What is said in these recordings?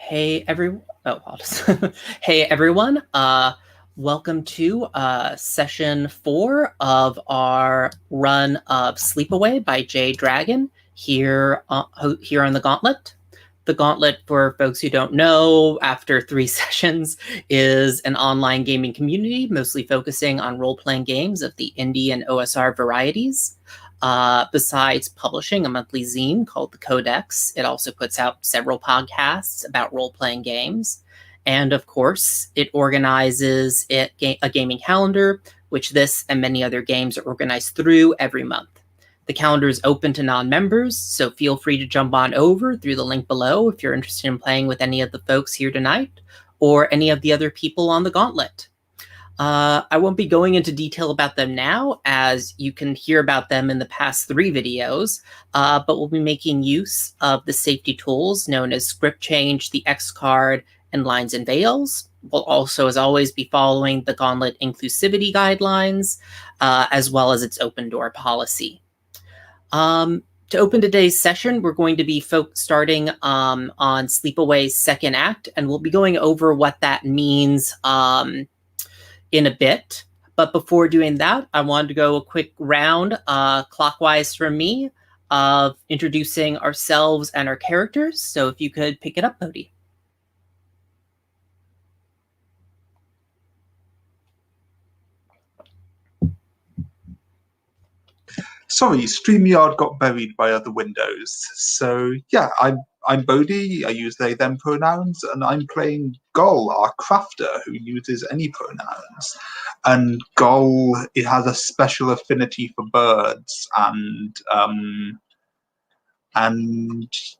Hey everyone! Oh, I'll just hey everyone! Welcome to session 4 of our run of Sleepaway by J Dragon here here on the Gauntlet. The Gauntlet, for folks who don't know, after 3 sessions, is an online gaming community mostly focusing on role-playing games of the indie and OSR varieties. Besides publishing a monthly zine called The Codex, it also puts out several podcasts about role-playing games. And of course, it organizes a gaming calendar, which this and many other games are organized through every month. The calendar is open to non-members, so feel free to jump on over through the link below if you're interested in playing with any of the folks here tonight, or any of the other people on the Gauntlet. I won't be going into detail about them now, as you can hear about them in the past 3 videos, but we'll be making use of the safety tools known as script change, the X card, and lines and veils. We'll also, as always, be following the Gauntlet inclusivity guidelines, as well as its open door policy. To open today's session, we're going to be starting on Sleepaway's second act, and we'll be going over what that means in a bit. But before doing that, I wanted to go a quick round clockwise from me of introducing ourselves and our characters. So if you could pick it up, Bodhi. Sorry, StreamYard got buried by other windows. So yeah, I'm Bodhi, I use they them pronouns, and I'm playing Gull, our crafter, who uses any pronouns. And Gull, it has a special affinity for birds and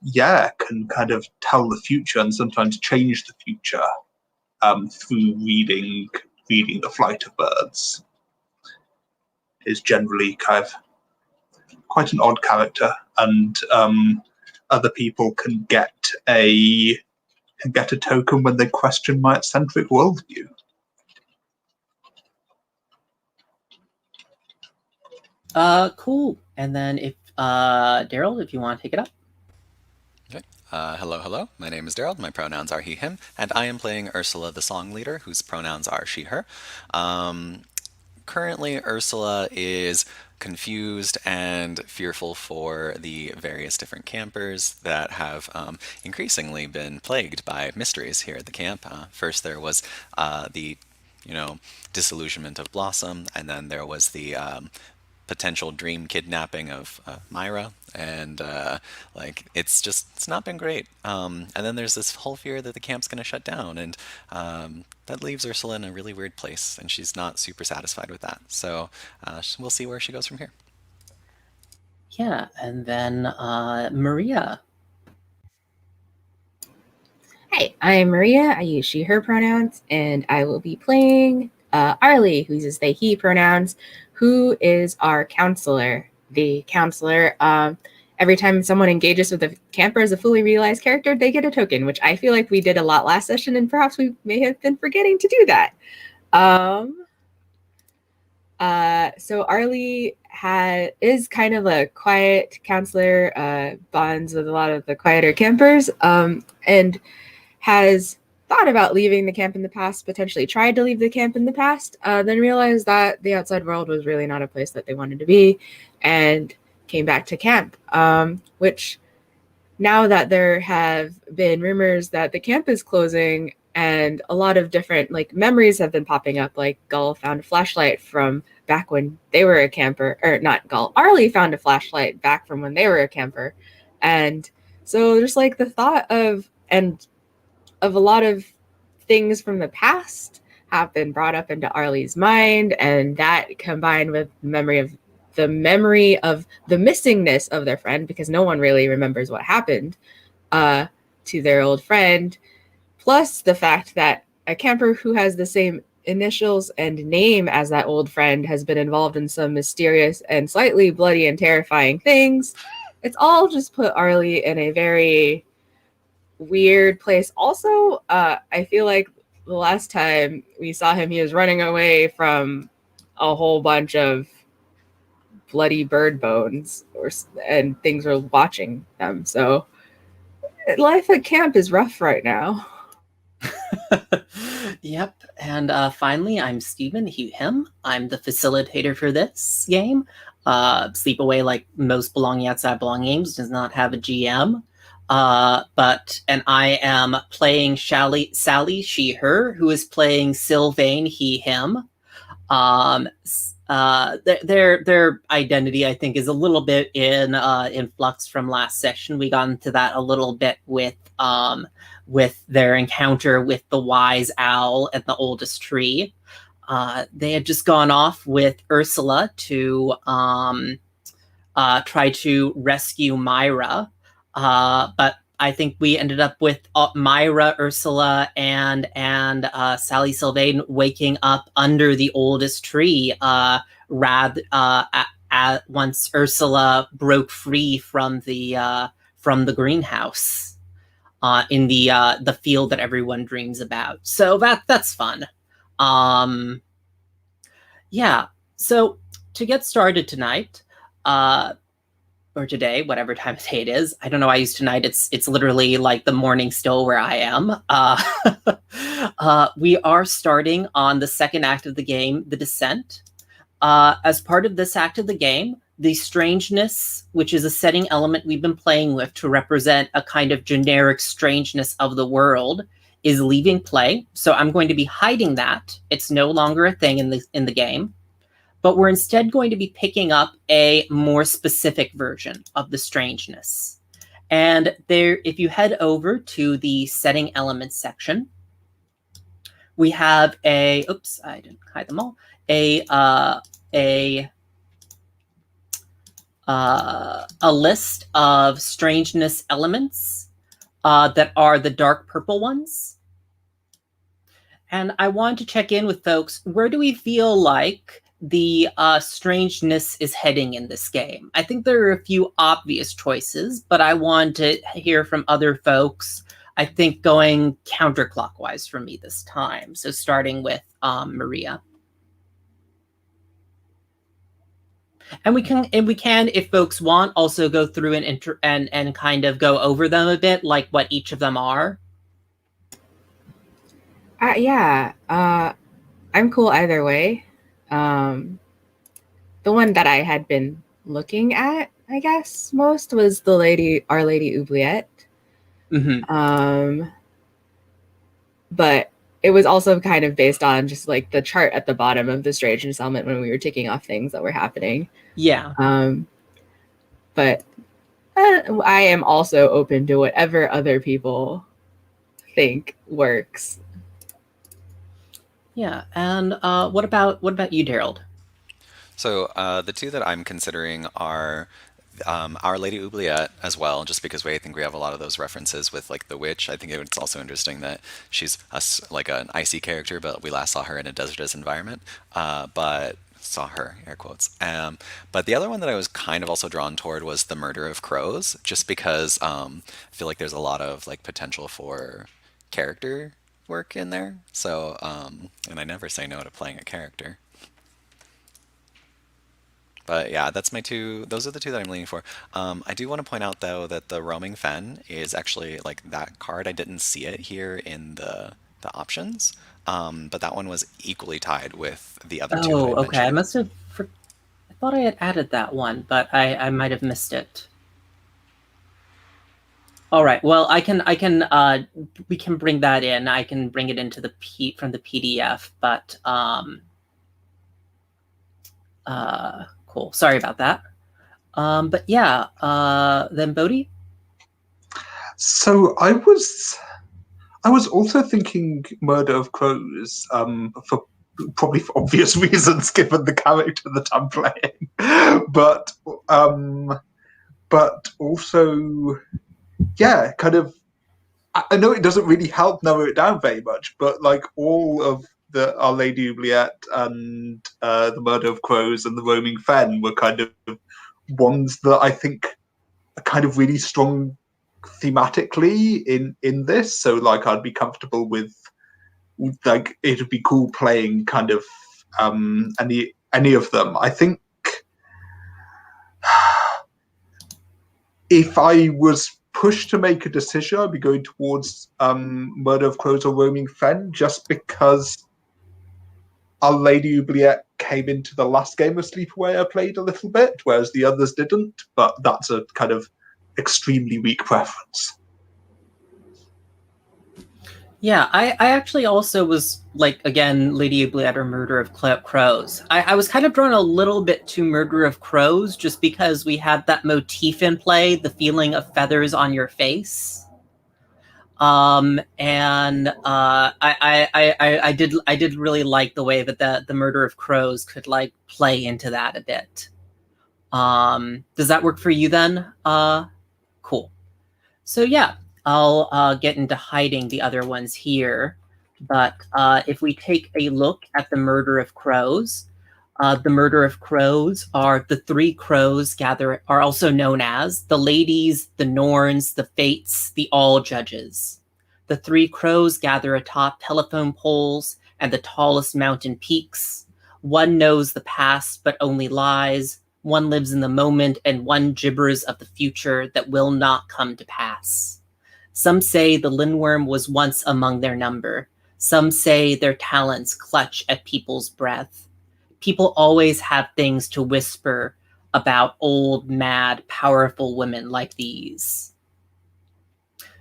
yeah, can kind of tell the future and sometimes change the future through reading the flight of birds. Is generally kind of quite an odd character, and other people can get a token when they question my eccentric worldview. Cool. And then if Daryl, if you want to take it up. Okay. Hello. My name is Daryl. My pronouns are he, him, and I am playing Ursula, the song leader, whose pronouns are she, her. Currently, Ursula is confused and fearful for the various different campers that have increasingly been plagued by mysteries here at the camp. First, there was the disillusionment of Blossom, and then there was the potential dream kidnapping of Myra, and it's not been great. And then there's this whole fear that the camp's going to shut down, and that leaves Ursula in a really weird place, and she's not super satisfied with that. So we'll see where she goes from here. Yeah, and then Maria. Hi, I'm Maria. I use she, her pronouns, and I will be playing Arlie, who uses they, he pronouns, who is our counselor. The counselor, every time someone engages with the camper as a fully realized character, they get a token, which I feel like we did a lot last session, and perhaps we may have been forgetting to do that. So Arlie is kind of a quiet counselor, bonds with a lot of the quieter campers, and has thought about leaving the camp in the past, potentially tried to leave the camp in the past, then realized that the outside world was really not a place that they wanted to be, and came back to camp, which now that there have been rumors that the camp is closing and a lot of different memories have been popping up, like Gull found a flashlight from back when they were a camper, or not Gull, Arlie found a flashlight back from when they were a camper. And so just the thought of a lot of things from the past have been brought up into Arlie's mind, and that combined with the memory of the missingness of their friend, because no one really remembers what happened to their old friend, plus the fact that a camper who has the same initials and name as that old friend has been involved in some mysterious and slightly bloody and terrifying things. It's all just put Arlie in a very weird place. Also, I feel like the last time we saw him, he was running away from a whole bunch of bloody bird bones, and things were watching them. So Life at camp is rough right now. Yep. And finally, I'm Steven, he, him. I'm the facilitator for this game. Sleepaway, like most Belonging Outside Belonging games, does not have a GM. And I am playing Sally, she, her, who is playing Sylvain, he, him. Their identity, I think, is a little bit in flux from last session. We got into that a little bit with their encounter with the wise owl at the oldest tree. They had just gone off with Ursula to try to rescue Myra, but I think we ended up with Myra, Ursula, and Sally Sylvain waking up under the oldest tree. Once Ursula broke free from the greenhouse in the field that everyone dreams about. So that's fun. Yeah. So to get started tonight, or today, whatever time of day it is. I don't know. I use tonight. It's literally like the morning still where I am. We are starting on the second act of the game, The Descent. As part of this act of the game, the strangeness, which is a setting element we've been playing with to represent a kind of generic strangeness of the world, is leaving play. So I'm going to be hiding that. It's no longer a thing in the game. But we're instead going to be picking up a more specific version of the strangeness. And there, if you head over to the setting elements section, we have oops, I didn't hide them all, a list of strangeness elements that are the dark purple ones. And I want to check in with folks. Where do we feel like the strangeness is heading in this game? I think there are a few obvious choices, but I want to hear from other folks. I think going counterclockwise for me this time. So starting with Maria. And we can, if folks want, also go through and kind of go over them a bit, like what each of them are. I'm cool either way. The one that I had been looking at, I guess, most was Our Lady Oubliette. Mm-hmm. But it was also kind of based on just like the chart at the bottom of the strangeness element when we were ticking off things that were happening. Yeah. But I am also open to whatever other people think works. Yeah. And what about you, Daryl? So the two that I'm considering are Our Lady Oubliette as well, just because I think we have a lot of those references with like the witch. I think it's also interesting that she's like an icy character, but we last saw her in a desertous environment. But saw her, air quotes. But the other one that I was kind of also drawn toward was The Murder of Crows, just because I feel like there's a lot of like potential for character work in there. So, and I never say no to playing a character. But yeah, that's my two. Those are the two that I'm leaning for. I do want to point out though that the roaming fen is actually like that card. I didn't see it here in the options, but that one was equally tied with the other two. Oh, okay. I must have. I thought I had added that one, but I might have missed it. All right. Well, we can bring that in. I can bring it into from the PDF, but cool. Sorry about that. But yeah, then Bodhi? So I was also thinking Murder of Crows, for probably for obvious reasons given the character that I'm playing. But also, yeah, kind of, I know it doesn't really help narrow it down very much, but like all of the Our Lady Oubliette and The Murder of Crows and The Roaming Fen were kind of ones that I think are kind of really strong thematically in this. So like I'd be comfortable with like it'd be cool playing kind of any of them. I think if I was pushed to make a decision, I'd be going towards Murder of Crows or Roaming Fen, just because Our Lady Oubliette came into the last game of Sleepaway I played a little bit, whereas the others didn't, but that's a kind of extremely weak preference. Yeah, I actually also was like, again, Lady Oubliette or Murder of Crows. I was kind of drawn a little bit to Murder of Crows just because we had that motif in play, the feeling of feathers on your face. I did really like the way that the Murder of Crows could like play into that a bit. Does that work for you then? Cool. So yeah, I'll get into hiding the other ones here. But if we take a look at the Murder of Crows, the Murder of Crows are the three crows are also known as the ladies, the Norns, the fates, the all judges. The three crows gather atop telephone poles and the tallest mountain peaks. One knows the past but only lies. One lives in the moment and one gibbers of the future that will not come to pass. Some say the Lindwurm was once among their number. Some say their talents clutch at people's breath. People always have things to whisper about old, mad, powerful women like these.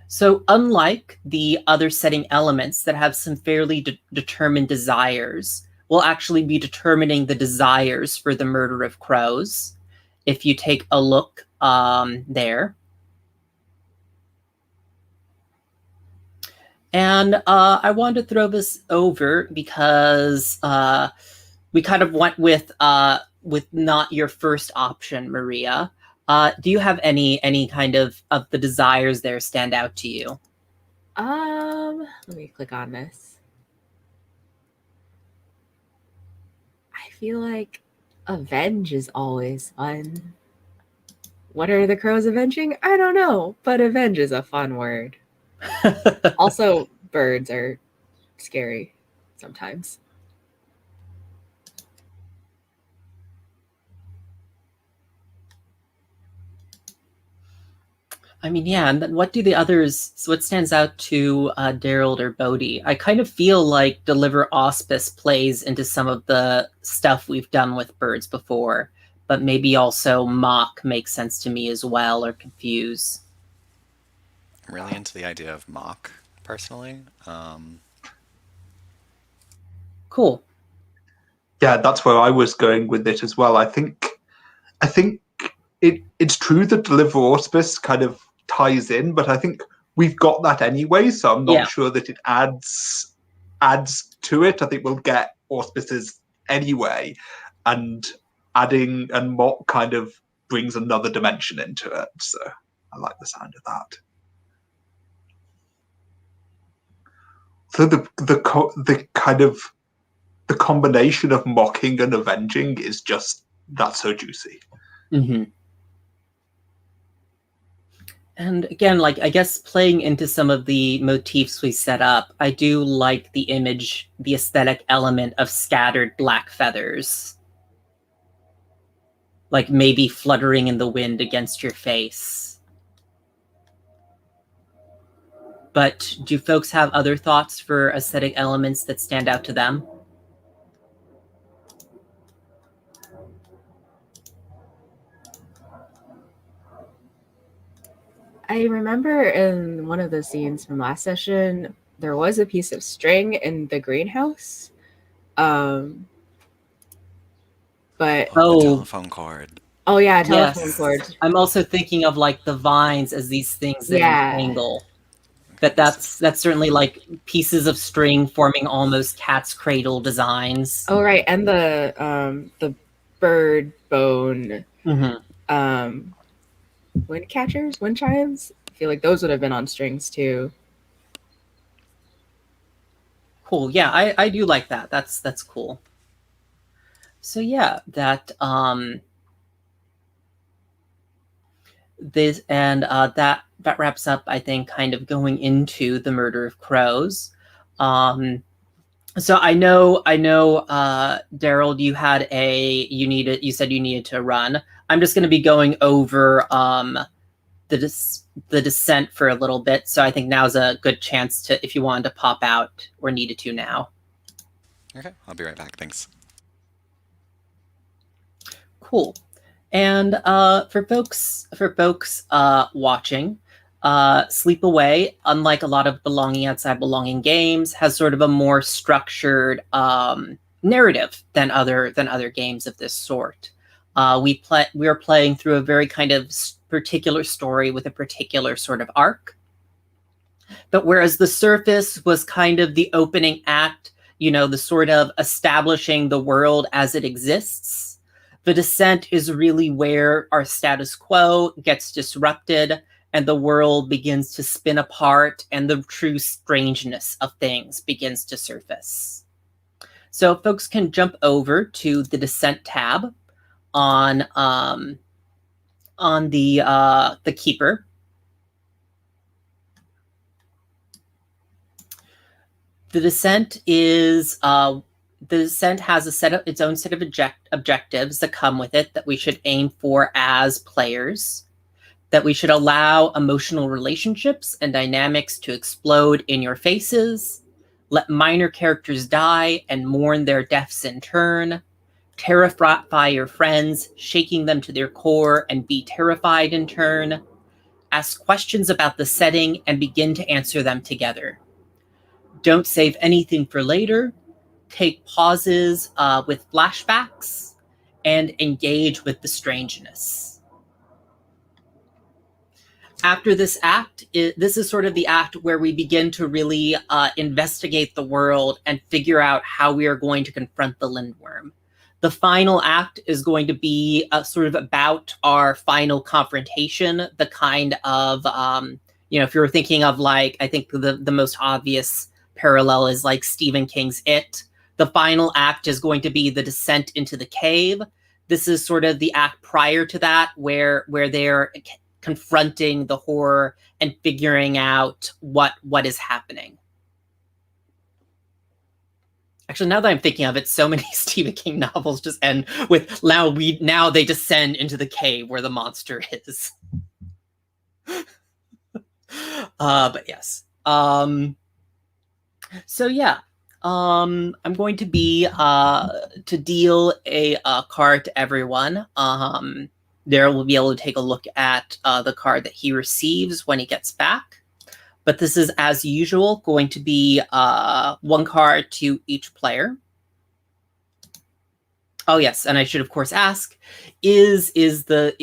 So unlike the other setting elements that have some fairly determined desires, we'll actually be determining the desires for the Murder of Crows. If you take a look there. And I wanted to throw this over because we kind of went with not your first option, Maria. Do you have any kind of the desires there stand out to you? Let me click on this. I feel like avenge is always fun. What are the crows avenging? I don't know, but avenge is a fun word. Also, birds are scary sometimes. I mean, yeah, and then what do the others, so what stands out to Daryl or Bodhi? I kind of feel like Deliver Auspice plays into some of the stuff we've done with birds before, but maybe also Mock makes sense to me as well, or Confuse. I'm really into the idea of mock, personally. Cool. Yeah, that's where I was going with it as well. I think it's true that Deliver Auspice kind of ties in, but I think we've got that anyway, so I'm not sure that it adds to it. I think we'll get auspices anyway, and adding and mock kind of brings another dimension into it. So I like the sound of that. So the kind of the combination of mocking and avenging is just that's so juicy. Mm-hmm. And again, like, I guess playing into some of the motifs we set up, I do like the image, the aesthetic element of scattered black feathers. Like maybe fluttering in the wind against your face. But do folks have other thoughts for aesthetic elements that stand out to them? I remember in one of the scenes from last session, there was a piece of string in the greenhouse. But the telephone cord. Oh yeah, telephone cord. I'm also thinking of like the vines as these things that entangle. But that's certainly like pieces of string forming almost cat's cradle designs. Oh right, and the bird bone. Mm-hmm. Wind catchers, wind chimes. I feel like those would have been on strings too. Cool. Yeah, I do like that. That's cool. So yeah, that this and that wraps up, I think, kind of going into the Murder of Crows. So I know, Daryl, you said you needed to run. I'm just going to be going over the descent for a little bit. So I think now's a good chance to, if you wanted to pop out or needed to now. Okay, I'll be right back. Thanks. Cool. And for folks watching, Sleepaway, unlike a lot of belonging outside belonging games, has sort of a more structured narrative than other games of this sort. We are playing through a very kind of particular story with a particular sort of arc. But whereas the surface was kind of the opening act, the sort of establishing the world as it exists, the descent is really where our status quo gets disrupted and the world begins to spin apart and the true strangeness of things begins to surface. So folks can jump over to the descent tab on the keeper. The descent has its own set of objectives that come with it that we should aim for as players, that we should allow emotional relationships and dynamics to explode in your faces, let minor characters die and mourn their deaths in turn, terrify your friends, shaking them to their core and be terrified in turn, ask questions about the setting and begin to answer them together. Don't save anything for later. Take pauses with flashbacks and engage with the strangeness. After this act, this is sort of the act where we begin to really investigate the world and figure out how we are going to confront the Lindwurm. The final act is going to be sort of about our final confrontation, the kind of, if you're thinking of I think the most obvious parallel is Stephen King's It. The final act is going to be the descent into the cave. This is sort of the act prior to that where they're confronting the horror and figuring out what is happening. Actually, now that I'm thinking of it, so many Stephen King novels just end with now they descend into the cave where the monster is. But yes. So yeah, I'm going to be to deal a card to everyone. Daryl will be able to take a look at the card that he receives when he gets back. But this is, as usual, going to be one card to each player. Oh yes, and I should of course ask: is the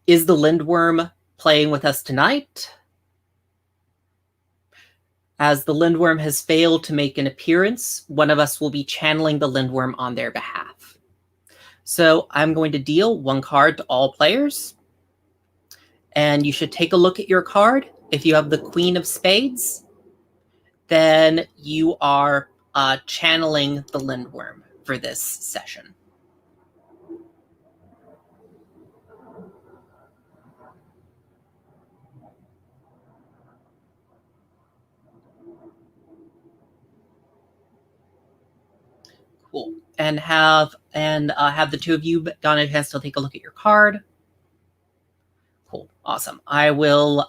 Lindwurm playing with us tonight? As the Lindwurm has failed to make an appearance, one of us will be channeling the Lindwurm on their behalf. So I'm going to deal one card to all players. And you should take a look at your card. If you have the Queen of Spades, then you are channeling the Lindwurm for this session. Cool. And have the two of you gotten a chance to take a look at your card. Cool. Awesome. I will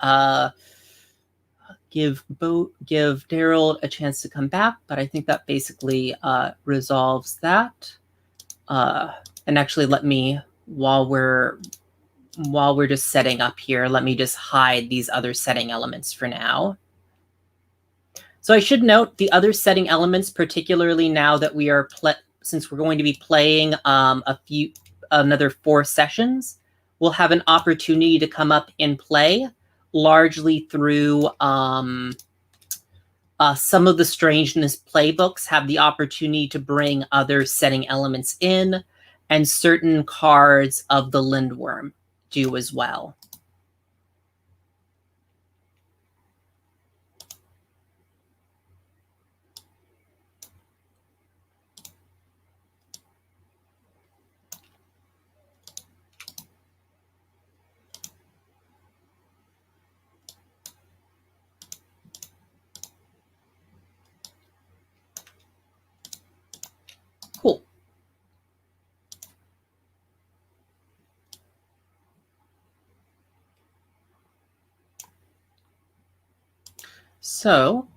give Daryl a chance to come back, but I think that basically resolves that. And actually, let me, while we're just setting up here, let me just hide these other setting elements for now. So I should note the other setting elements, particularly now that we are since we're going to be playing another 4 sessions, will have an opportunity to come up in play, largely through some of the Strangeness playbooks have the opportunity to bring other setting elements in, and certain cards of the Lindwurm do as well. Cool. So,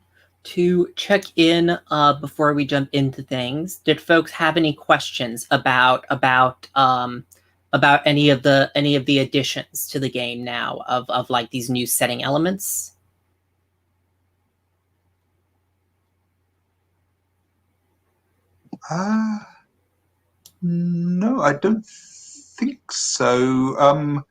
to check in before we jump into things, did folks have any questions about any of the additions to the game now of like these new setting elements? No, I don't think so.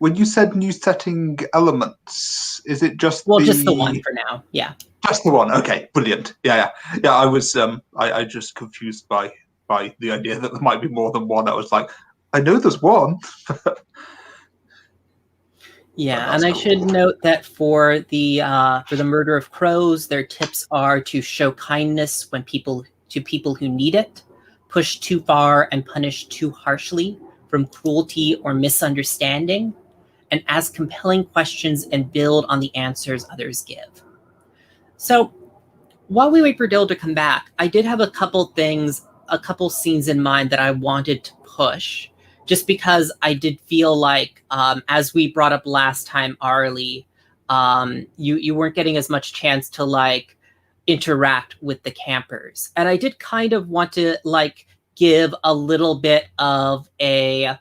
When you said new setting elements, is it just Just the one for now. Yeah. Just the one. Okay, brilliant. Yeah. I was I just confused by the idea that there might be more than one. I was like, I know there's one. Yeah, and I should note that for the murder of crows, their tips are to show kindness when people who need it, push too far and punish too harshly from cruelty or misunderstanding, and ask compelling questions and build on the answers others give. So, while we wait for Dill to come back, I did have a couple scenes in mind that I wanted to push, just because I did feel like, as we brought up last time, Arlie, you weren't getting as much chance to like interact with the campers, and I did kind of want to like give a little bit of a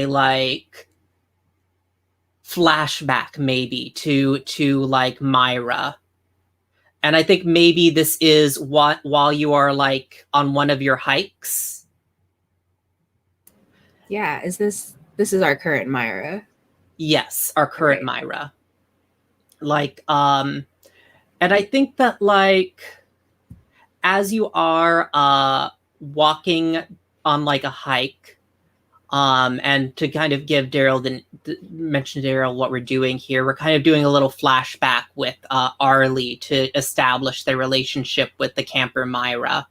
like flashback maybe to like Myra. And I think maybe this is what while you are like on one of your hikes. Yeah, this is our current Myra. Yes, our current Myra. Like and I think that like as you are walking on like a hike, and to kind of give mention to Daryl what we're doing here, we're kind of doing a little flashback with Arlie to establish their relationship with the camper Myra.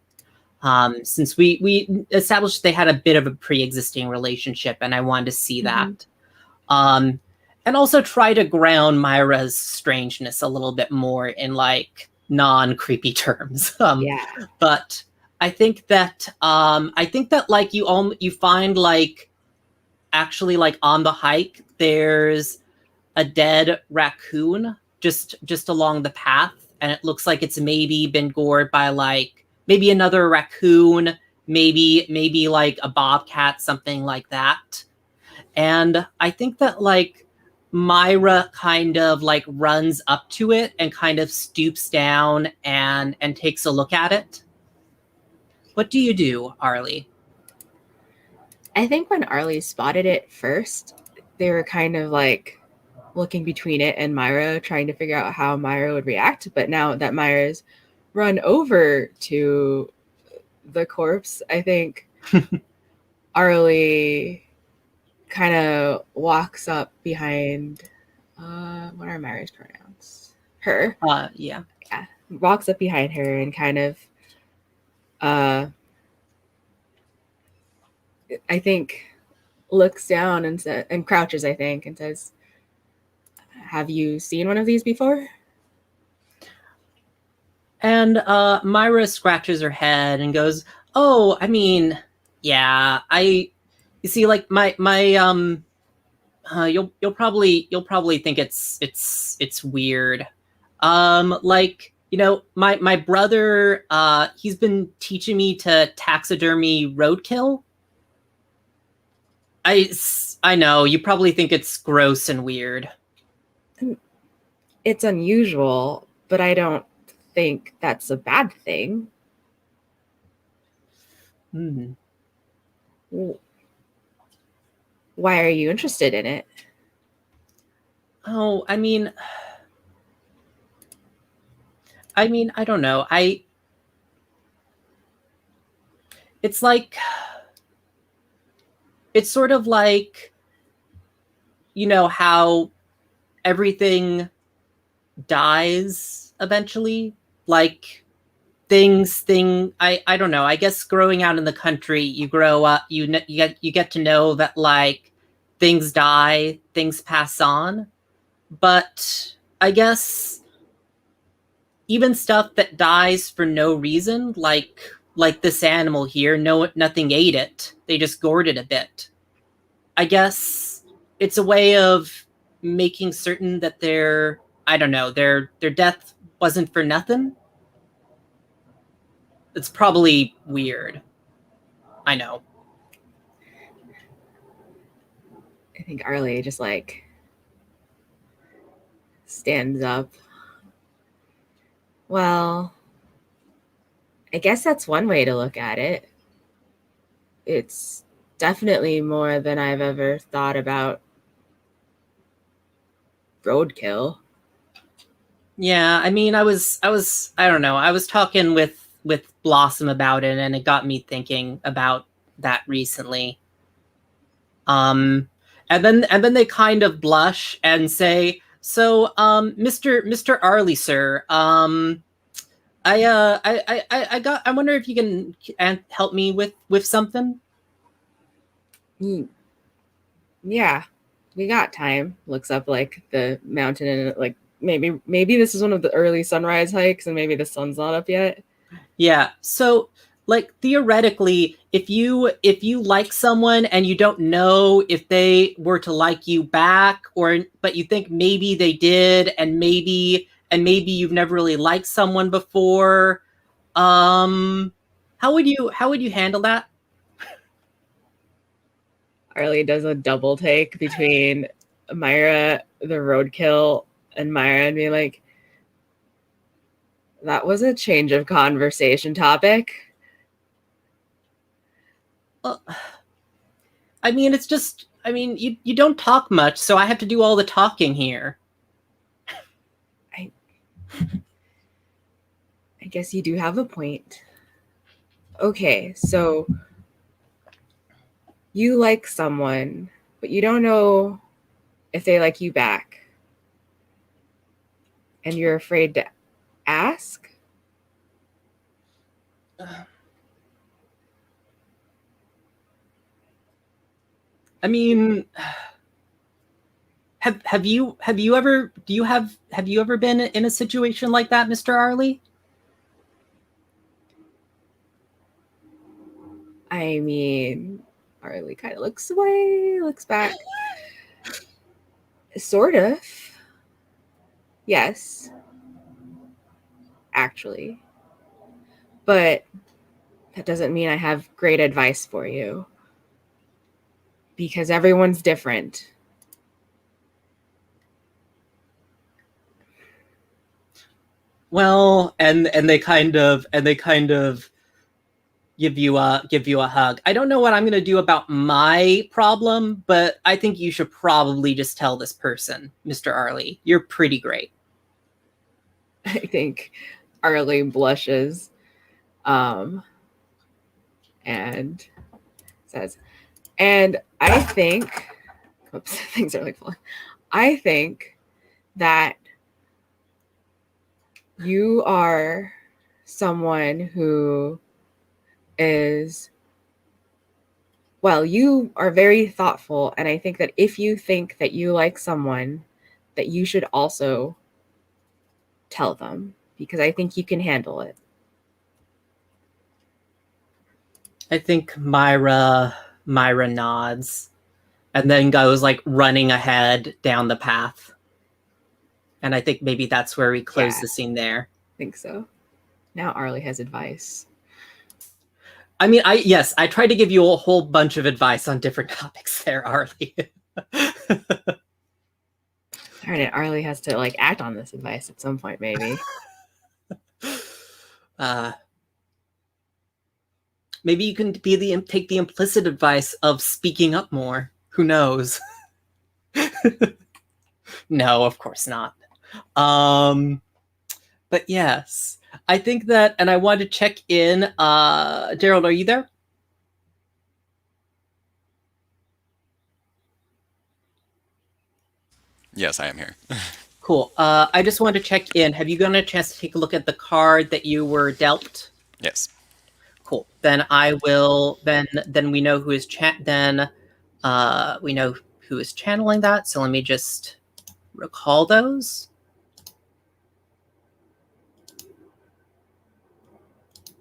Since we established they had a bit of a pre-existing relationship, and I wanted to see that. And also try to ground Myra's strangeness a little bit more in like non-creepy terms. But I think that like you find like actually like on the hike there's a dead raccoon just along the path, and it looks like it's maybe been gored by like maybe another raccoon, maybe like a bobcat, something like that. And I think that like Myra kind of like runs up to it and kind of stoops down and takes a look at it. What do you do, Arlie? I think when Arlie spotted it first, they were kind of like looking between it and Myra, trying to figure out how Myra would react. But now that Myra's run over to the corpse, I think Arlie kind of walks up behind what are Myra's pronouns? Her. Yeah. Walks up behind her and kind of I think looks down and crouches, I think, and says, "Have you seen one of these before?" And Myra scratches her head and goes, "Oh, I mean, yeah, you see, like my you'll probably think it's weird. Like, you know, my brother, he's been teaching me to taxidermy roadkill. I know you probably think it's gross and weird. It's unusual, but I don't think that's a bad thing. Why are you interested in it? Oh, I mean, I don't know. It's like, it's sort of like, you know, how everything dies eventually. Like I don't know. I guess growing out in the country, you grow up, you get to know that like things die, things pass on. But I guess even stuff that dies for no reason, like this animal here, nothing ate it. They just gored it a bit. I guess it's a way of making certain that their death wasn't for nothing. It's probably weird. I know. I think Arlie just like stands up. Well, I guess that's one way to look at it. It's definitely more than I've ever thought about roadkill. Yeah, I mean, I don't know. I was talking with Blossom about it, and it got me thinking about that recently. And then they kind of blush and say, "So, Mr. Arlie, sir, I wonder if you can help me with something." Yeah, we got time. Looks up like the mountain and like maybe this is one of the early sunrise hikes and maybe the sun's not up yet. Yeah. So, like, theoretically, if you like someone and you don't know if they were to like you back, but you think maybe they did, and maybe you've never really liked someone before, how would you handle that? Arlie does a double take between Myra, the roadkill, and Myra, and be like, that was a change of conversation topic. I mean, it's just, I mean, you don't talk much, so I have to do all the talking here. I guess you do have a point. Okay, so you like someone, but you don't know if they like you back. And you're afraid to ask? I mean, have you ever been in a situation like that, Mr. Arlie? I mean, Arlie kind of looks away, looks back. Sort of. Yes. Actually. But that doesn't mean I have great advice for you. Because everyone's different. Well, and they kind of give you a hug. I don't know what I'm going to do about my problem, but I think you should probably just tell this person, Mr. Arlie. You're pretty great. I think Arlie blushes and says, and I think, oops, things are like falling. I think that you are someone who is, well, you are very thoughtful. And I think that if you think that you like someone, that you should also tell them, because I think you can handle it. I think Myra nods and then goes like running ahead down the path. And I think maybe that's where we close the scene there. I think so. Now Arlie has advice. I mean, I tried to give you a whole bunch of advice on different topics there, Arlie. Darn it, Arlie has to like act on this advice at some point, maybe. Maybe you can take the implicit advice of speaking up more. Who knows? No, of course not. But yes, I think that, and I wanted to check in. Gerald, are you there? Yes, I am here. Cool. I just wanted to check in. Have you gotten a chance to take a look at the card that you were dealt? Yes. Cool. Then I will. Then we know who is we know who is channeling that. So let me just recall those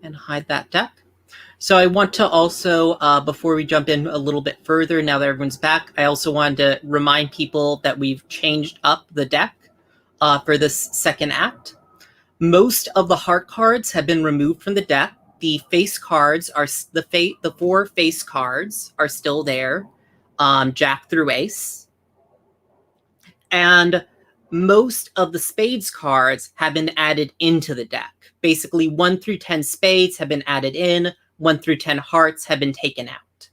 and hide that deck. So I want to also, before we jump in a little bit further, now that everyone's back, I also wanted to remind people that we've changed up the deck for this second act. Most of the heart cards have been removed from the deck. The face cards are the 4 face cards are still there, Jack through Ace, and most of the spades cards have been added into the deck. Basically, 1 through 10 spades have been added in. 1 through 10 hearts have been taken out.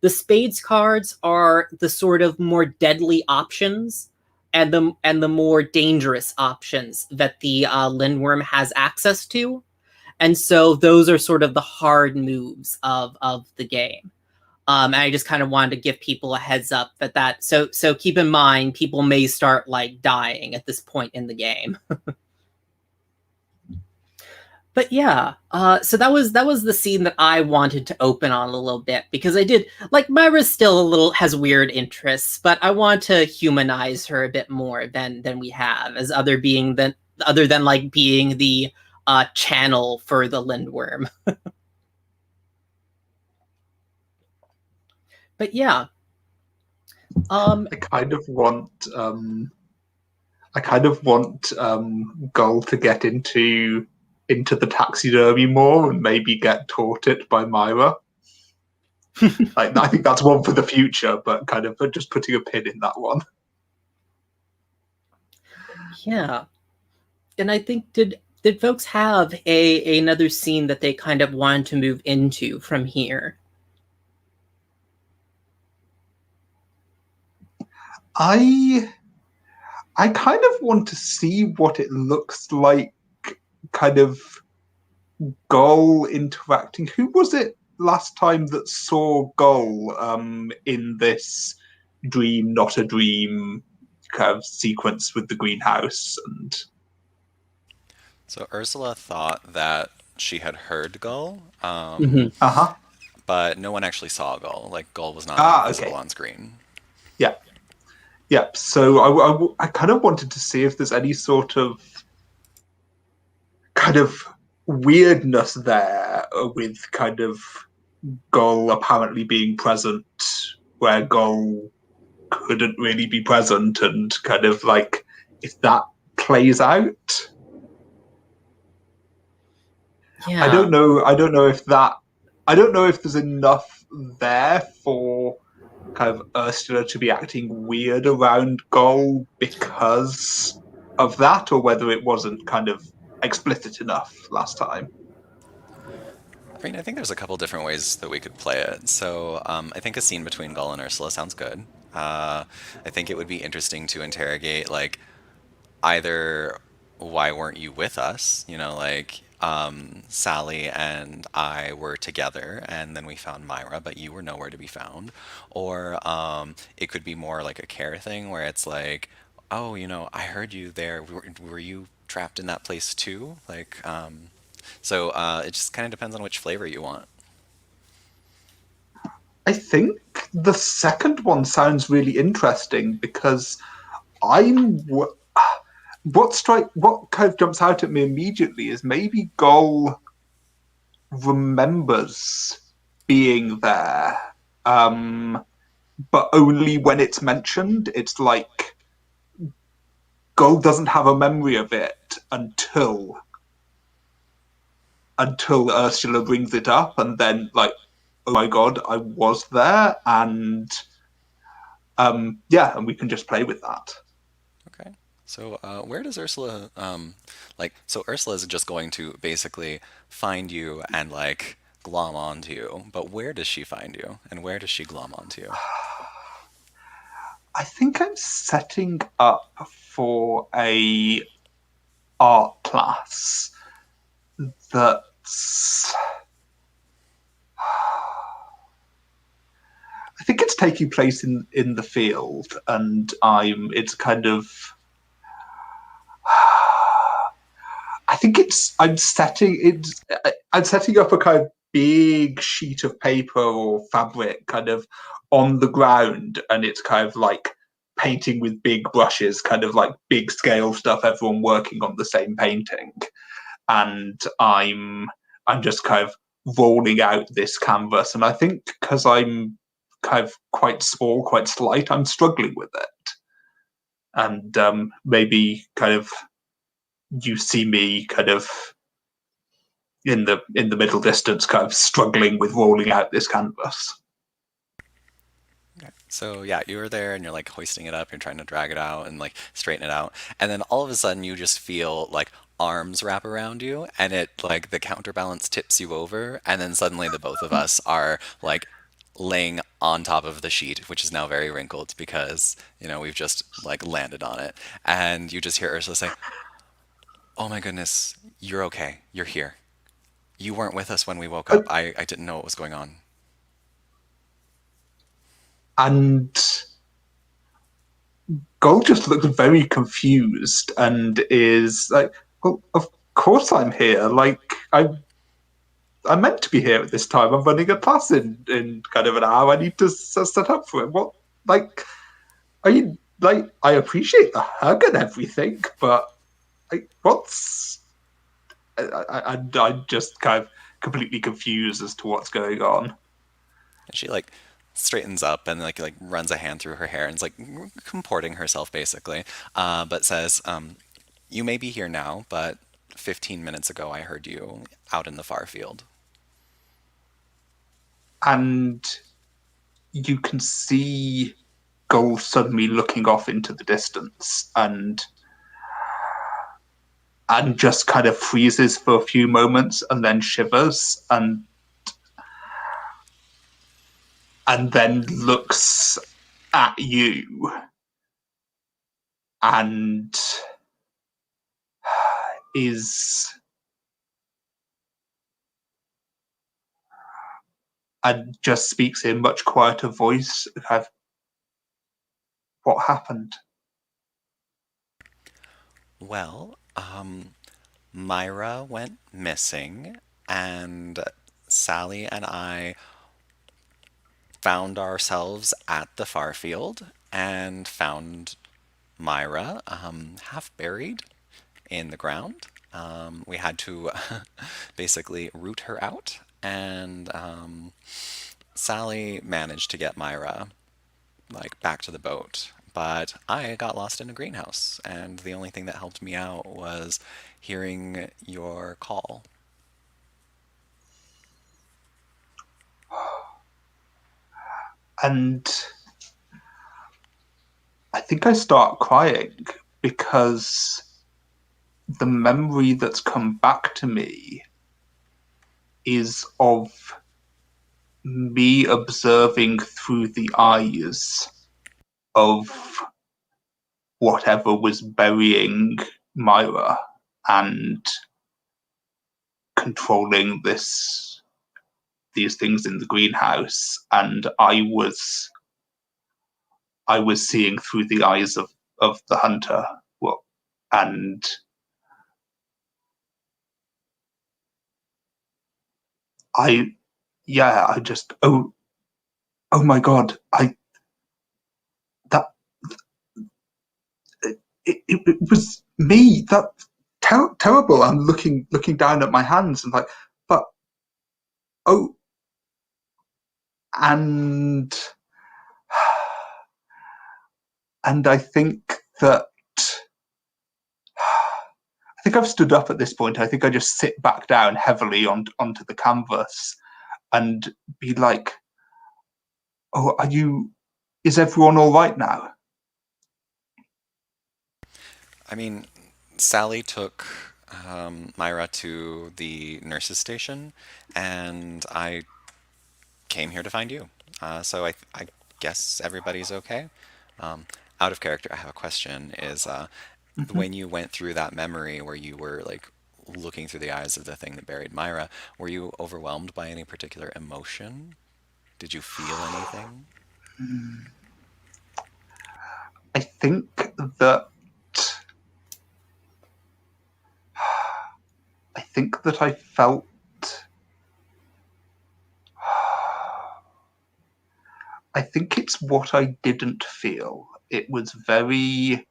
The spades cards are the sort of more deadly options and the more dangerous options that the Lindwurm has access to. And so those are sort of the hard moves of the game. And I just kind of wanted to give people a heads up so keep in mind people may start like dying at this point in the game. But yeah, so that was the scene that I wanted to open on a little bit, because I did like Myra still has weird interests, but I want to humanize her a bit more than we have, as other than like being the channel for the Lindwurm. But yeah, I kind of want Gull to get into the taxidermy more and maybe get taught it by Myra. Like, I think that's one for the future, but kind of just putting a pin in that one. Yeah, and I think did folks have another scene that they kind of wanted to move into from here? I kind of want to see what it looks like, kind of Gull interacting. Who was it last time that saw Gull in this dream, not a dream kind of sequence with the greenhouse? And So Ursula thought that she had heard Gull, uh-huh. but no one actually saw Gull. Like, Gull was not visible on screen. Yeah. Yeah. So I kind of wanted to see if there's any sort of kind of weirdness there with kind of Gull apparently being present where Gull couldn't really be present, and kind of like if that plays out. Yeah. I don't know if there's enough there for kind of Ursula to be acting weird around Gull because of that, or whether it wasn't kind of explicit enough last time. I mean, I think there's a couple different ways that we could play it. So I think a scene between Gull and Ursula sounds good. I think it would be interesting to interrogate, like, either why weren't you with us? You know, like, Sally and I were together and then we found Myra, but you were nowhere to be found. Or it could be more like a care thing where it's like, oh, you know, I heard you there. Were you trapped in that place too? Like, so it just kind of depends on which flavor you want. I think the second one sounds really interesting because what kind of jumps out at me immediately is maybe Gull remembers being there, but only when it's mentioned. It's like Gull doesn't have a memory of it until Ursula brings it up, and then like, oh my god, I was there, and and we can just play with that. Okay. So where does Ursula so Ursula is just going to basically find you and like glom onto you, but where does she find you and where does she glom onto you? I think I'm setting up for a art class that's I think it's taking place in the field, and it's kind of I'm setting up a kind of big sheet of paper or fabric kind of on the ground, and it's kind of like painting with big brushes, kind of like big scale stuff, everyone working on the same painting. And I'm just kind of rolling out this canvas, and I think because I'm kind of quite small, quite slight, I'm struggling with it. And maybe kind of you see me kind of in the middle distance, kind of struggling with rolling out this canvas. Okay. So yeah, you were there and you're like hoisting it up, you're trying to drag it out and like straighten it out. And then all of a sudden you just feel like arms wrap around you and it like the counterbalance tips you over and then suddenly the both of us are like laying on top of the sheet, which is now very wrinkled because, you know, we've just like landed on it. And you just hear Ursula say, "Oh my goodness, you're okay. You're here. You weren't with us when we woke up. I didn't know what was going on." And Gold just looks very confused and is like, "Well, of course I'm here. Like, I'm meant to be here at this time. I'm running a class in kind of an hour. I need to set up for it. What, like, are you, like, I appreciate the hug and everything, but, like, what's," I'm just kind of completely confused as to what's going on. And she like straightens up and like runs a hand through her hair and is like comporting herself basically, but says, "You may be here now, but 15 minutes ago I heard you out in the far field." And you can see Gold suddenly looking off into the distance and just kind of freezes for a few moments and then shivers and then looks at you and is and just speaks in much quieter voice. Kind of, what happened? Well, Myra went missing, and Sally and I found ourselves at the far field and found Myra half buried in the ground. We had to basically root her out, and Sally managed to get Myra like back to the boat. But I got lost in a greenhouse, and the only thing that helped me out was hearing your call. And I think I start crying because the memory that's come back to me is of me observing through the eyes of whatever was burying Myra and controlling these things in the greenhouse, and I was seeing through the eyes of the hunter. Well, and I, yeah, I just, oh my god, that it was me. That terrible. I'm looking down at my hands and like, but oh, and I think that I think I've stood up at this point. I think I just sit back down heavily onto the canvas and be like, "Oh, are you? Is everyone all right now?" I mean, Sally took Myra to the nurse's station, and I came here to find you. So I guess everybody's okay. Um, Out of character, I have a question. Is Mm-hmm. when you went through that memory where you were like looking through the eyes of the thing that buried Myra, were you overwhelmed by any particular emotion? Did you feel anything? I think that I felt. I think it's what I didn't feel. It was very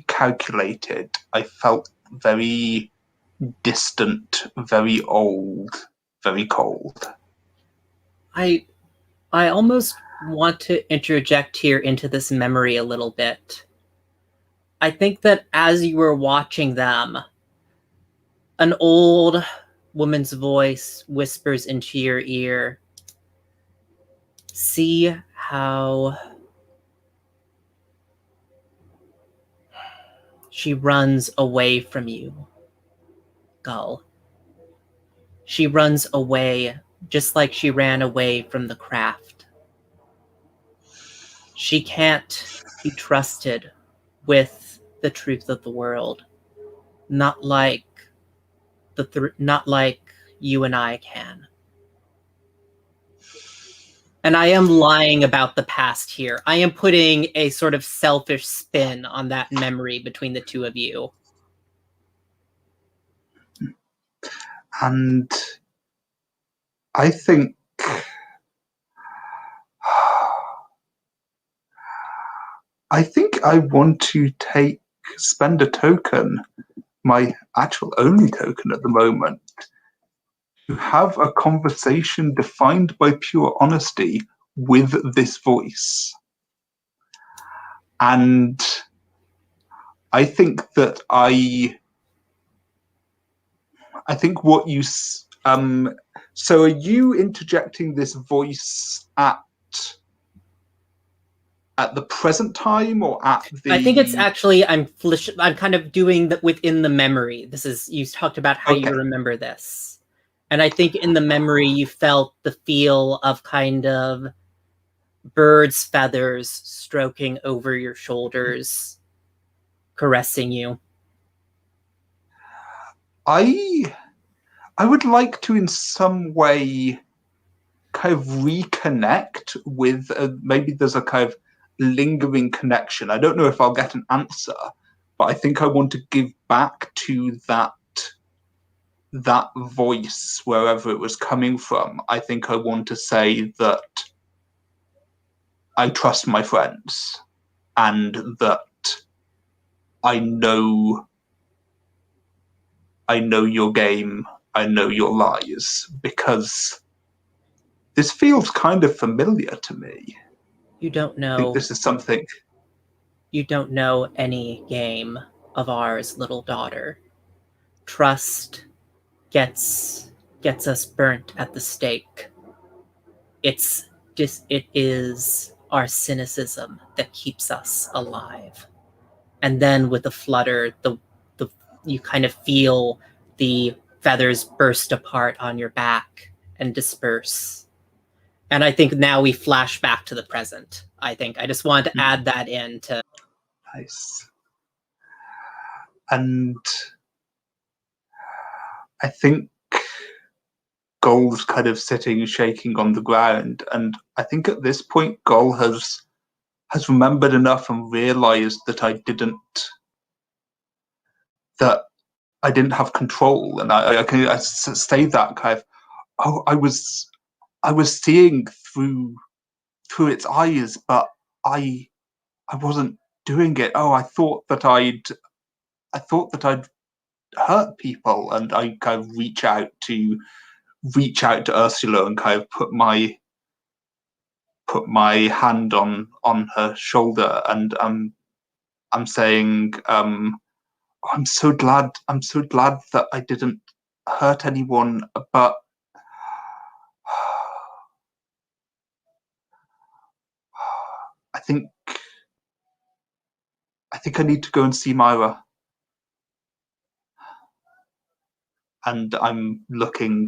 calculated. I felt very distant, very old, very cold. I almost want to interject here into this memory a little bit. I think that as you were watching them, an old woman's voice whispers into your ear, "See how she runs away from you, Gull. She runs away just like she ran away from the craft. She can't be trusted with the truth of the world, not like not like you and I can." And I am lying about the past here. I am putting a sort of selfish spin on that memory between the two of you. And I think I want to spend a token, my actual only token at the moment, to have a conversation defined by pure honesty with this voice. And I think that I think what you so are you interjecting this voice at the present time or at the... I think it's actually I'm kind of doing that within the memory. This is, you talked about how you remember this. And I think in the memory you felt the feel of kind of birds' feathers stroking over your shoulders, caressing you. I would like to in some way kind of reconnect with maybe there's a kind of lingering connection. I don't know if I'll get an answer, but I think I want to give back to that voice wherever it was coming from. I think I want to say that I trust my friends and that I know your game, I know your lies, because this feels kind of familiar to me. You don't know. I think this is something... You don't know any game of ours, little daughter. Trust gets us burnt at the stake. It is our cynicism that keeps us alive. And then with a flutter, you kind of feel the feathers burst apart on your back and disperse. And I think now we flash back to the present. I think I just wanted to add that in to... Nice. And I think Gull's kind of sitting, shaking on the ground. And I think at this point, Gull has remembered enough and realized that I didn't have control. And I say that kind of, oh, I was seeing through its eyes, but I wasn't doing it. Oh, I thought that I'd hurt people, and I kind of reach out to Ursula and kind of put my hand on her shoulder, and I'm saying, I'm so glad that I didn't hurt anyone, but I think I need to go and see Myra. And I'm looking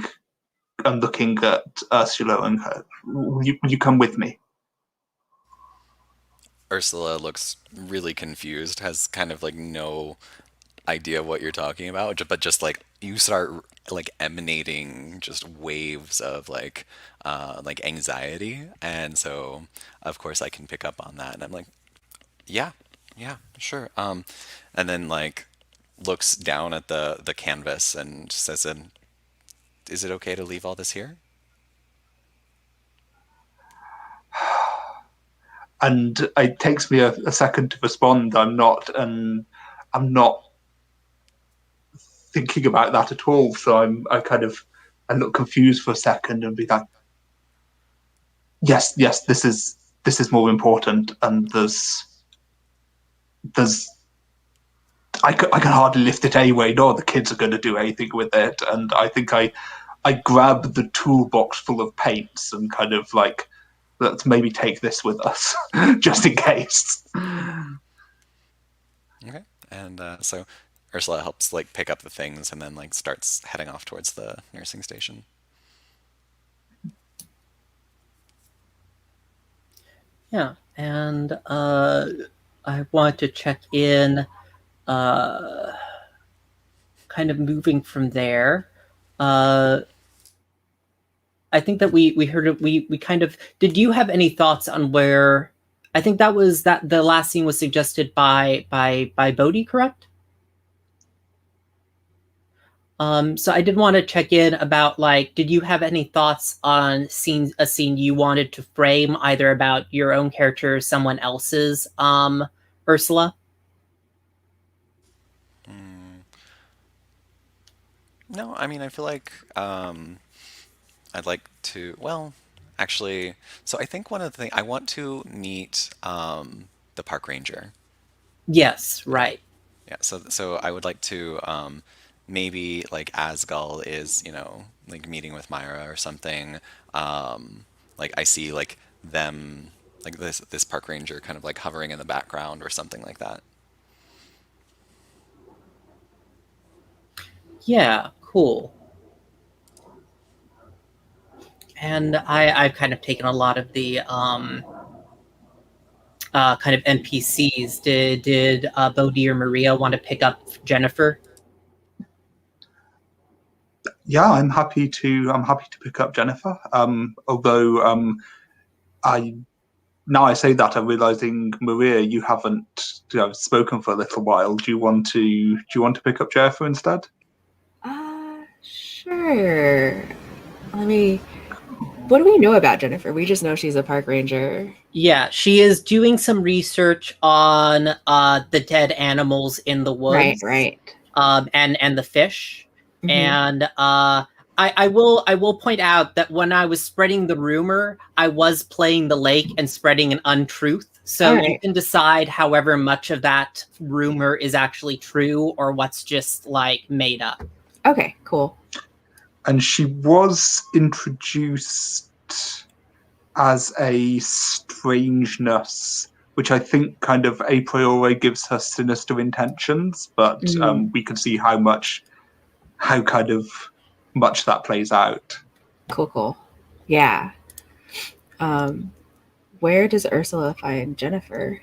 at Ursula and her. Will you come with me? Ursula looks really confused, has kind of like no idea what you're talking about, but just like you start like emanating just waves of like anxiety, and so of course I can pick up on that, and I'm like, yeah, sure. And then like looks down at the canvas and says, is it okay to leave all this here? And it takes me a second to respond. I'm not thinking about that at all. So I look confused for a second and be like, yes, this is more important, and there's I can hardly lift it anyway, nor the kids are going to do anything with it. And I think I grab the toolbox full of paints and kind of like, let's maybe take this with us, just in case. Okay. And so Ursula helps like pick up the things and then like starts heading off towards the nursing station. Yeah, and I want to check in, kind of moving from there. I think that we heard it. We kind of did. You have any thoughts on where? I think that the last scene was suggested by Bodhi, correct? So I did want to check in about like, did you have any thoughts on a scene you wanted to frame, either about your own character or someone else's, Ursula? No, I mean I feel like I'd like to. Well, actually, so I think one of the things I want to meet the park ranger. Yes, right. Yeah, so I would like to maybe like Asgal is, like meeting with Myra or something. Like I see like them like this park ranger kind of like hovering in the background or something like that. Yeah, cool. And I've kind of taken a lot of the kind of NPCs. Did Bodhi or Maria want to pick up Jennifer? Yeah, I'm happy to pick up Jennifer. Although I now I say that I'm realizing, Maria, you haven't spoken for a little while. Do you want to pick up Jennifer instead? Sure. What do we know about Jennifer? We just know she's a park ranger. Yeah, she is doing some research on the dead animals in the woods, Right. And the fish. Mhm. And I will point out that when I was spreading the rumor, I was playing the lake and spreading an untruth. So you can decide however much of that rumor is actually true or what's just like made up. Okay, cool. And she was introduced as a strangeness, which I think kind of a priori gives her sinister intentions, but we can see how kind of much that plays out. Cool. Yeah. Where does Ursula find Jennifer?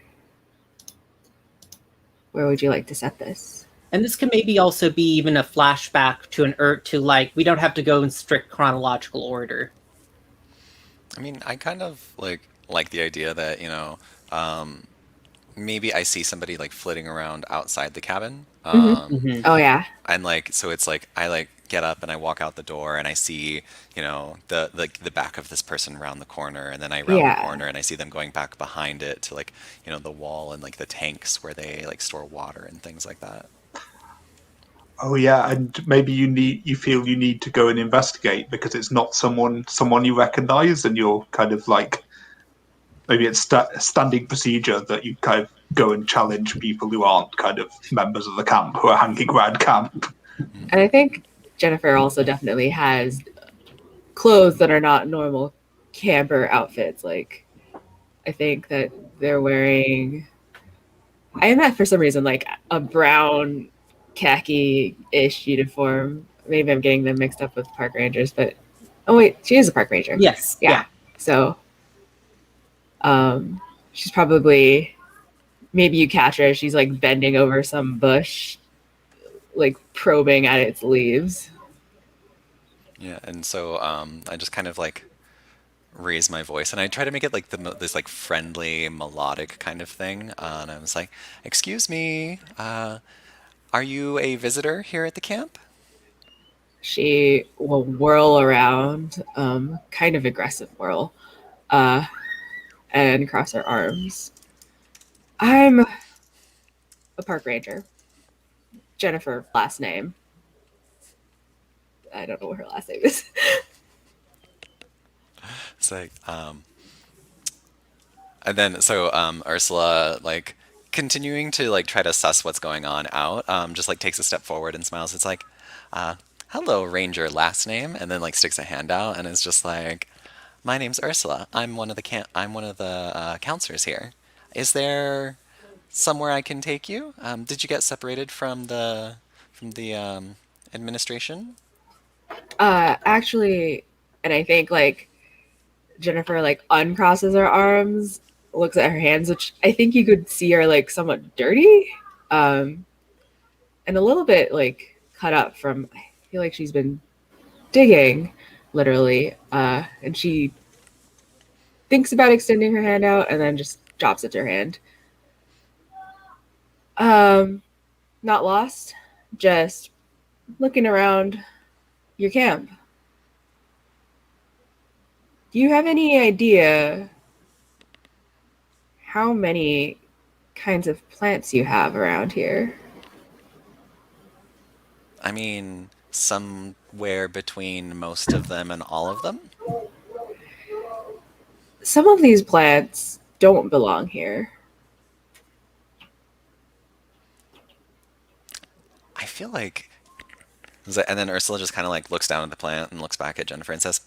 Where would you like to set this? And this can maybe also be even a flashback to like, we don't have to go in strict chronological order. I mean, I kind of like the idea that, maybe I see somebody like flitting around outside the cabin. Oh yeah. And like so it's like I like get up and I walk out the door and I see, the back of this person round the corner, and then I round the corner and I see them going back behind it to like, the wall and like the tanks where they like store water and things like that. Oh yeah, and maybe you feel you need to go and investigate because it's not someone you recognize, and you're kind of like, maybe it's standing procedure that you kind of go and challenge people who aren't kind of members of the camp, who are hanging around camp. And I think Jennifer also definitely has clothes that are not normal camper outfits. Like, I think that they're wearing, I meant for some reason, like a brown khaki-ish uniform. Maybe I'm getting them mixed up with park rangers, but oh wait, she is a park ranger. Yes. Yeah. So she's probably, maybe you catch her, she's like bending over some bush, like probing at its leaves. Yeah, and so I just kind of like raise my voice and I try to make it like this like friendly melodic kind of thing. And I was like, "Excuse me, are you a visitor here at the camp?" She will whirl around, kind of aggressive whirl, and cross her arms. I'm a park ranger. Jennifer, last name. I don't know what her last name is. It's like, and then so Ursula like continuing to like try to suss what's going on out, just like takes a step forward and smiles. It's like, uh, hello, Ranger, last name, and then like sticks a hand out and is just like, my name's Ursula. I'm one of the counselors here. Is there somewhere I can take you? Did you get separated from the administration? Actually, and I think like Jennifer like uncrosses her arms, looks at her hands, which I think you could see are like somewhat dirty, um, and a little bit like cut up from. I feel like she's been digging, literally, and she thinks about extending her hand out and then just drops it to her hand. Um, Not lost, just looking around your camp. Do you have any idea how many kinds of plants you have around here? I mean, somewhere between most of them and all of them. Some of these plants don't belong here. I feel like, and then Ursula just kind of like looks down at the plant and looks back at Jennifer and says,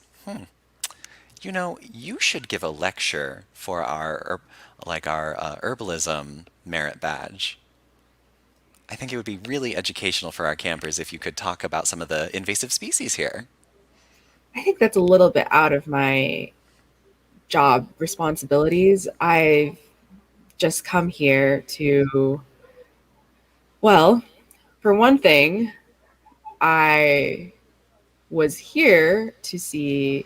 you know, you should give a lecture for our herbalism merit badge. I think it would be really educational for our campers if you could talk about some of the invasive species here. I think that's a little bit out of my job responsibilities. I've just come here to, well, for one thing, I was here to see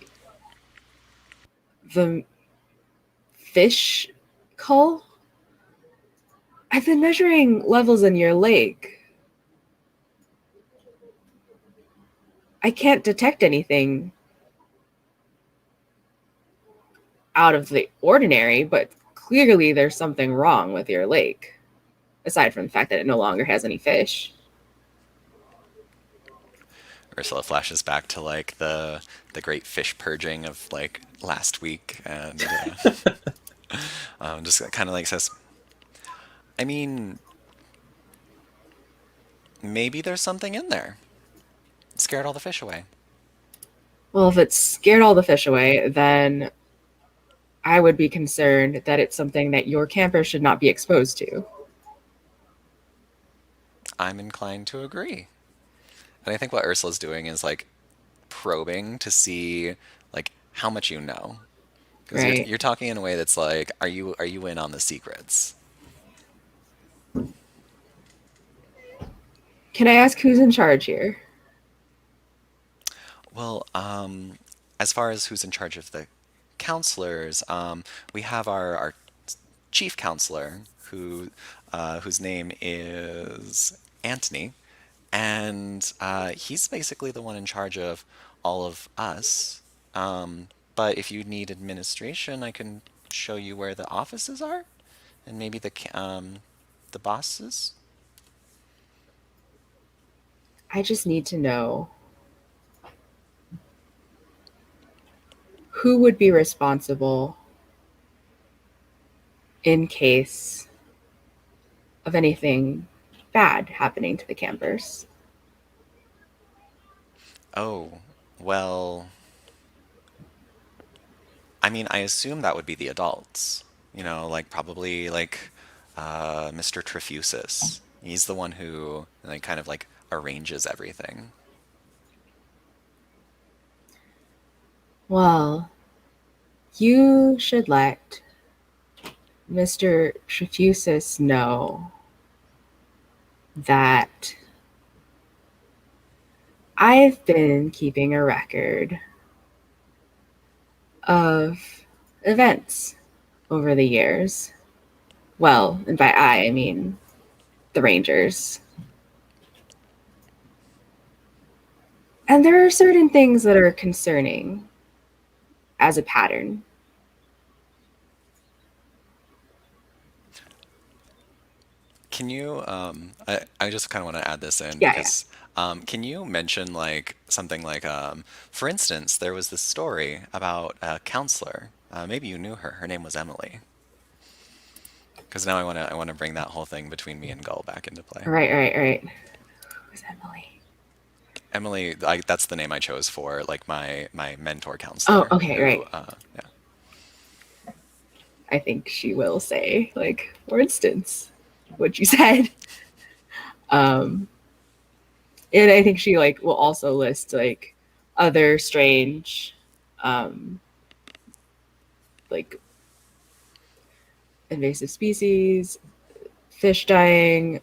the fish cull. I've been measuring levels in your lake. I can't detect anything out of the ordinary, but clearly there's something wrong with your lake, aside from the fact that it no longer has any fish. Ursula flashes back to like the great fish purging of like last week, and just kind of like says, I mean, maybe there's something in there. It scared all the fish away. Well, if it scared all the fish away, then I would be concerned that it's something that your camper should not be exposed to. I'm inclined to agree. And I think what Ursula's doing is like probing to see like how much you know. Because Right. you're talking in a way that's like, are you in on the secrets? Can I ask who's in charge here? Well, as far as who's in charge of the counselors, we have our chief counselor whose name is Anthony, and he's basically the one in charge of all of us. But if you need administration, I can show you where the offices are, and maybe the bosses. I just need to know who would be responsible in case of anything bad happening to the campers. Oh, well, I mean, I assume that would be the adults. You know, like probably like Mr. Trefusis. He's the one who like kind of like arranges everything. Well, you should let Mr. Trefusis know that I've been keeping a record of events over the years. Well, and by I mean the Rangers. And there are certain things that are concerning as a pattern. Can you, I just kind of want to add this in Yeah, because can you mention like something like, for instance, there was this story about a counselor. Maybe you knew her. Her name was Emily. Because now I want to bring that whole thing between me and Gull back into play. Right. Who's Emily? Emily, that's the name I chose for like my mentor Oh, counselor. okay, Who, right. yeah. I think she will say, like, for instance, what you said. And I think she like will also list like other strange, like invasive species, fish dying,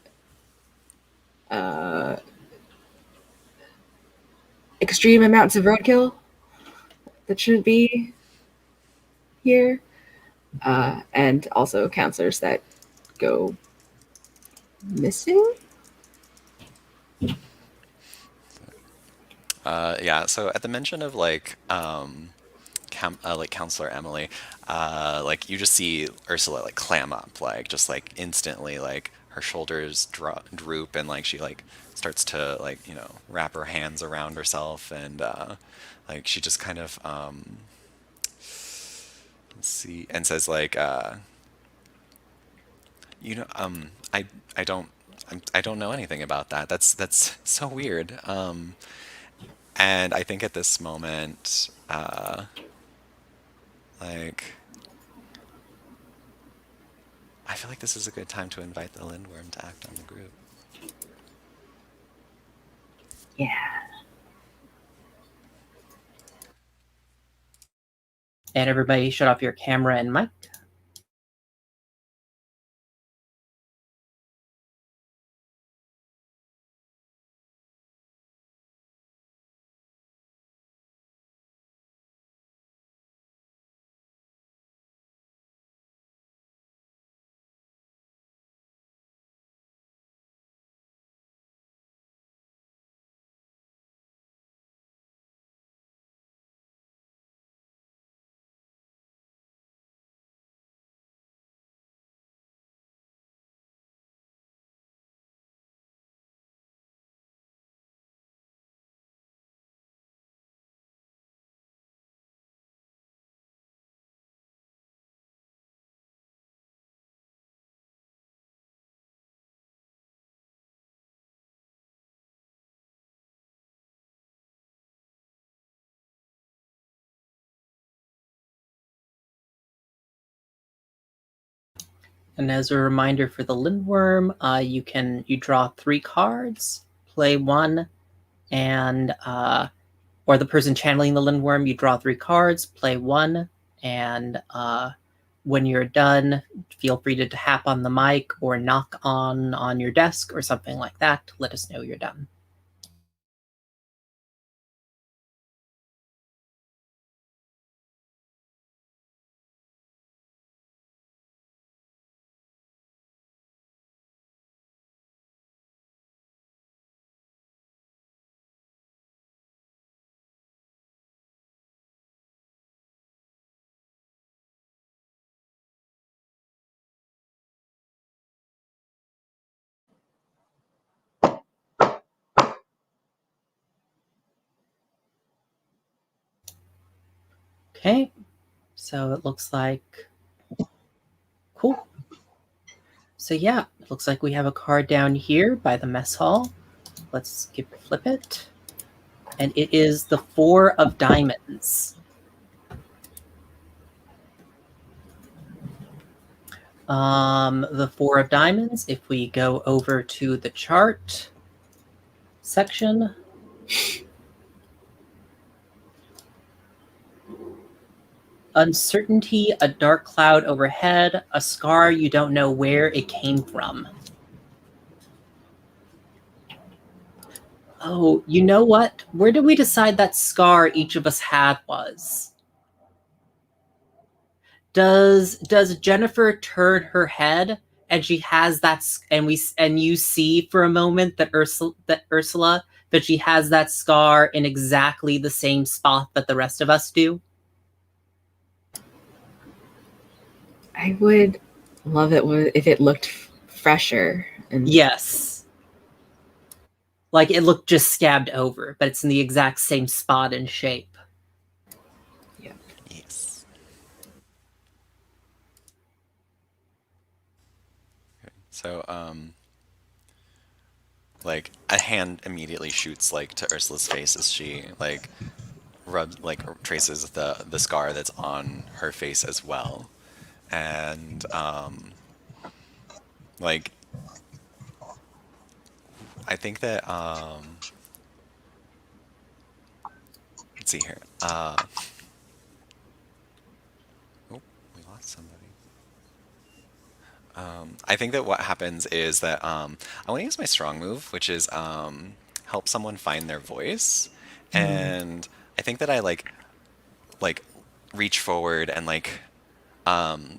uh, extreme amounts of roadkill that shouldn't be here, and also counselors that go missing. Yeah. So at the mention of like counselor Emily, like you just see Ursula like clam up, like just like instantly, like her shoulders droop, and like she like starts to like wrap her hands around herself, and like she just kind of let's see, and says like you know I don't I don't know anything about that. That's so weird. And I think at this moment, like, I feel like this is a good time to invite the Lindwurm to act on the group. Yeah. And everybody shut off your camera and mic. And as a reminder for the Lindwurm, you draw 3 cards, play 1, and or the person channeling the Lindwurm, you draw 3 cards, play 1, and when you're done, feel free to tap on the mic or knock on your desk or something like that to let us know you're done. Okay, so it looks like cool. So yeah, it looks like we have a card down here by the mess hall. Let's flip it. And it is the 4 of diamonds. The 4 of diamonds, if we go over to the chart section, uncertainty, a dark cloud overhead, a scar you don't know where it came from. Oh, you know what? Where did we decide that scar each of us had was? Does Jennifer turn her head and she has that, and you see for a moment that Ursula that she has that scar in exactly the same spot that the rest of us do? I would love it if it looked fresher. And Yes. Like it looked just scabbed over, but it's in the exact same spot and shape. Yes. Okay. So, like a hand immediately shoots like to Ursula's face as she like rubs like traces the scar that's on her face as well, and like I think that let's see here. Oh, we lost somebody. I think that what happens is that I want to use my strong move, which is help someone find their voice, and I think that I like reach forward and like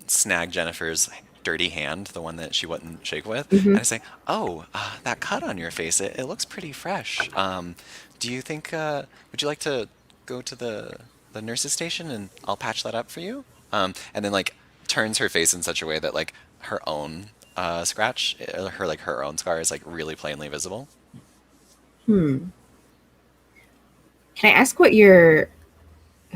snag Jennifer's dirty hand, the one that she wouldn't shake with, and I say, "Oh, that cut on your face, it looks pretty fresh. Do you think would you like to go to the nurse's station and I'll patch that up for you?" And then like turns her face in such a way that like her own scratch, her own scar is like really plainly visible. Can I ask what you're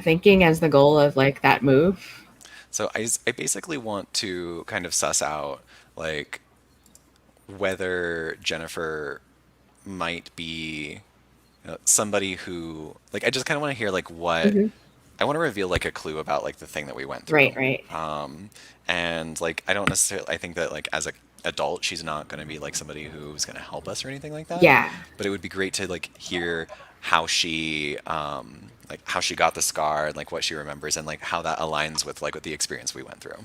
thinking as the goal of like that move? So I basically want to kind of suss out like whether Jennifer might be somebody who like I just kind of want to hear like what I want to reveal like a clue about like the thing that we went through. Right, right. And like I don't necessarily I think that like as a adult she's not going to be like somebody who's going to help us or anything like that. Yeah. But it would be great to like hear how she like how she got the scar and like what she remembers and like how that aligns with like with the experience we went through.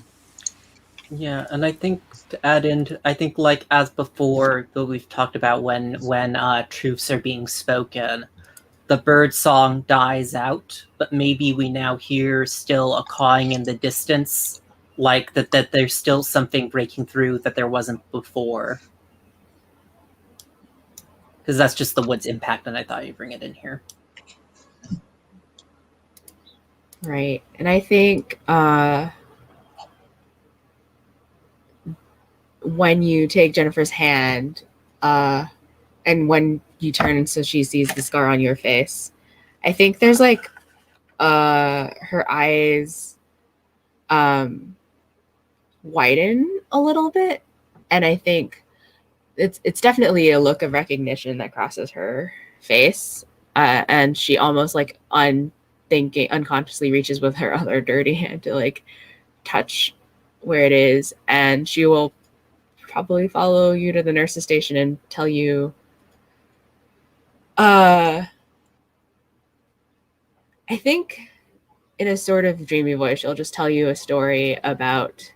Yeah, and I think to add in, I think like as before, that we've talked about when truths are being spoken, the bird song dies out, but maybe we now hear still a cawing in the distance, like that there's still something breaking through that there wasn't before. Because that's just the wood's impact, and I thought you'd bring it in here. Right. And I think when you take Jennifer's hand, and when you turn so she sees the scar on your face, I think there's like her eyes widen a little bit, and I think it's definitely a look of recognition that crosses her face, and she almost like unconsciously reaches with her other dirty hand to like touch where it is, and she will probably follow you to the nurse's station and tell you I think in a sort of dreamy voice she'll just tell you a story about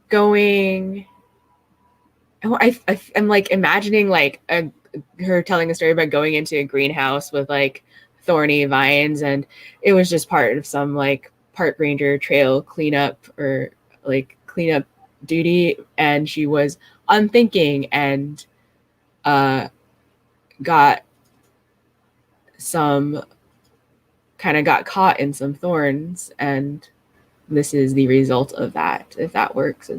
going I'm like imagining like her telling a story about going into a greenhouse with like thorny vines, and it was just part of some like park ranger trail cleanup or like cleanup duty, and she was unthinking and got caught in some thorns, and this is the result of that, if that works.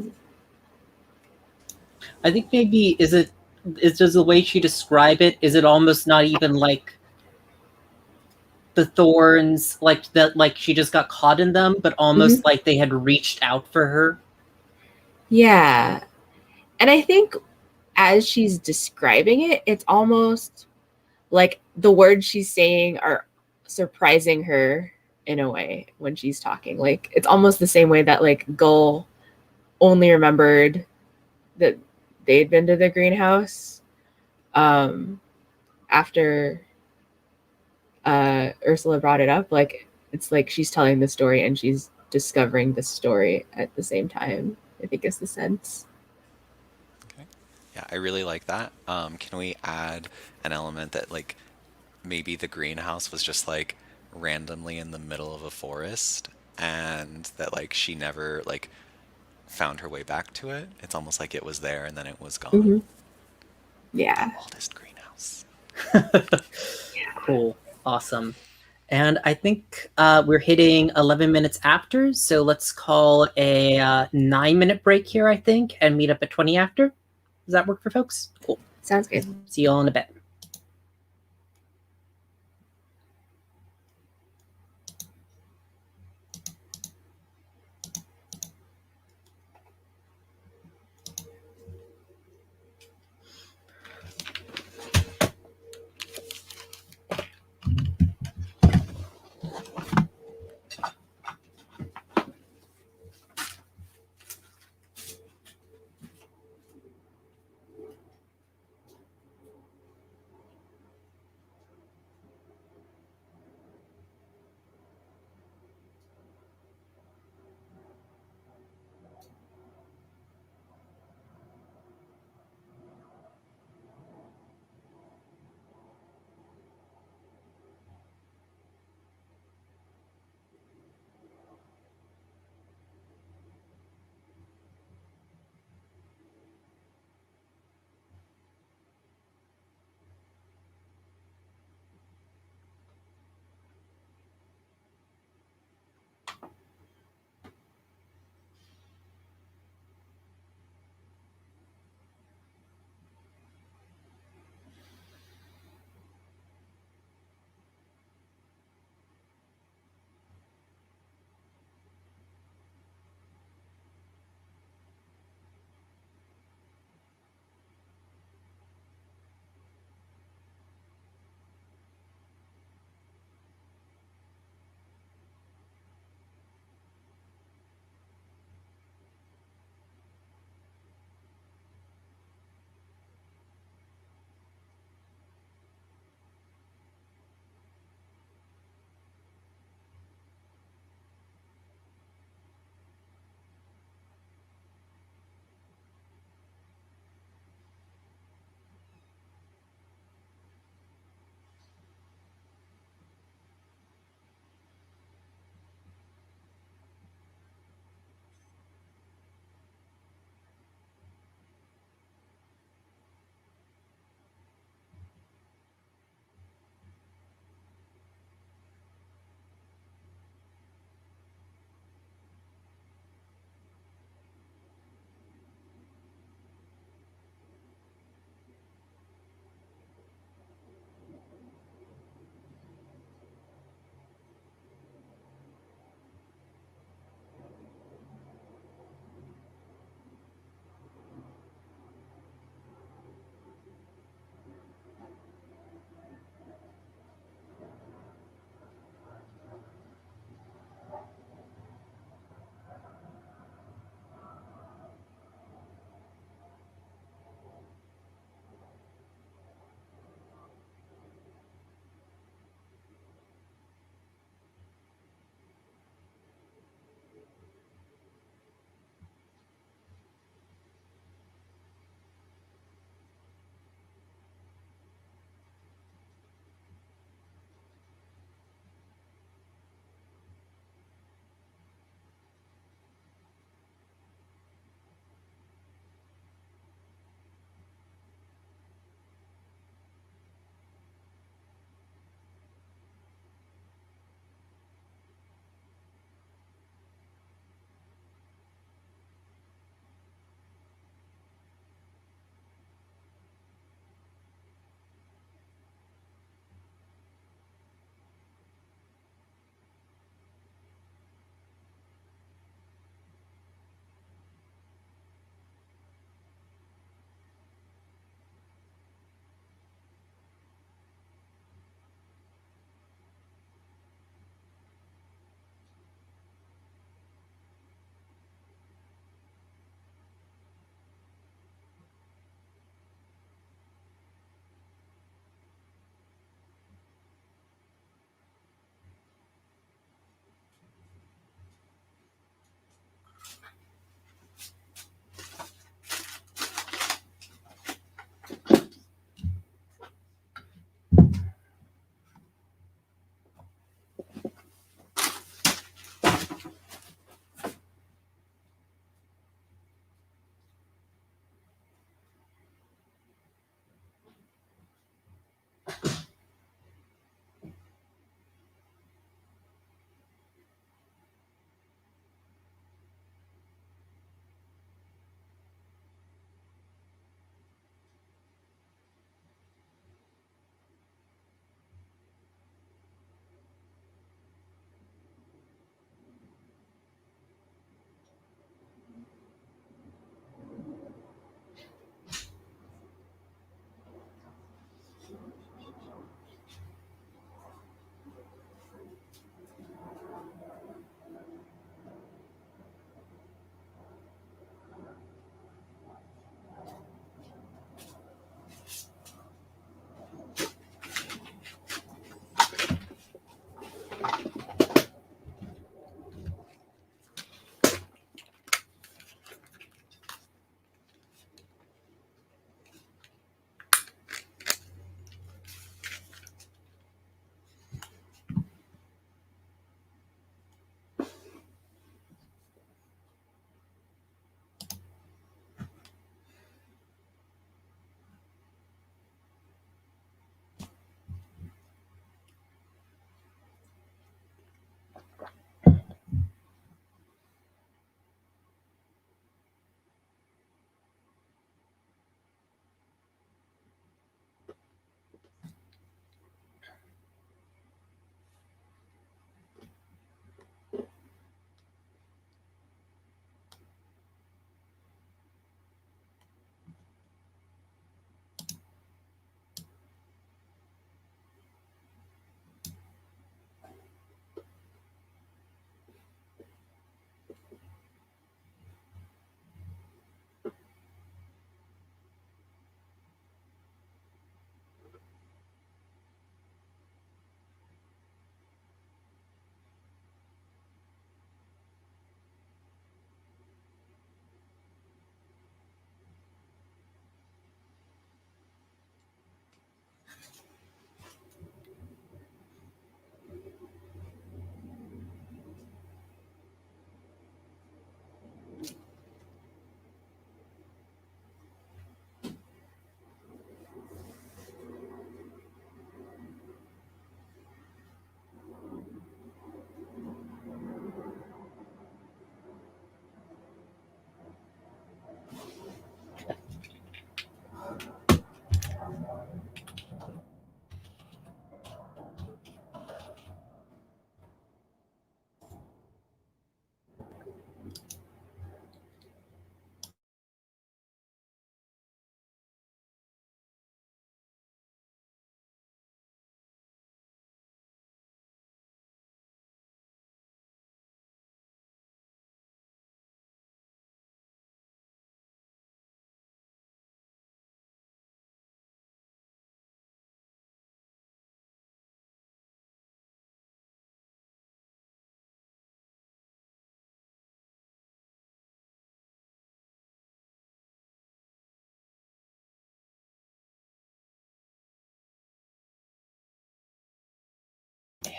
I think maybe does the way she describe it, is it almost not even like the thorns, like that, like she just got caught in them, but almost like they had reached out for her? Yeah. And I think as she's describing it, it's almost like the words she's saying are surprising her in a way when she's talking. Like it's almost the same way that like Gull only remembered that they'd been to the greenhouse after Ursula brought it up. Like it's like she's telling the story and she's discovering the story at the same time, I think is the sense. Okay. Yeah, I really like that. Can we add an element that like maybe the greenhouse was just like randomly in the middle of a forest and that like she never like found her way back to it? It's almost like it was there and then it was gone. Yeah. The oldest greenhouse. Cool. Awesome. And I think we're hitting 11 minutes after, so let's call a 9-minute break here, I think, and meet up at 20 after. Does that work for folks? Cool. Sounds good. See you all in a bit.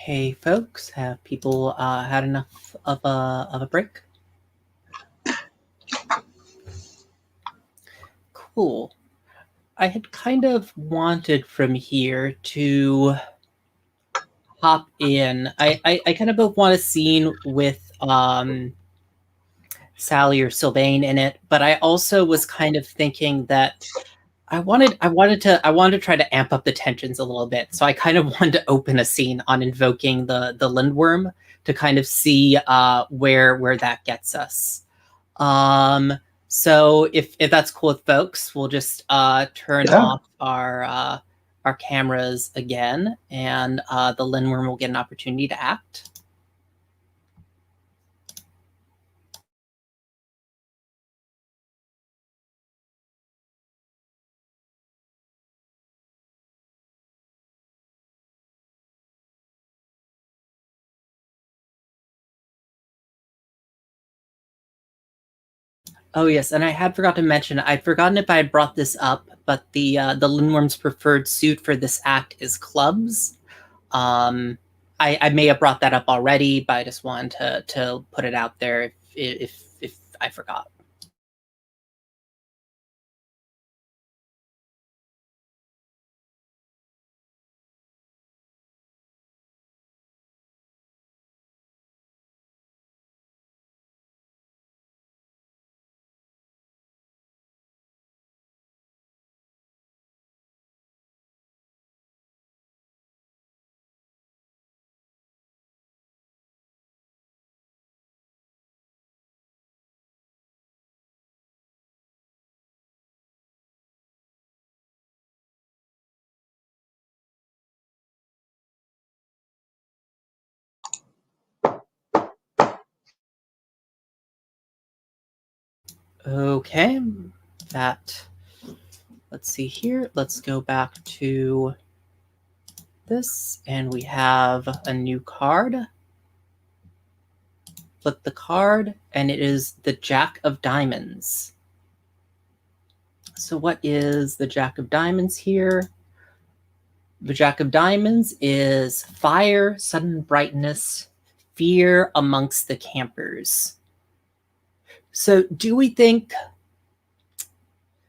Hey folks, have people had enough of a break? Cool. I had kind of wanted from here to hop in. I kind of both want a scene with Sally or Sylvain in it, but I also was kind of thinking that I wanted to try to amp up the tensions a little bit. So I kind of wanted to open a scene on invoking the Lindwurm to kind of see where that gets us. So if that's cool with folks, we'll just turn off our cameras again, and the Lindworm will get an opportunity to act. Oh yes, and I had forgot to mention, I'd forgotten if I had brought this up, but the Lindworm's preferred suit for this act is clubs. I may have brought that up already, but I just wanted to put it out there if I forgot. Okay, let's see here. Let's go back to this, and we have a new card. Flip the card, and it is the Jack of Diamonds. So what is the Jack of Diamonds here? The Jack of Diamonds is fire, sudden brightness, fear amongst the campers. So do we think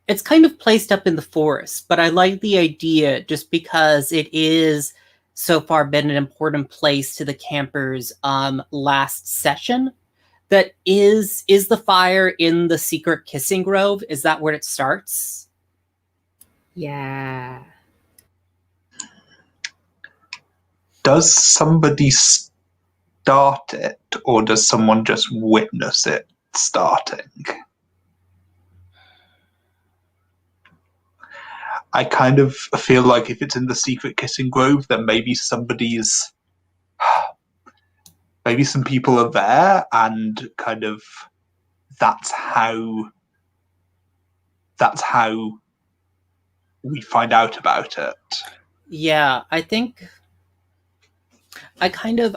it's kind of placed up in the forest, but I like the idea just because it is so far been an important place to the campers last session. That is the fire in the secret kissing grove? Is that where it starts? Yeah. Does somebody start it, or does someone just witness it starting? I kind of feel like if it's in the secret kissing grove, then maybe maybe some people are there, and kind of that's how we find out about it. Yeah, I think I kind of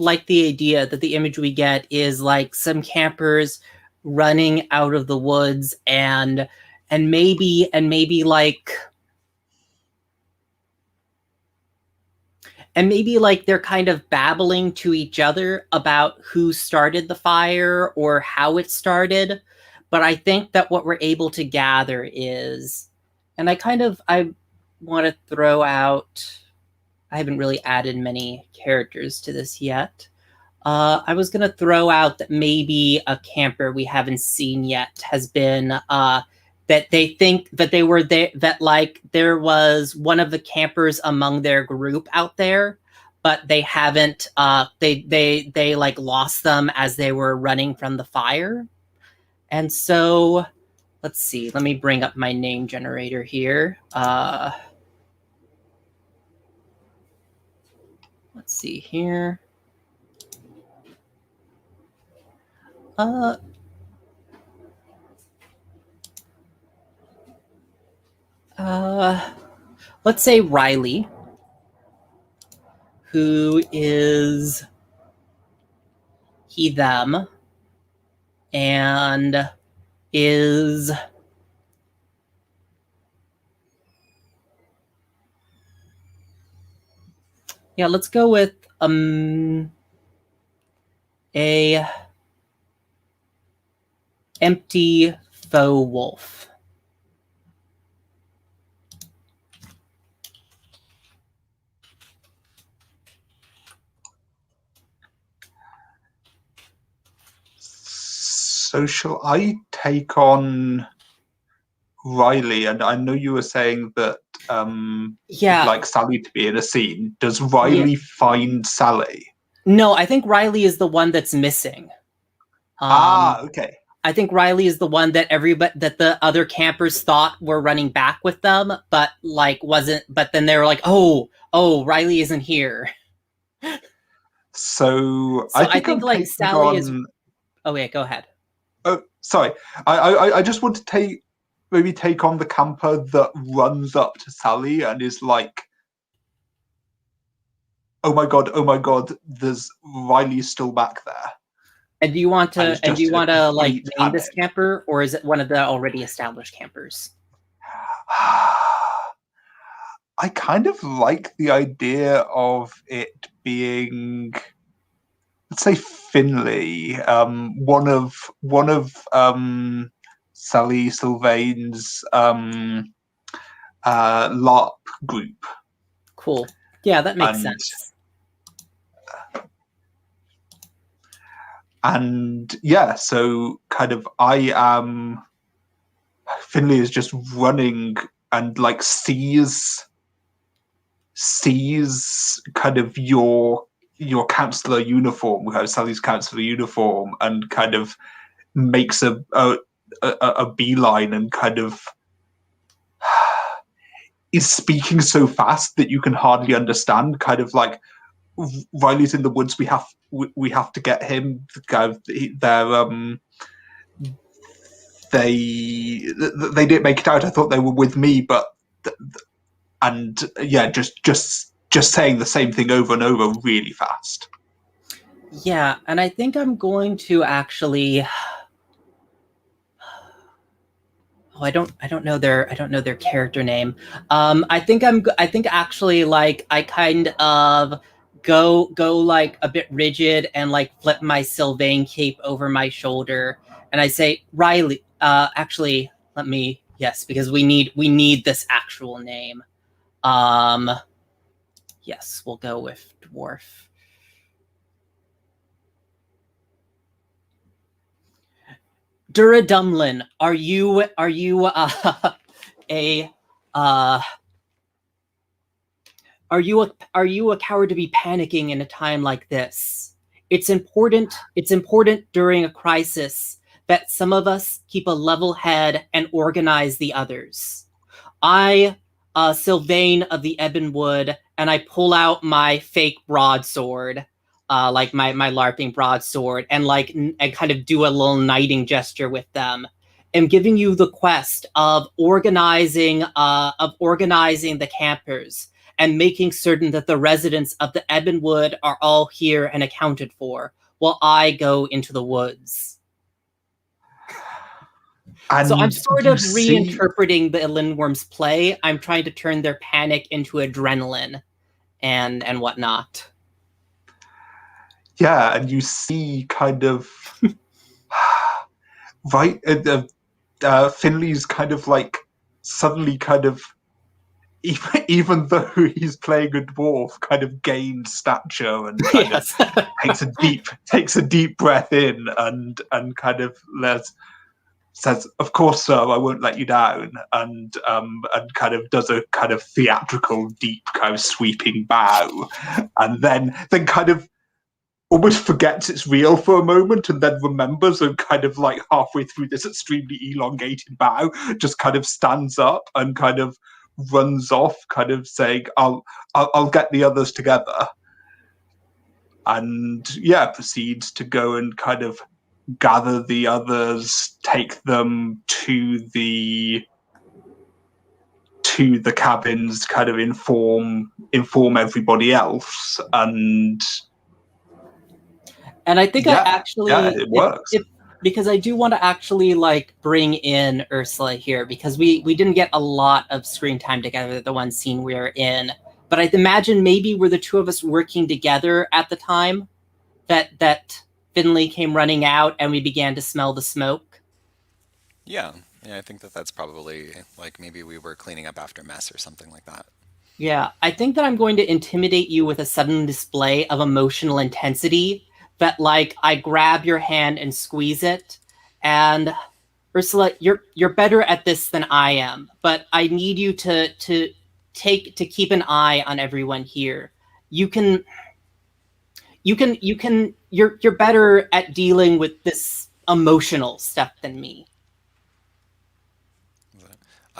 like the idea that the image we get is like some campers running out of the woods and maybe like they're kind of babbling to each other about who started the fire or how it started. But I think that what we're able to gather is, and I want to throw out, I haven't really added many characters to this yet. I was going to throw out that maybe a camper we haven't seen yet has been that they think that they were there, that like there was one of the campers among their group out there, but they haven't they like lost them as they were running from the fire. And so let's see, let me bring up my name generator here. Let's see here. Let's say Riley, who is he, them, and is Yeah, let's go with a empty faux wolf. So shall I take on Riley? And I know you were saying that Yeah. you'd like Sally to be in a scene. Does Riley find Sally? No, I think Riley is the one that's missing. Okay. I think Riley is the one that that the other campers thought were running back with them, but like wasn't. But then they were like, "Oh, Riley isn't here." So I think like Sally is. Oh yeah, go ahead. Oh, sorry. I just want to take on the camper that runs up to Sally and is like, oh my god, there's Riley still back there. And do you want to like name this panic. camper, or is it one of the already established campers? I kind of like the idea of it being, let's say, Finley, one of Sally Sylvain's LARP group. Cool. Yeah, that makes sense. And yeah, so kind of Finley is just running and like sees kind of your counselor uniform, Sally's counselor uniform, and kind of makes a beeline and kind of is speaking so fast that you can hardly understand. Kind of like, Riley's in the woods. We have to get him. They didn't make it out. I thought they were with me, but just saying the same thing over and over really fast. Yeah, and I think I'm going to actually. Oh, I don't know their character name. I think actually like I kind of go like a bit rigid and like flip my Sylvain cape over my shoulder and I say, Riley, actually let me, yes, because we need this actual name. Yes, we'll go with dwarf. Duradumlin, are you a coward to be panicking in a time like this? It's important during a crisis that some of us keep a level head and organize the others. I, Sylvain of the Ebonwood, and I pull out my fake broadsword, like my LARPing broadsword, and like and kind of do a little knighting gesture with them. I'm giving you the quest of organizing the campers and making certain that the residents of the Ebonwood are all here and accounted for, while I go into the woods. And so I'm sort of reinterpreting the Lindwurm's play. I'm trying to turn their panic into adrenaline and whatnot. Yeah, and you see kind of right, Finley's kind of like suddenly kind of, even though he's playing a dwarf, kind of gained stature and kind of takes a deep breath in and kind of says, "Of course, sir, I won't let you down," and kind of does a kind of theatrical, deep, kind of sweeping bow, and then kind of almost forgets it's real for a moment, and then remembers, and kind of like halfway through this extremely elongated bow, just kind of stands up and kind of runs off, kind of saying, "I'll get the others together," and yeah, proceeds to go and kind of gather the others, take them to the cabins, kind of inform everybody else, and I think it works. Because I do want to actually like bring in Ursula here, because we didn't get a lot of screen time together, the one scene we were in. but I imagine maybe were the two of us working together at the time that Finley came running out and we began to smell the smoke. Yeah, I think that's probably like maybe we were cleaning up after mess or something like that. Yeah, I think that I'm going to intimidate you with a sudden display of emotional intensity that like I grab your hand and squeeze it. And Ursula, you're better at this than I am, but I need you to keep an eye on everyone here. You're better at dealing with this emotional stuff than me.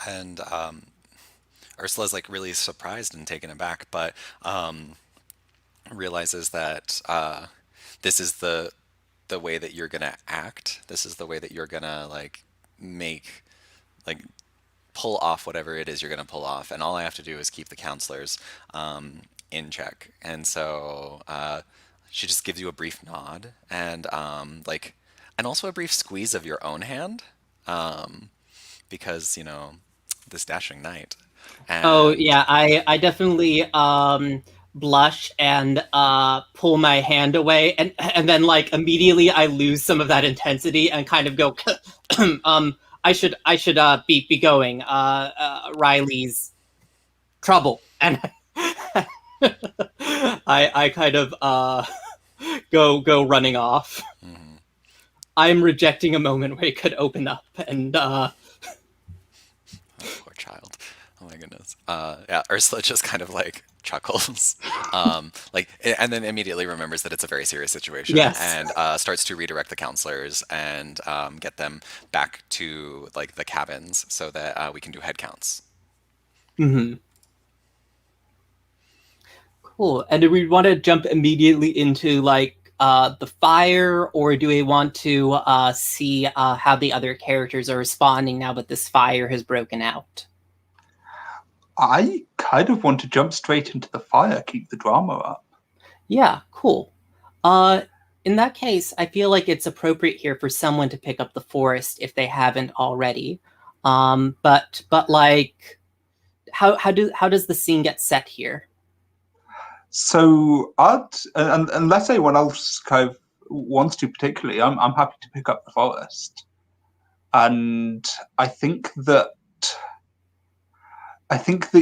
And Ursula's like really surprised and taken aback, but realizes that this is the way that you're gonna act. This is the way that you're gonna like make like pull off whatever it is you're gonna pull off, and all I have to do is keep the counselors in check. And so she just gives you a brief nod and and also a brief squeeze of your own hand, because this dashing knight. Oh And yeah, I definitely blush and pull my hand away, and then like immediately I lose some of that intensity and kind of go I should be going Riley's trouble, and I kind of go running off. mhm. I'm rejecting a moment where it could open up and Oh, poor child. Oh my goodness. Yeah, Ursula just kind of like chuckles, and then immediately remembers that it's a very serious situation, yes. and starts to redirect the counselors and get them back to like the cabins so that we can do head counts. Mm-hmm. Cool. And do we want to jump immediately into like the fire, or do we want to see how the other characters are responding now that this fire has broken out? I kind of want to jump straight into the fire, keep the drama up. Yeah, cool. In that case, I feel like it's appropriate here for someone to pick up the forest if they haven't already. But like, how does the scene get set here? So, unless anyone else kind of wants to particularly, I'm happy to pick up the forest. And I think that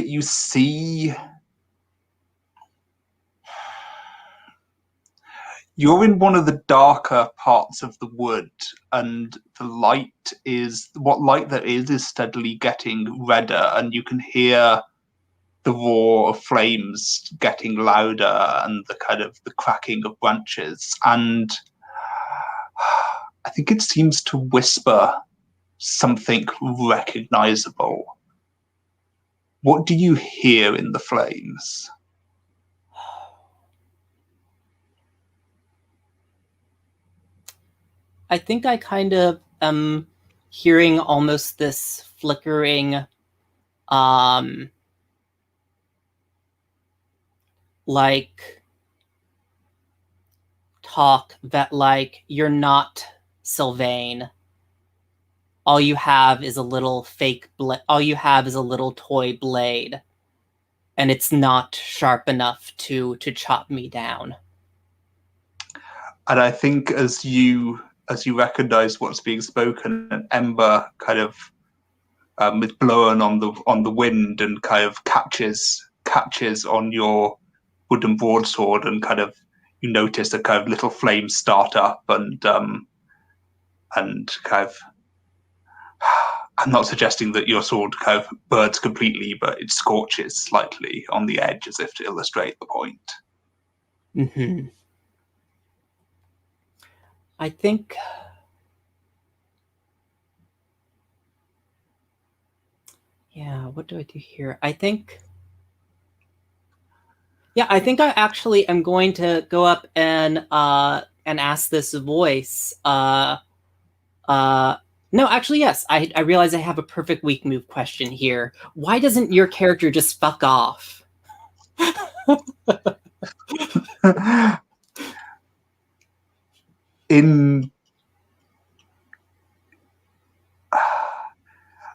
you see you're in one of the darker parts of the wood, and the light there is steadily getting redder, and you can hear the roar of flames getting louder and the kind of the cracking of branches. And I think it seems to whisper something recognizable. What do you hear in the flames? I think I kind of am hearing almost this flickering, like talk that like you're not Sylvain. All you have is a little fake all you have is a little toy blade, and it's not sharp enough to chop me down. And I think as you recognize what's being spoken, an ember kind of is blown on the wind and kind of catches on your wooden broadsword, and kind of you notice a kind of little flame start up, and kind of I'm not suggesting that your sword kind of burns completely, but it scorches slightly on the edge as if to illustrate the point. Mm-hmm. I think what do I do here? I think I actually am going to go up and ask this voice. No, actually, yes. I realize I have a perfect weak move question here. Why doesn't your character just fuck off?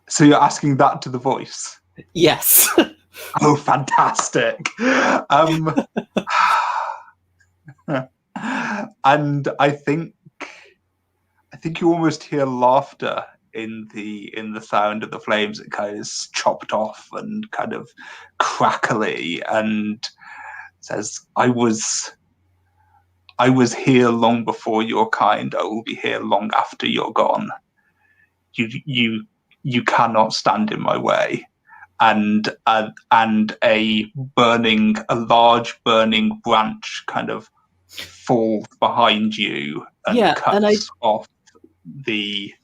So you're asking that to the voice? Yes. Oh, fantastic! And I think you almost hear laughter in the sound of the flames. It kind of is chopped off and kind of crackly, and says, "I was here long before your kind. I will be here long after you're gone. You cannot stand in my way." And a large burning branch kind of falls behind you and cuts off the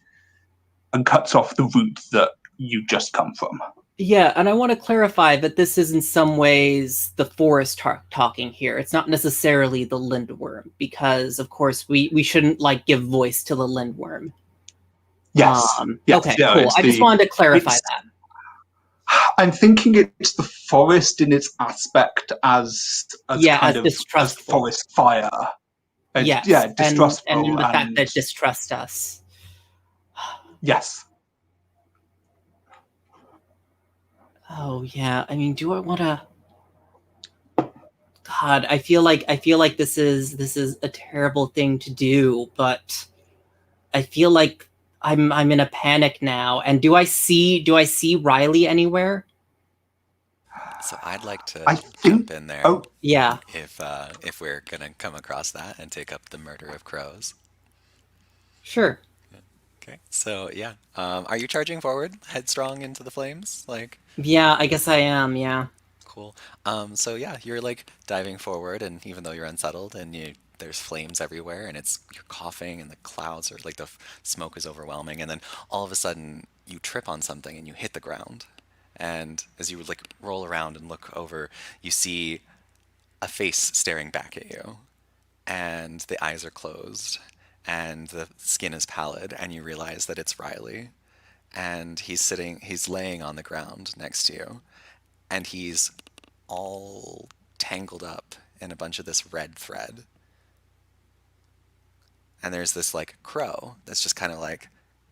route that you just come from. Yeah, and I want to clarify that this is in some ways the forest talking here. It's not necessarily the Lindwurm, because of course we shouldn't like give voice to the Lindwurm. Yes. Yes, okay, cool. I just wanted to clarify that. I'm thinking it's the forest in its aspect as distrustful. Forest fire. Yes, distrustful, and in the fact that distrust us. Yes. Oh yeah. I mean, do I want to? God, I feel like this is a terrible thing to do, but I feel like I'm in a panic now. And do I see Riley anywhere? So I'd like to jump in there. Oh, yeah. If we're gonna come across that and take up the murder of crows. Sure. Okay. So yeah, are you charging forward, headstrong into the flames? Like. Yeah, I guess I am. Yeah. Cool. So yeah, you're like diving forward, and even though you're unsettled and there's flames everywhere, and you're coughing, and the clouds are like the smoke is overwhelming, and then all of a sudden you trip on something and you hit the ground, and as you like roll around and look over, you see a face staring back at you, and the eyes are closed, and the skin is pallid, and you realize that it's Riley, and he's laying on the ground next to you, and he's all tangled up in a bunch of this red thread. And there's this like crow that's just kind of like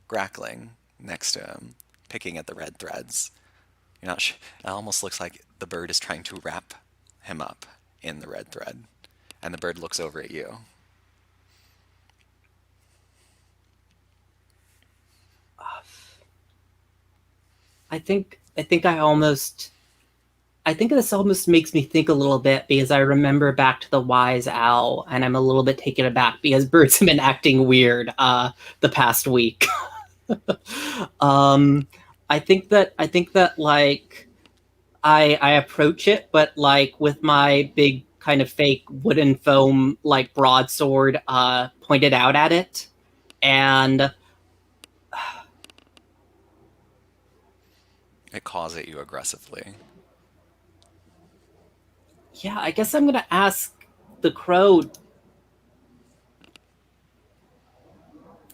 grackling next to him, picking at the red threads. You're not sure. It almost looks like the bird is trying to wrap him up in the red thread. And the bird looks over at you. I think this almost makes me think a little bit, because I remember back to the wise owl, and I'm a little bit taken aback because birds have been acting weird the past week. I think that like I approach it, but like with my big kind of fake wooden foam like broadsword pointed out at it, and it caws at you aggressively. Yeah, I guess I'm gonna ask the crow.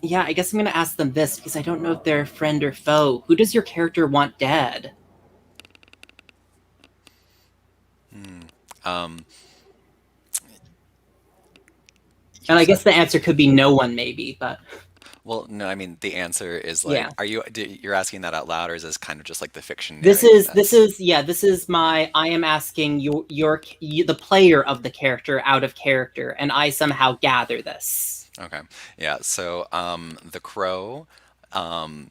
Yeah, I guess I'm gonna ask them this, because I don't know if they're friend or foe. Who does your character want dead? And I guess the answer could be no one, maybe, but. Well, no, I mean the answer is like, you're asking that out loud, or is this kind of just like the fiction? This is my. I am asking the player of the character out of character, and I somehow gather this. Okay, yeah. So the crow kind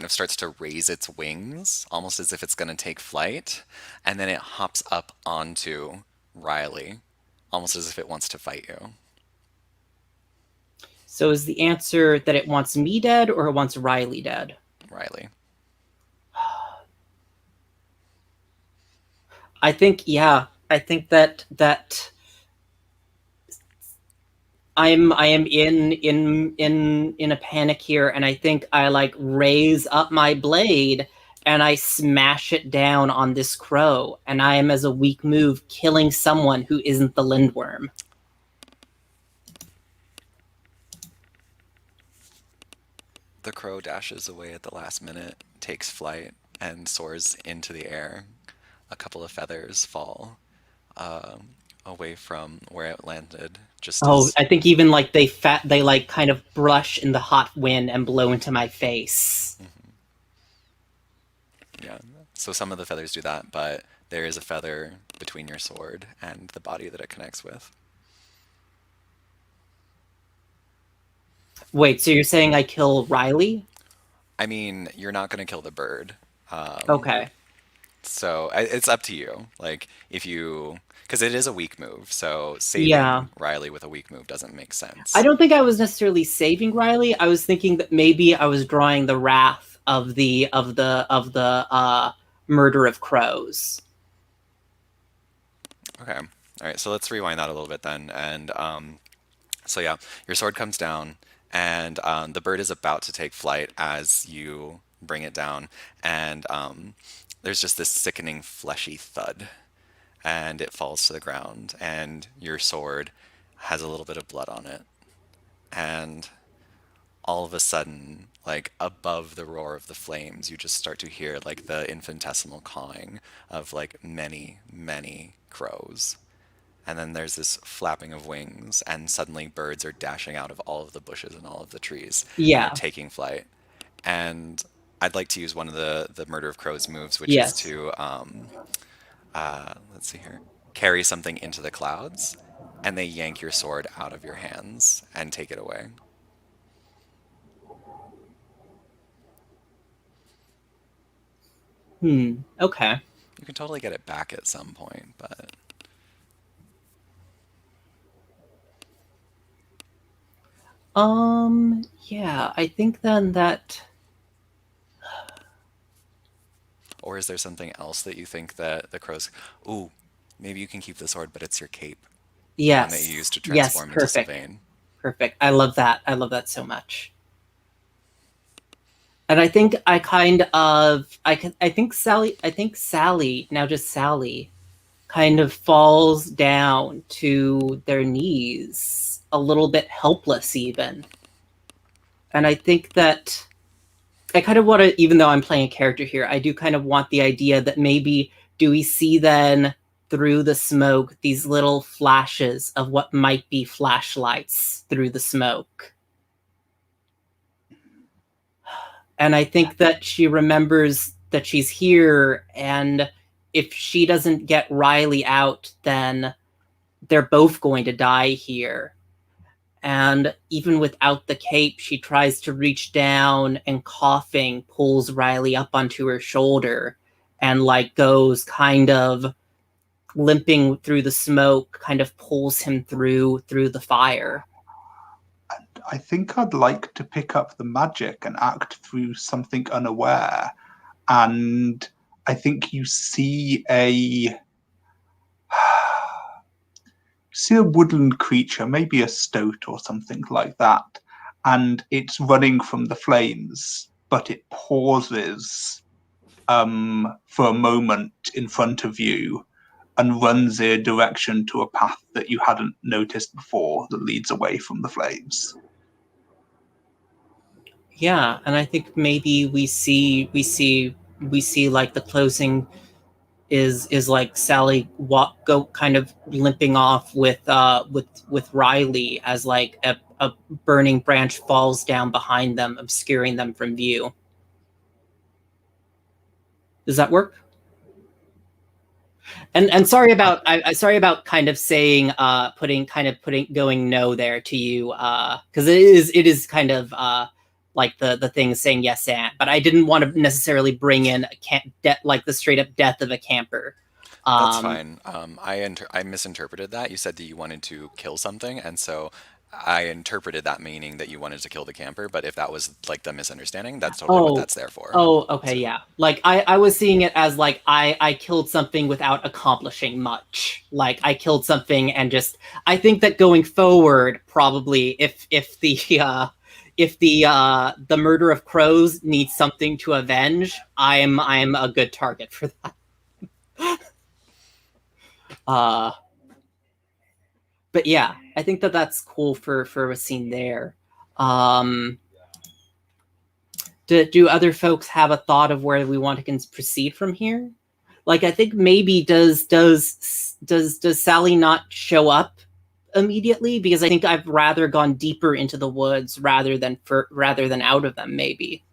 of starts to raise its wings, almost as if it's going to take flight, and then it hops up onto Riley, almost as if it wants to fight you. So is the answer that it wants me dead, or it wants Riley dead? Riley. I think that I am in a panic here, and I think I like raise up my blade and I smash it down on this crow, and I am, as a weak move, killing someone who isn't the Lindwurm. The crow dashes away at the last minute, takes flight, and soars into the air. A couple of feathers fall away from where it landed. I think even like they like kind of brush in the hot wind and blow into my face. Mm-hmm. Yeah, So some of the feathers do that, but there is a feather between your sword and the body that it connects with. Wait, so you're saying I kill Riley? I mean, you're not going to kill the bird. Okay. So it's up to you. Like, if you, because it is a weak move, so Yeah. saving Riley with a weak move doesn't make I sense. don't think I was necessarily saving Riley. I was thinking that maybe I was drawing the wrath of the murder of crows. Okay. All right. So let's rewind that a little bit then. And so yeah, your sword comes down, and the bird is about to take flight as you bring it down, and there's just this sickening fleshy thud, and it falls to the ground, and your sword has a little bit of blood on it, and all of a sudden, like above the roar of the flames, you just start to hear like the infinitesimal cawing of like many, many crows. And then there's this flapping of wings, and suddenly birds are dashing out of all of the bushes and all of the trees, and they're Yeah. taking flight. And I'd like to use one of the Murder of Crows moves, which is Yes. to, let's see here, carry something into the clouds, and they yank your sword out of your hands and take it away. Okay. You can totally get it back at some point, but Yeah, I think then that or is there something else that you think that the crows? Ooh, maybe you can keep the sword, but it's your cape, the one that you yes. used to Yes, transform into perfect. Sylvain. Perfect. I love that. I love that so much. And I think I kind of I think Sally, now just Sally, kind of falls down to their knees, a little bit helpless even. And I think that I kind of want to, even though I'm playing a character here, I do kind of want the idea that maybe do we see then through the smoke these little flashes of what might be flashlights through the smoke. And I think that she remembers that she's here, and if she doesn't get Riley out, then they're both going to die here. And even without the cape, she tries to reach down and coughing pulls Riley up onto her shoulder and like goes kind of limping through the smoke, kind of pulls him through the fire. I think I'd like to pick up the magic and act through something unaware. And I think you see a woodland creature, maybe a stoat or something like that, and it's running from the flames, but it pauses for a moment in front of you and runs in a direction to a path that you hadn't noticed before that leads away from the flames. Yeah, and I think maybe we see like the closing is like Sally go kind of limping off with Riley as like a burning branch falls down behind them, obscuring them from view. Does that work? And sorry about sorry about kind of saying putting going no there to you because it is kind of like the thing saying yes and, but I didn't want to necessarily bring in like the straight up death of a camper. That's fine. I misinterpreted that. You said that you wanted to kill something, and so I interpreted that meaning that you wanted to kill the camper. But if that was like the misunderstanding, that's totally what that's there for. Okay, yeah. Like I was seeing it as like I killed something without accomplishing much. Like I killed something and just I think that going forward, probably if the murder of crows needs something to avenge, I'm a good target for that. But yeah, I think that that's cool for a scene there. Do other folks have a thought of where we want to proceed from here? Like, I think maybe does Sally not show up immediately? Because I think I've rather gone deeper into the woods rather than out of them. Maybe.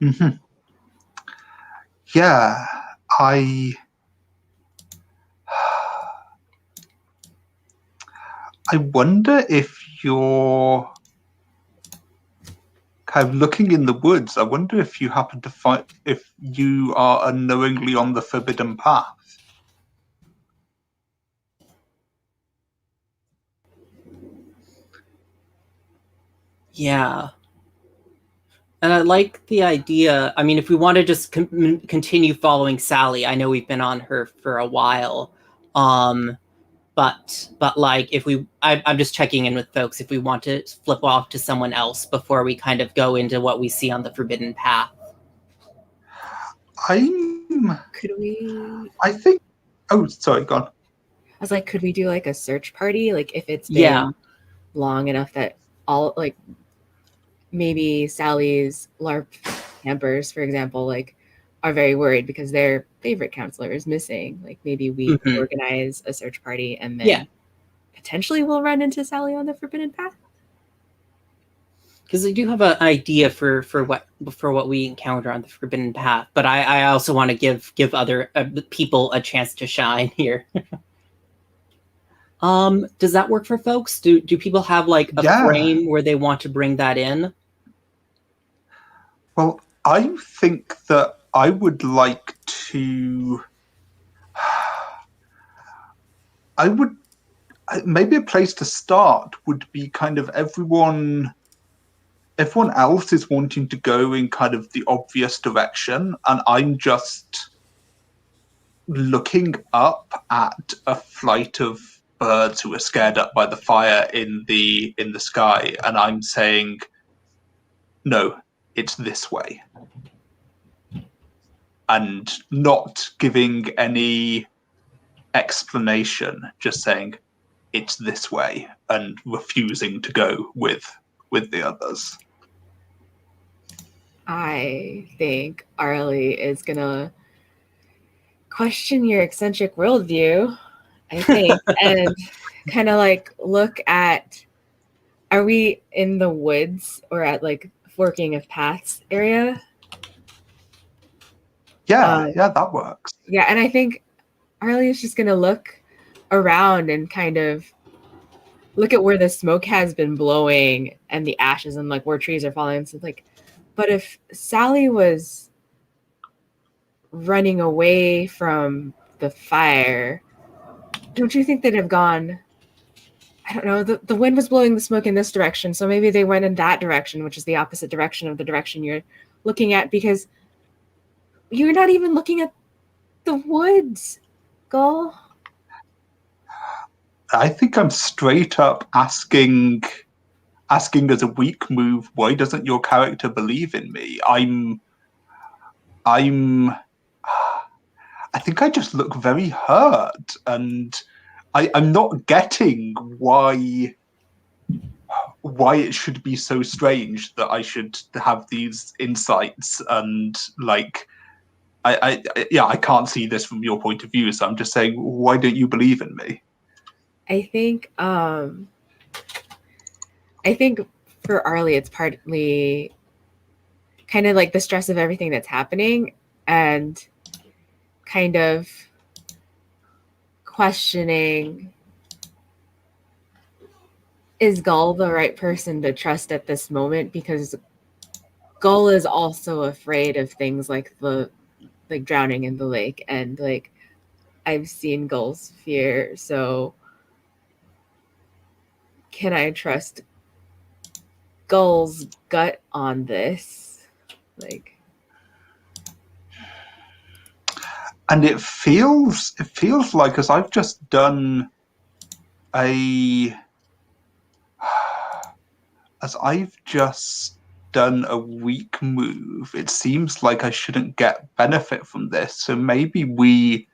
Mm-hmm. Yeah, I wonder if you're kind of looking in the woods. I wonder if you happen to find if you are unknowingly on the forbidden path. Yeah. And I like the idea. I mean, if we want to just continue following Sally, I know we've been on her for a while. But like if I'm just checking in with folks if we want to flip off to someone else before we kind of go into what we see on the forbidden path. I think. Oh, sorry, go on. I was like, could we do like a search party? Like if it's Yeah. been long enough that all like maybe Sally's LARP campers, for example, like are very worried because their favorite counselor is missing. Like maybe we organize a search party and then potentially we'll run into Sally on the forbidden path. Because I do have an idea for what we encounter on the forbidden path, but I also want to give other people a chance to shine here. Does that work for folks? Do people have like a frame where they want to bring that in? Well, I think that I would like to. Maybe a place to start would be kind of everyone else is wanting to go in kind of the obvious direction, and I'm just looking up at a flight of birds who are scared up by the fire in the sky, and I'm saying, no, it's this way. And not giving any explanation, just saying it's this way and refusing to go with the others. I think Arlie is gonna question your eccentric worldview, I think, and kind of like look at, are we in the woods or at like forking of paths area? Yeah, that works. Yeah, and I think Arlie is just gonna look around and kind of look at where the smoke has been blowing and the ashes and like where trees are falling. So like, but if Sally was running away from the fire, don't you think they'd have gone? I don't know. The wind was blowing the smoke in this direction, so maybe they went in that direction, which is the opposite direction of the direction you're looking at, because you're not even looking at the woods, Gull. I think I'm straight up asking as a weak move, why doesn't your character believe in me? I think I just look very hurt, and I'm not getting why it should be so strange that I should have these insights, and like I can't see this from your point of view, so I'm just saying, why don't you believe in me? I think for Arlie, it's partly kind of like the stress of everything that's happening and kind of questioning, is Gull the right person to trust at this moment? Because Gull is also afraid of things like drowning in the lake, and like I've seen Gull's fear, so can I trust Gull's gut on this? Like, and it feels like, as I've just done a weak move, it seems like I shouldn't get benefit from this. So maybe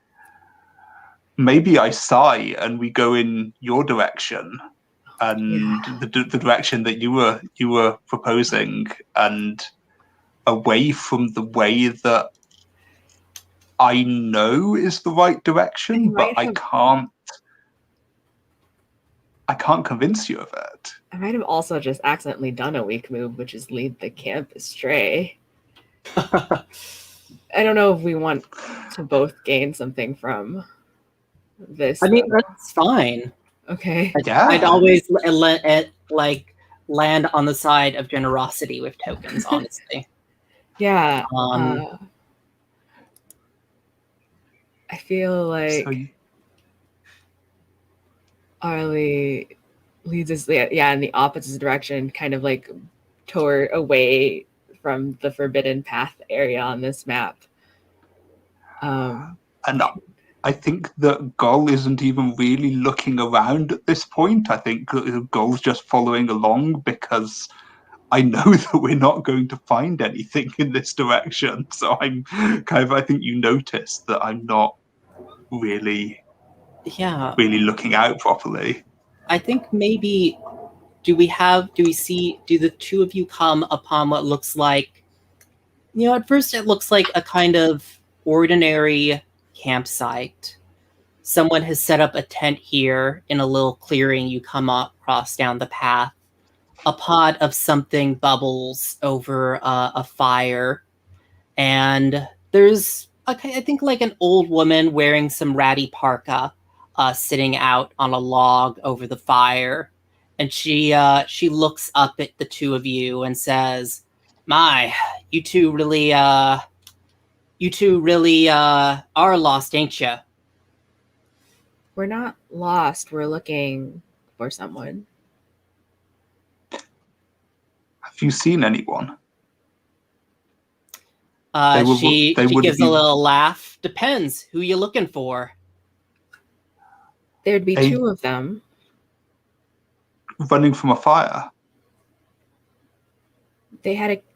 I sigh and we go in your direction, and the direction that you were proposing, and away from the way that I know is the right direction, but I can't convince you of it. I might have also just accidentally done a weak move, which is lead the camp astray. I don't know if we want to both gain something from this. I mean, that's fine. Okay. I'd always like land on the side of generosity with tokens, honestly. Yeah. Um, I feel like So Arlie leads us, in the opposite direction, kind of like toward away from the forbidden path area on this map. and I think that Gull isn't even really looking around at this point. I think Gull's just following along because I know that we're not going to find anything in this direction. So I'm I think you notice that I'm not really looking out properly. I think maybe do we see, do the two of you come upon what looks like, at first it looks like a kind of ordinary campsite. Someone has set up a tent here in a little clearing. You come across down the path. A pot of something bubbles over a fire. And there's, I think, like an old woman wearing some ratty parka sitting out on a log over the fire. And she looks up at the two of you and says, "My, you two really are lost, ain't you?" We're not lost. We're looking for someone. Have you seen anyone? She gives a little laugh. Depends who you looking for. There'd be two of them. Running from a fire.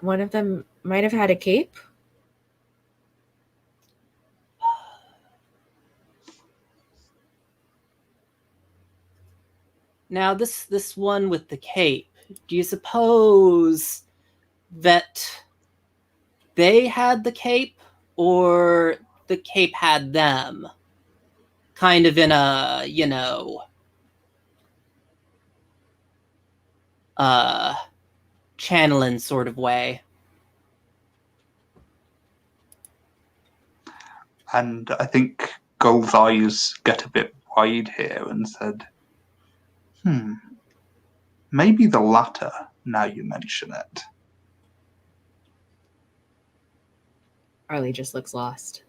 One of them might have had a cape. Now, this one with the cape, do you suppose that they had the cape, or the cape had them? Kind of in a, channeling sort of way. And I think Gull's eyes get a bit wide here and said, maybe the latter, now you mention it. Arlie just looks lost.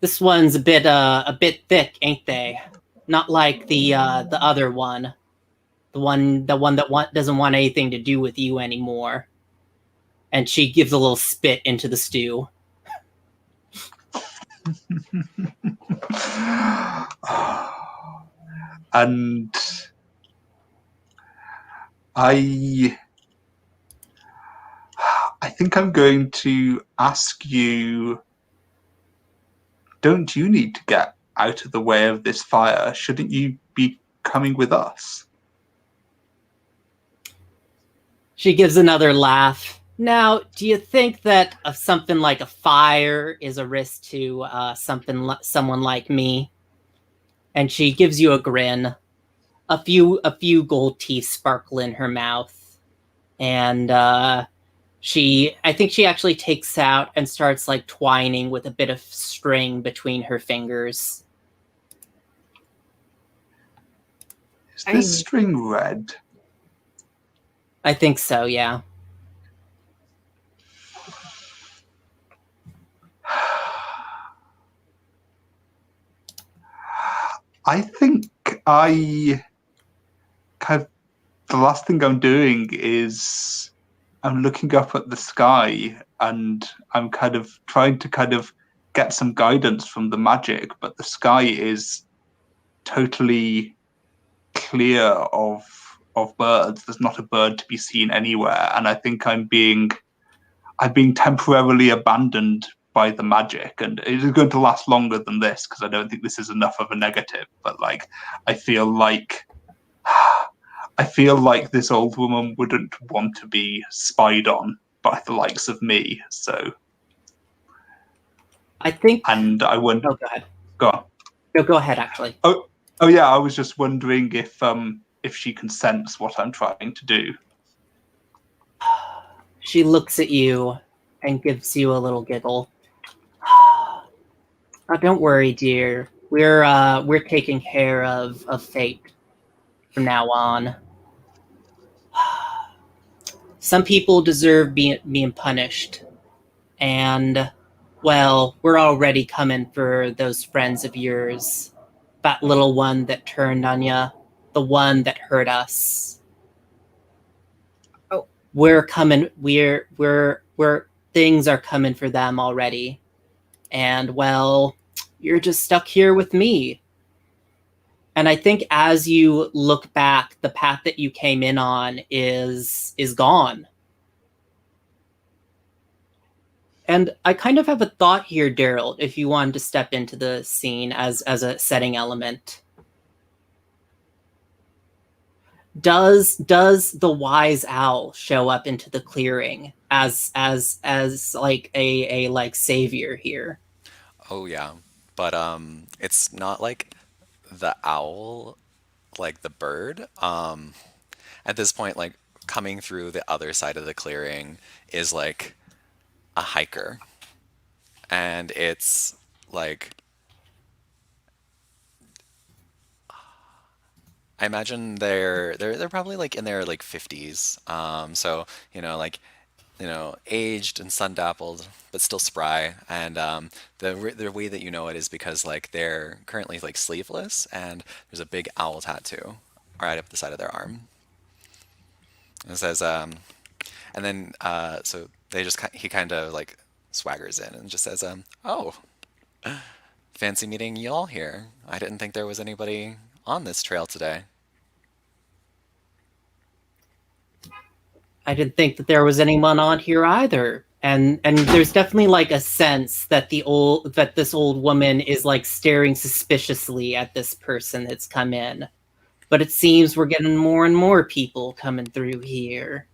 This one's a bit thick, ain't they? Not like the other one. The one that doesn't want anything to do with you anymore. And she gives a little spit into the stew. And I think I'm going to ask you, don't you need to get out of the way of this fire? Shouldn't you be coming with us? She gives another laugh. Now, do you think that something like a fire is a risk to someone like me? And she gives you a grin. A few gold teeth sparkle in her mouth. And I think she actually takes out and starts like twining with a bit of string between her fingers. Is this string red? I think so, yeah. I think the last thing I'm doing is I'm looking up at the sky and I'm kind of trying to get some guidance from the magic, but the sky is totally clear of birds. There's not a bird to be seen anywhere, and I think I'm being temporarily abandoned by the magic, and it is going to last longer than this because I don't think this is enough of a negative, but like I feel like this old woman wouldn't want to be spied on by the likes of me, so I think. And I wonder. Oh, go ahead. Go on. No, go ahead, actually. Oh, Oh yeah, I was just wondering if she can sense what I'm trying to do. She looks at you and gives you a little giggle. Don't worry, dear. We're taking care of fate from now on. Some people deserve being punished, and well, we're already coming for those friends of yours. That little one that turned on ya, the one that hurt us. Oh. We're coming. We're things are coming for them already, and well, you're just stuck here with me. And I think as you look back, the path that you came in on is gone. And I kind of have a thought here, Daryl, if you wanted to step into the scene as a setting element. Does the wise owl show up into the clearing as like a like savior here? Oh yeah, but it's not like the owl, like the bird. At this point, like coming through the other side of the clearing is like a hiker, and it's like I imagine they're probably like in their like 50s. So like aged and sun dappled, but still spry. And the way that you know it is because like they're currently like sleeveless, and there's a big owl tattoo right up the side of their arm. It says and then so they just he kind of like swaggers in and just says oh, fancy meeting y'all here. I didn't think there was anybody on this trail today. I didn't think that there was anyone on here either. And there's definitely like a sense that this old woman is like staring suspiciously at this person that's come in. But it seems we're getting more and more people coming through here.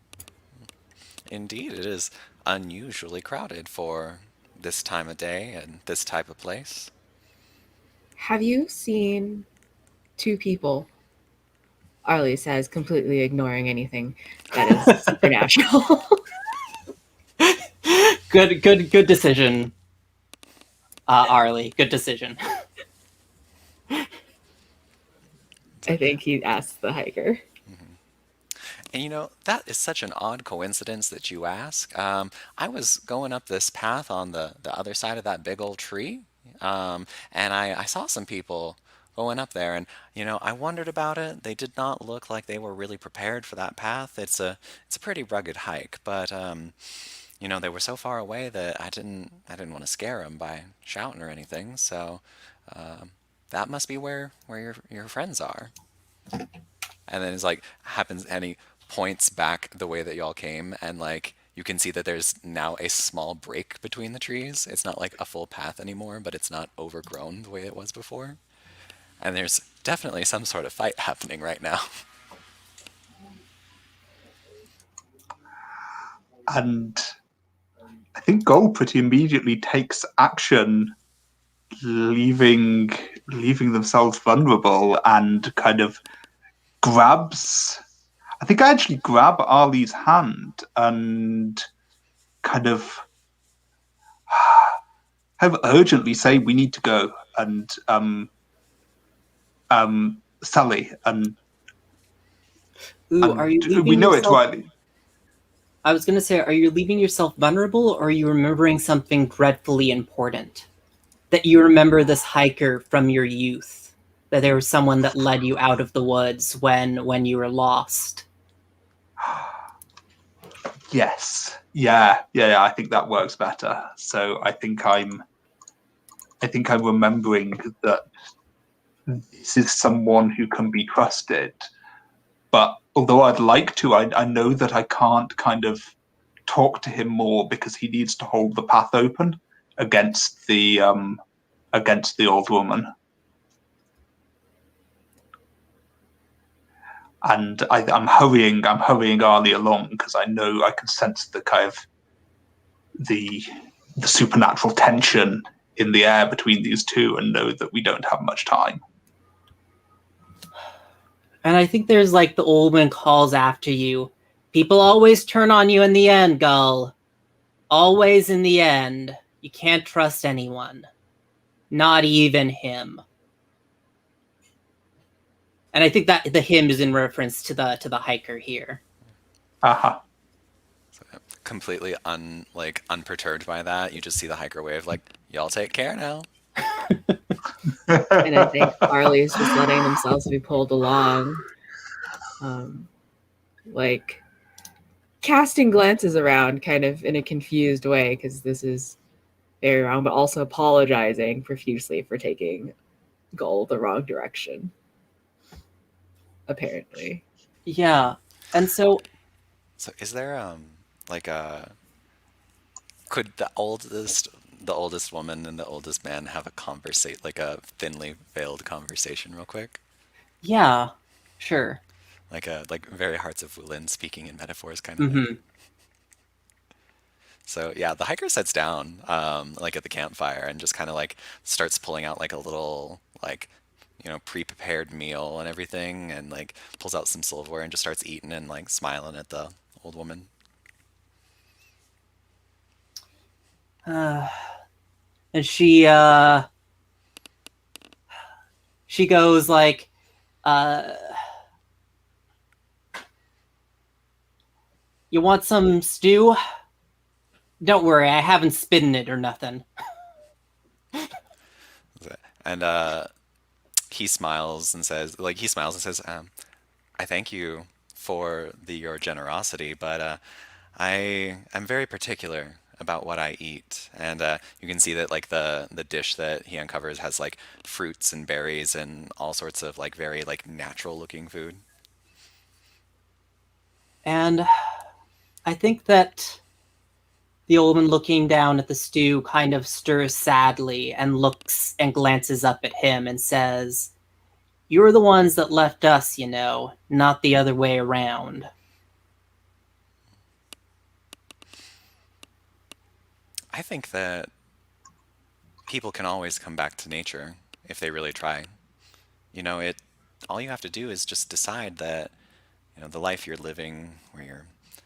Indeed, it is unusually crowded for this time of day and this type of place. Have you seen two people? Arlie says, completely ignoring anything that is supernatural. Good decision, Arlie. Good decision. I think he asked the hiker. And that is such an odd coincidence that you ask. I was going up this path on the other side of that big old tree, and I saw some people going up there, and I wondered about it. They did not look like they were really prepared for that path. It's a pretty rugged hike, but they were so far away that I didn't want to scare them by shouting or anything. So that must be where your friends are. And then it's like happens, and he points back the way that y'all came, and like you can see that there's now a small break between the trees. It's not like a full path anymore, but it's not overgrown the way it was before. And there's definitely some sort of fight happening right now. And I think Gold pretty immediately takes action, leaving themselves vulnerable, and kind of grabs. I think I actually grab Arlie's hand and kind of have urgently say we need to go, and Sally, and Ooh, are you leaving we know yourself... it rightly. I was going to say, are you leaving yourself vulnerable, or are you remembering something dreadfully important? That you remember this hiker from your youth? That there was someone that led you out of the woods when you were lost? Yes. Yeah. I think that works better. So I think I'm remembering that this is someone who can be trusted. But although I'd like to, I know that I can't kind of talk to him more because he needs to hold the path open against the old woman. And I'm hurrying Arlie along because I know I can sense the kind of the supernatural tension in the air between these two, and know that we don't have much time. And I think there's like the old man calls after you. People always turn on you in the end, Gull. Always in the end. You can't trust anyone. Not even him. And I think that the him is in reference to the hiker here. Aha. Completely unperturbed by that. You just see the hiker wave like, y'all take care now. And I think Arlie is just letting themselves be pulled along. Like casting glances around kind of in a confused way because this is very wrong, but also apologizing profusely for taking Gull the wrong direction. Apparently. Yeah. And so So is there like a could the oldest woman and the oldest man have a conversation, like a thinly veiled conversation real quick? yeah, sure. Like very Hearts of Wulin speaking in metaphors kind of thing. Mm-hmm. So yeah, the hiker sits down like at the campfire and just kind of like starts pulling out like a little like pre-prepared meal and everything, and like pulls out some silverware and just starts eating and like smiling at the old woman. And she goes like, you want some stew? Don't worry, I haven't spit in it or nothing. And he smiles and says, I thank you for your generosity, but I'm very particular about what I eat, and you can see that like the dish that he uncovers has like fruits and berries and all sorts of like very like natural looking food. And I think that the old man looking down at the stew kind of stirs sadly and looks and glances up at him and says, you're the ones that left us, not the other way around. I think that people can always come back to nature if they really try. It all you have to do is just decide that the life you're living where you're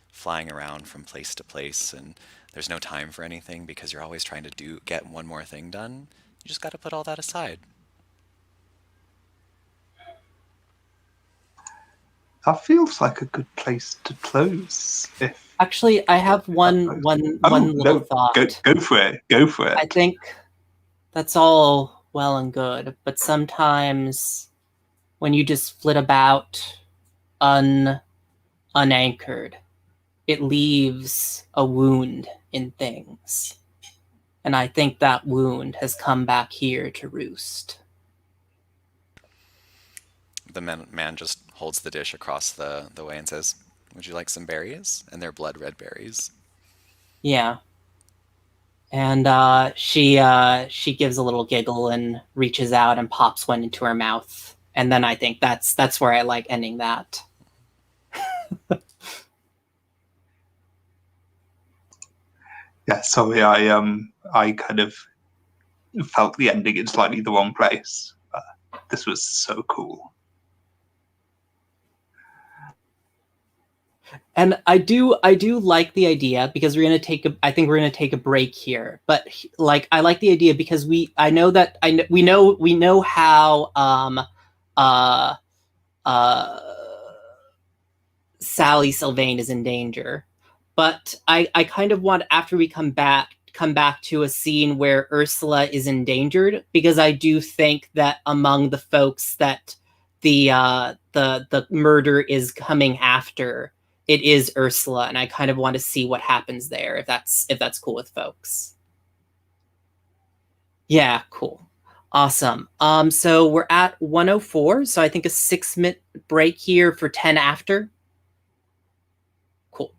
flying around from place to place and there's no time for anything because you're always trying to get one more thing done. You just got to put all that aside. That feels like a good place to close. If Actually, I have one little no, thought. go for it. Go for it. I think that's all well and good, but sometimes when you just flit about unanchored, it leaves a wound in things. And I think that wound has come back here to roost. The man just holds the dish across the way and says, would you like some berries? And they're blood red berries. Yeah. And she gives a little giggle and reaches out and pops one into her mouth. And then I think that's where I like ending that. Yeah, sorry, I kind of felt the ending in slightly the wrong place. This was so cool. And I do like the idea because I think we're gonna take a break here. But like I like the idea because we know how uh Sally Sylvain is in danger. But I kind of want after we come back to a scene where Ursula is endangered, because I do think that among the folks that the murder is coming after, it is Ursula, and I kind of want to see what happens there if that's cool with folks. Yeah, cool. Awesome. So we're at 104, so I think a 6-minute break here for 10 after. Cool.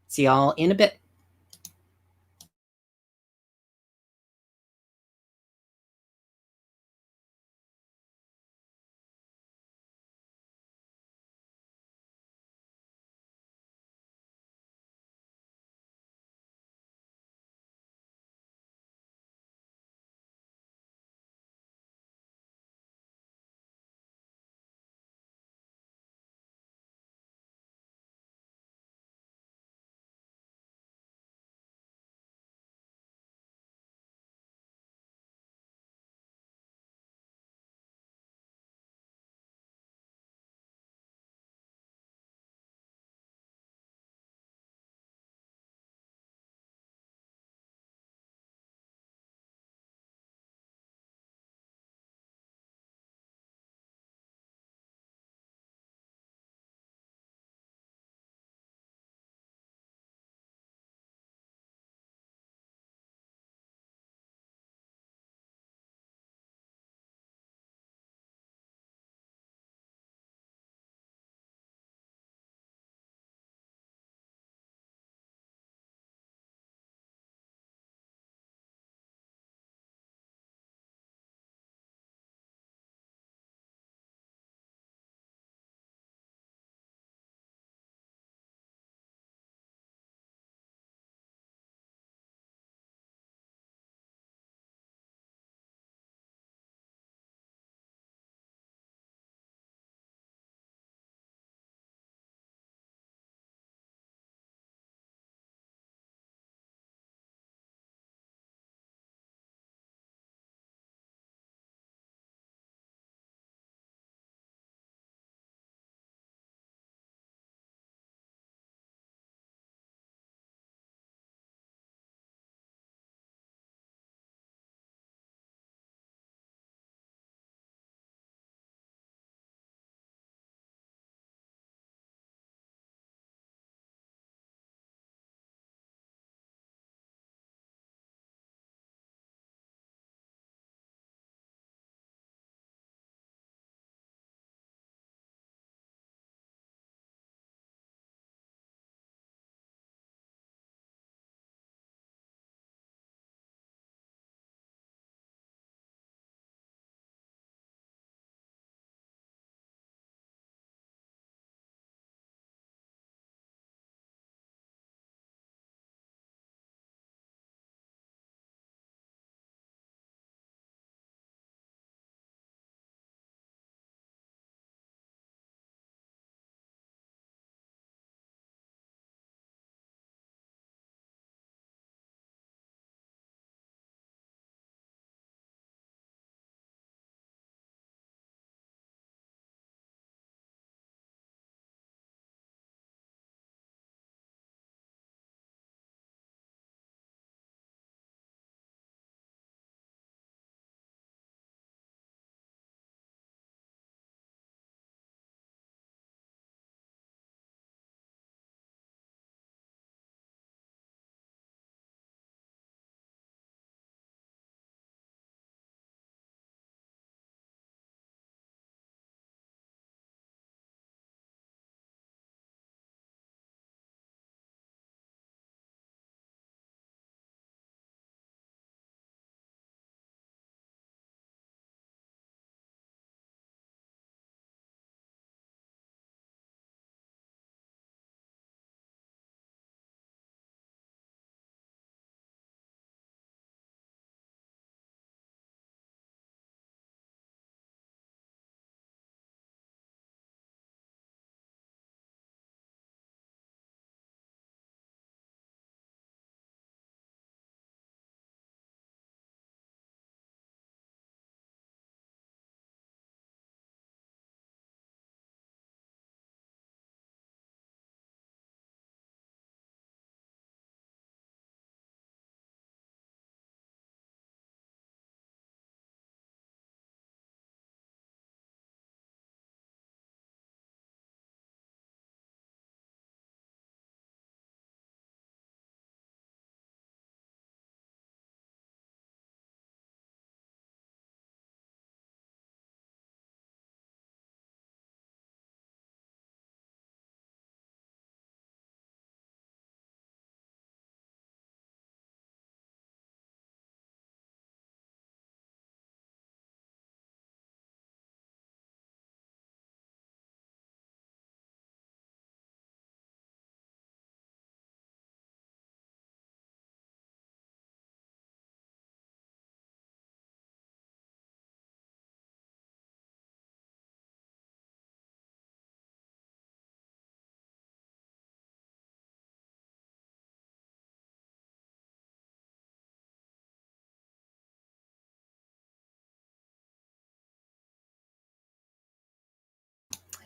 See y'all in a bit.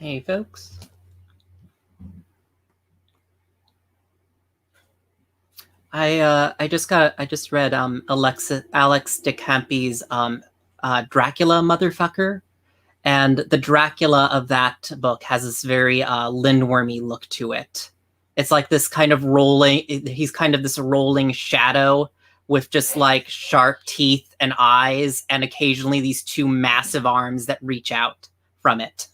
Hey, folks. I just read Alex de Campy's Dracula Motherfucker, and the Dracula of that book has this very Lindwormy look to it. It's like this kind of rolling. He's kind of this rolling shadow with just like sharp teeth and eyes, and occasionally these two massive arms that reach out from it.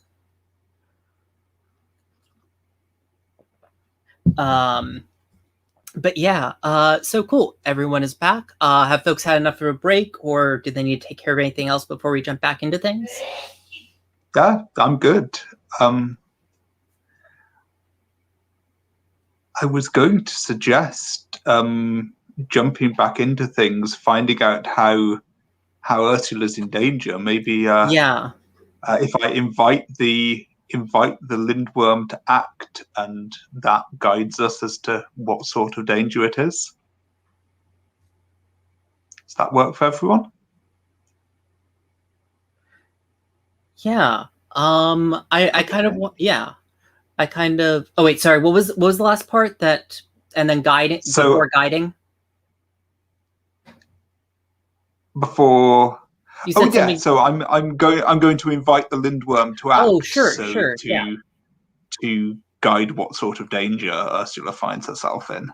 But yeah, so cool. Everyone is back. Have folks had enough of a break, or do they need to take care of anything else before we jump back into things? Yeah, I'm good. I was going to suggest jumping back into things, finding out how Ursula's in danger. Maybe Yeah. If I invite the Lindwurm to act, and that guides us as to what sort of danger it is. Does that work for everyone? Yeah. I kind of yeah. I kind of. Oh wait, sorry. What was the last part that? And then guiding before guiding. Before. You said something. Yeah. So I'm going to invite the Lindwurm to act. Oh sure, so sure. To guide what sort of danger Ursula finds herself in.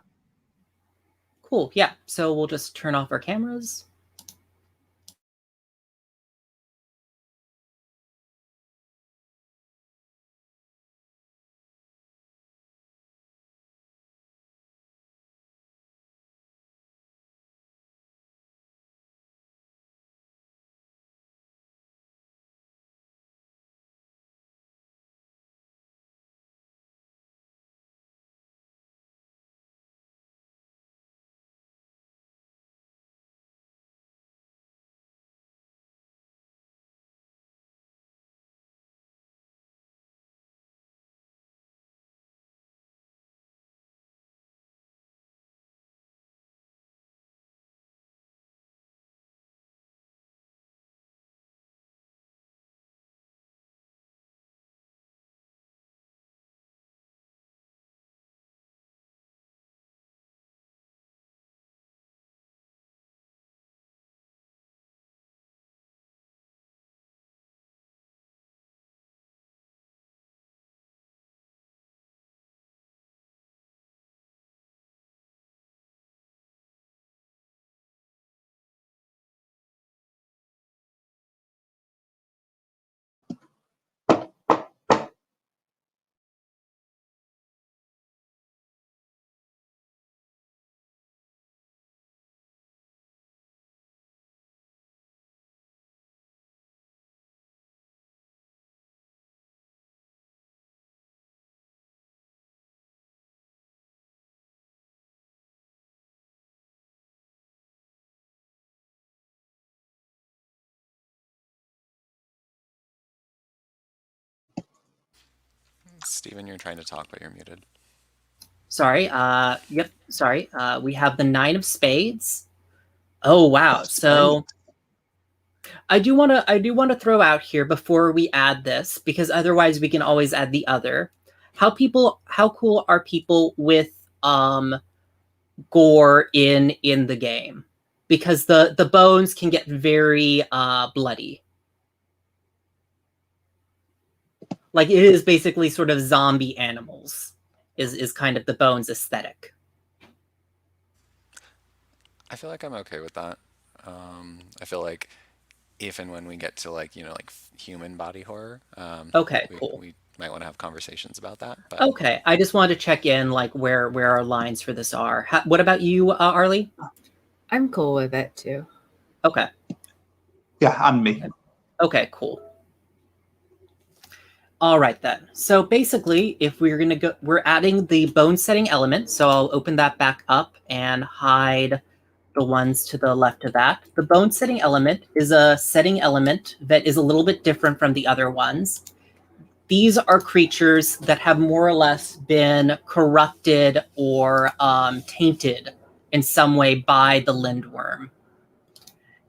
Cool. Yeah. So we'll just turn off our cameras. Steven, you're trying to talk, but you're muted. Sorry. Yep. Sorry. We have the 9 of spades. Oh wow. That's so great. I do want to throw out here before we add this, because otherwise we can always add the other. How cool are people with gore in the game? Because the bones can get very bloody. Like it is basically sort of zombie animals is kind of the bones aesthetic. I feel like I'm okay with that. I feel like if and when we get to like human body horror, Okay, cool. We might want to have conversations about that. But Okay, I just wanted to check in like where our lines for this are. What about you, Arlie? I'm cool with it too. Okay. Yeah, and me. Okay, cool. All right then. So basically, if we're adding the bone setting element. So I'll open that back up and hide the ones to the left of that. The bone setting element is a setting element that is a little bit different from the other ones. These are creatures that have more or less been corrupted or tainted in some way by the Lindwurm.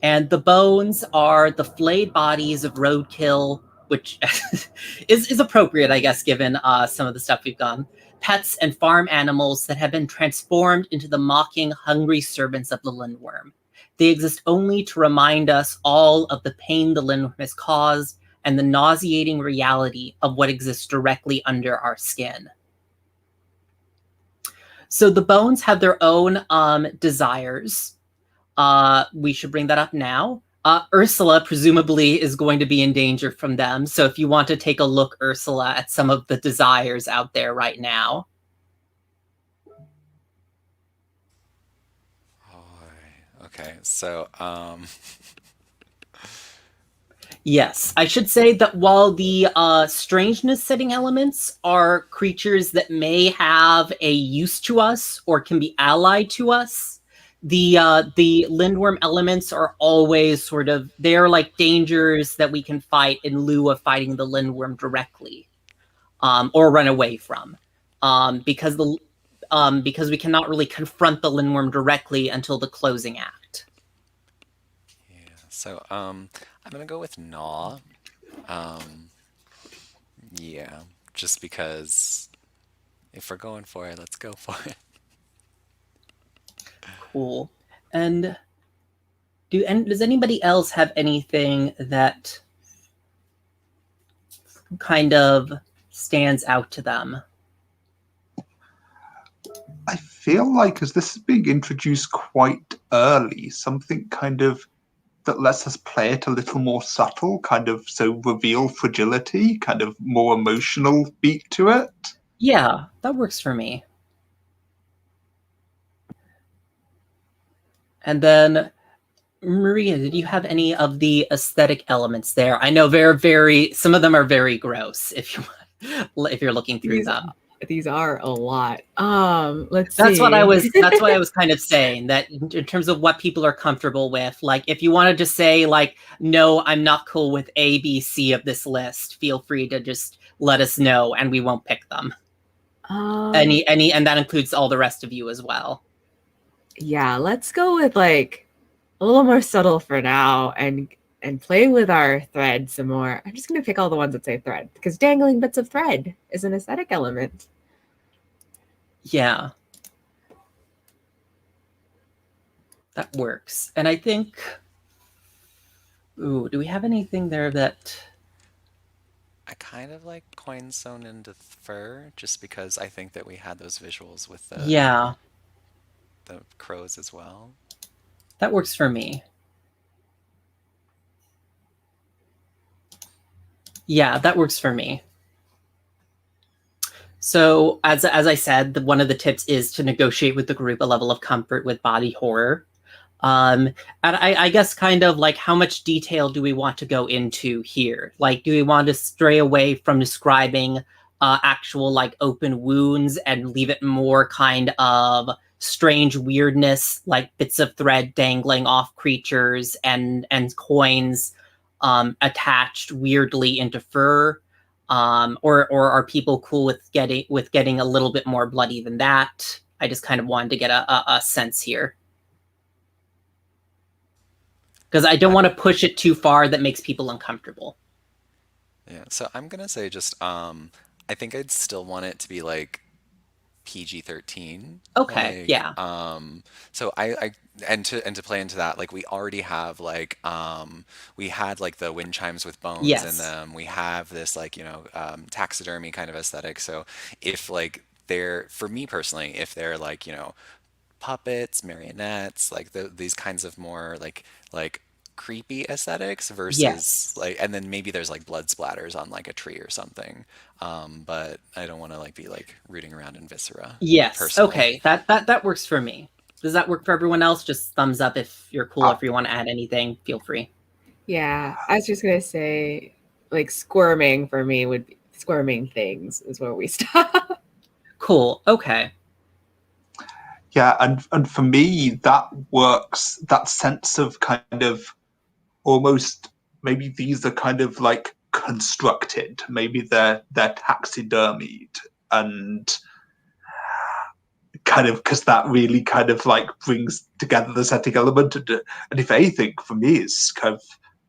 And the bones are the flayed bodies of roadkill which is appropriate, I guess, given some of the stuff we've gone. Pets and farm animals that have been transformed into the mocking, hungry servants of the Lindwurm. They exist only to remind us all of the pain the Lindwurm has caused and the nauseating reality of what exists directly under our skin. So the bones have their own desires. We should bring that up now. Ursula presumably is going to be in danger from them. So if you want to take a look, Ursula, at some of the desires out there right now. Okay, so Yes, I should say that while the strangeness setting elements are creatures that may have a use to us or can be allied to us, the Lindwurm elements are always sort of, they're like dangers that we can fight in lieu of fighting the Lindwurm directly, or run away from, because we cannot really confront the Lindwurm directly until the closing act. yeah, so I'm gonna go with Gnaw. Yeah, just because if we're going for it, let's go for it. Cool. And does anybody else have anything that kind of stands out to them? I feel like as this is being introduced quite early, something kind of that lets us play it a little more subtle, kind of so reveal fragility, kind of more emotional beat to it. Yeah, that works for me. And then, Maria, did you have any of the aesthetic elements there? I know some of them are very gross if you're looking through them. These are a lot. Let's see. That's what I was kind of saying, that in terms of what people are comfortable with, like if you wanted to say like, no, I'm not cool with A, B, C of this list, feel free to just let us know and we won't pick them. And that includes all the rest of you as well. Yeah, let's go with like a little more subtle for now and play with our thread some more. I'm just going to pick all the ones that say thread because dangling bits of thread is an aesthetic element. Yeah. That works. And I think, do we have anything there that... I kind of like coins sewn into fur just because I think that we had those visuals with the crows as well. That works for me. Yeah, that works for me. So as I said, one of the tips is to negotiate with the group a level of comfort with body horror. And I guess kind of like how much detail do we want to go into here? Like, do we want to stray away from describing actual like open wounds and leave it more kind of strange weirdness, like bits of thread dangling off creatures and coins attached weirdly into fur? Or are people cool with getting a little bit more bloody than that? I just kind of wanted to get a sense here, because I don't want to push it too far that makes people uncomfortable. Yeah, so I'm gonna say just I think I'd still want it to be like PG-13. Okay, Like, yeah. So I and to play into that, like we already have like we had like the wind chimes with bones Yes. in them. We have this like, taxidermy kind of aesthetic. So if like they're, for me personally, if they're like, puppets, marionettes, like these kinds of more like creepy aesthetics versus Yes. like, and then maybe there's like blood splatters on like a tree or something. But I don't want to like be like rooting around in viscera. Yes. Personally. Okay. That works for me. Does that work for everyone else? Just thumbs up if you're cool. If you want to add anything, feel free. Yeah, I was just gonna say, like squirming for me would be squirming things is where we stop. Cool. Okay. Yeah, and for me that works. That sense of kind of almost, maybe these are kind of like constructed. Maybe they're taxidermied, and kind of because that really kind of like brings together the setting element. And if anything, for me, it's kind of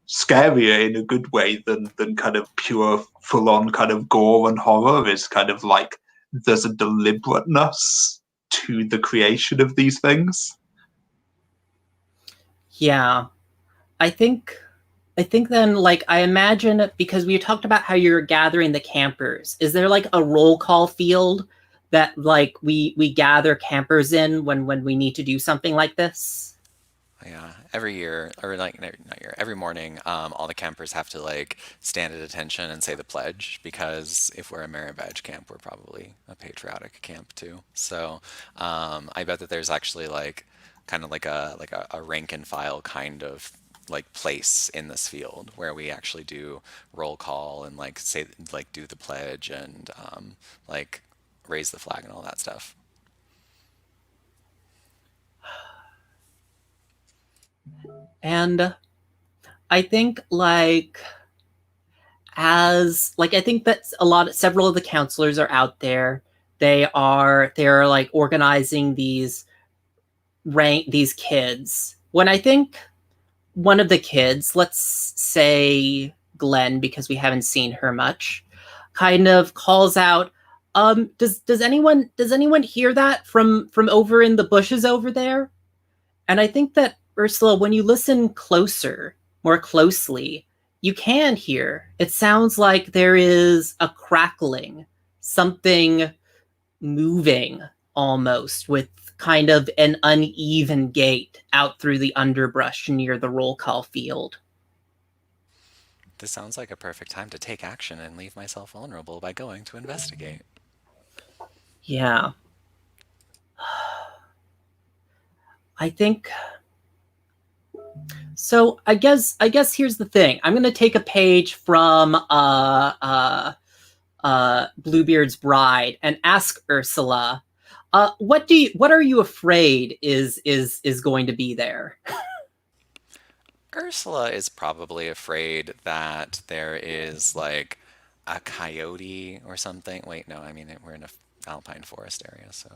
scarier in a good way than kind of pure full-on kind of gore and horror. Is kind of like there's a deliberateness to the creation of these things. Yeah. I think then, like, I imagine, because we talked about how you're gathering the campers, is there like a roll call field that like we gather campers in when we need to do something like this? Yeah, every year, or like not year, every morning, all the campers have to like stand at attention and say the pledge because if we're a merit badge camp, we're probably a patriotic camp too. So I bet that there's actually like kind of like a rank and file kind of like place in this field where we actually do roll call and like say like do the pledge and like raise the flag and all that stuff. And I think like I think that several of the counselors are out there. They're like organizing these kids. When I think one of the kids, let's say Glenn, because we haven't seen her much, kind of calls out, does anyone hear that from over in the bushes over there? And I think that, Ursula, when you listen more closely, you can hear. It sounds like there is a crackling, something moving almost, with kind of an uneven gait out through the underbrush near the roll call field. This sounds like a perfect time to take action and leave myself vulnerable by going to investigate. Yeah. I think so. I guess here's the thing. I'm going to take a page from Bluebeard's Bride and ask Ursula, what are you afraid is going to be there? Ursula is probably afraid that there is like a coyote or something. Wait, no, I mean we're in a alpine forest area, so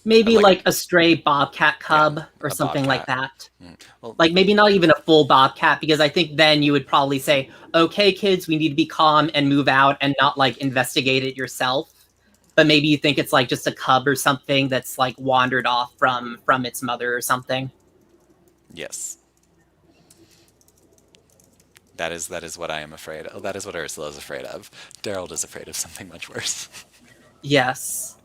maybe like a stray bobcat cub or something like that. Well, like maybe not even a full bobcat, because I think then you would probably say, okay, kids, we need to be calm and move out and not like investigate it yourself. But maybe you think it's like just a cub or something that's like wandered off from its mother or something. Yes. That is what I am afraid of. That is what Ursula is afraid of. Daryl is afraid of something much worse. Yes.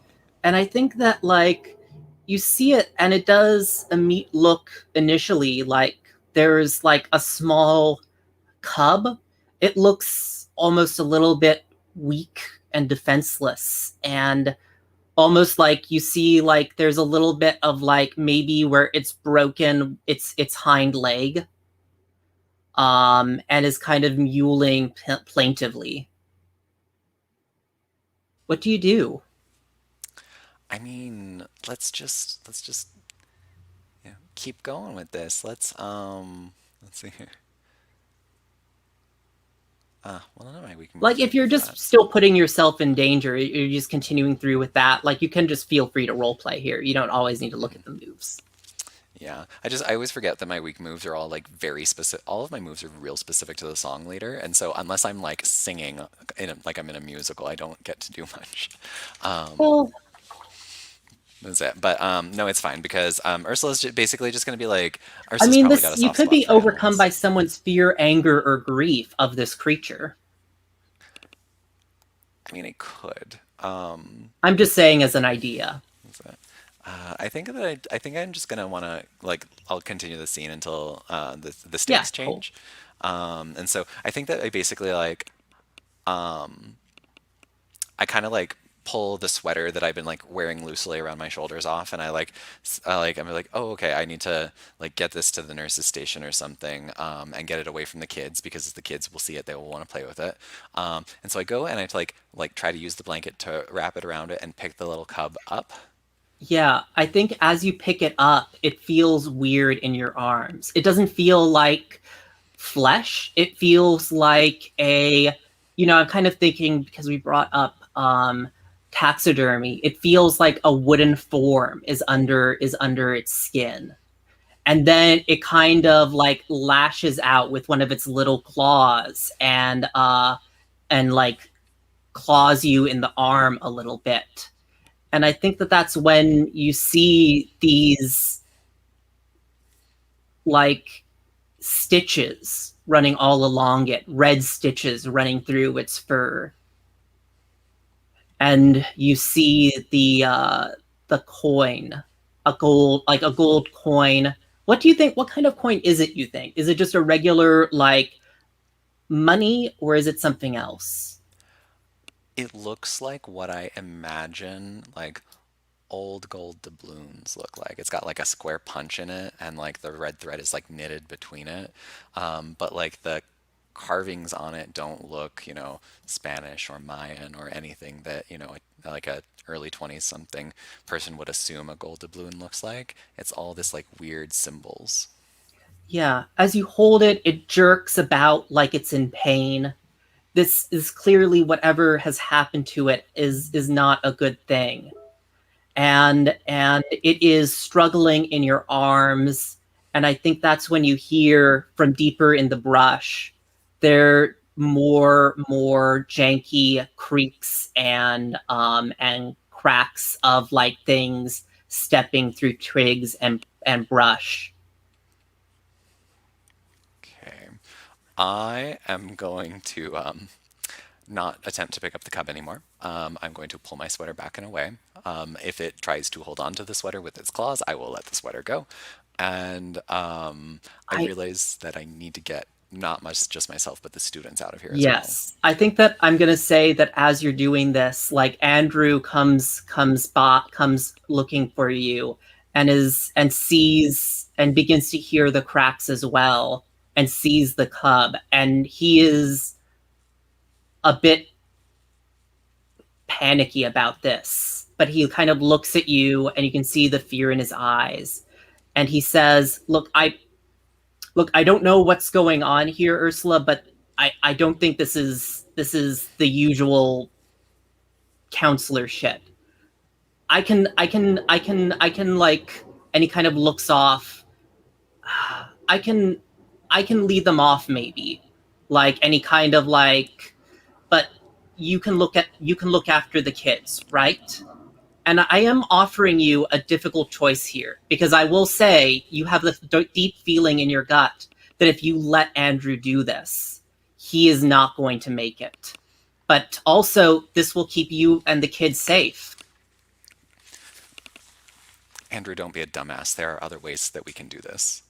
And I think that like you see it, and it does look initially like there's like a small cub. It looks almost a little bit weak and defenseless, and almost like you see like there's a little bit of like maybe where it's broken its hind leg, and is kind of mewling plaintively. What do you do? I mean, let's just keep going with this. Let's see here. Well, none of my weak moves Like if you're just that. still putting yourself in danger, you're just continuing through with that. Like you can just feel free to role play here. You don't always need to look at the moves. Yeah, I always forget that my weak moves are all like very specific. All of my moves are real specific to the song leader, and so unless I'm like singing like I'm in a musical, I don't get to do much. Well, That's it. But no, it's fine because Ursula's basically just going to be like. I Ursula's mean, probably got a you soft could spot be for overcome animals. by someone's fear, anger, or grief of this creature. I mean, it could. I'm just saying as an idea. I think that I think I'm just gonna want to like I'll continue the scene until the Yeah, stakes cool. change, and so I think that I basically like I kind of like pull the sweater that I've been like wearing loosely around my shoulders off, and I'm like, oh, okay, I need to like get this to the nurse's station or something, and get it away from the kids because if the kids will see it, they will want to play with it. And so I go and I like try to use the blanket to wrap it around it and pick the little cub up. Yeah, I think as you pick it up, it feels weird in your arms. It doesn't feel like flesh. It feels like I'm kind of thinking, because we brought up taxidermy, it feels like a wooden form is under its skin. and then it kind of like lashes out with one of its little claws and like claws you in the arm a little bit. And I think that that's when you see these like stitches running all along it, red stitches running through its fur. And you see the coin, a gold coin. What do you think? What kind of coin is it, you think? Is it just a regular like money, or is it something else? It looks like what I imagine like old gold doubloons look like. It's got like a square punch in it, and like the red thread is like knitted between it. But like the carvings on it don't look, Spanish or Mayan or anything that, like a early 20s something person would assume a gold doubloon looks like. It's all this like weird symbols. Yeah, as you hold it, it jerks about like it's in pain. This is clearly whatever has happened to it is not a good thing. And it is struggling in your arms. And I think that's when you hear from deeper in the brush, there more janky creaks and cracks of like things stepping through twigs and brush. Okay. I am going to not attempt to pick up the cub anymore. I'm going to pull my sweater back and away. If it tries to hold on to the sweater with its claws, I will let the sweater go. And I I realize that I need to get not much just myself, but the students out of here as well. Yes, I think that I'm gonna say that as you're doing this, like Andrew comes looking for you and sees and begins to hear the cracks as well and sees the cub, and he is a bit panicky about this, but he kind of looks at you and you can see the fear in his eyes, and he says, Look, I don't know what's going on here, Ursula, but I don't think this is the usual counselor shit. I can like, and he kind of looks off. I can I can lead them off maybe. Like any kind of like, but you can look after the kids, right? And I am offering you a difficult choice here because I will say you have the deep feeling in your gut that if you let Andrew do this, he is not going to make it. But also, this will keep you and the kids safe. Andrew, don't be a dumbass. There are other ways that we can do this.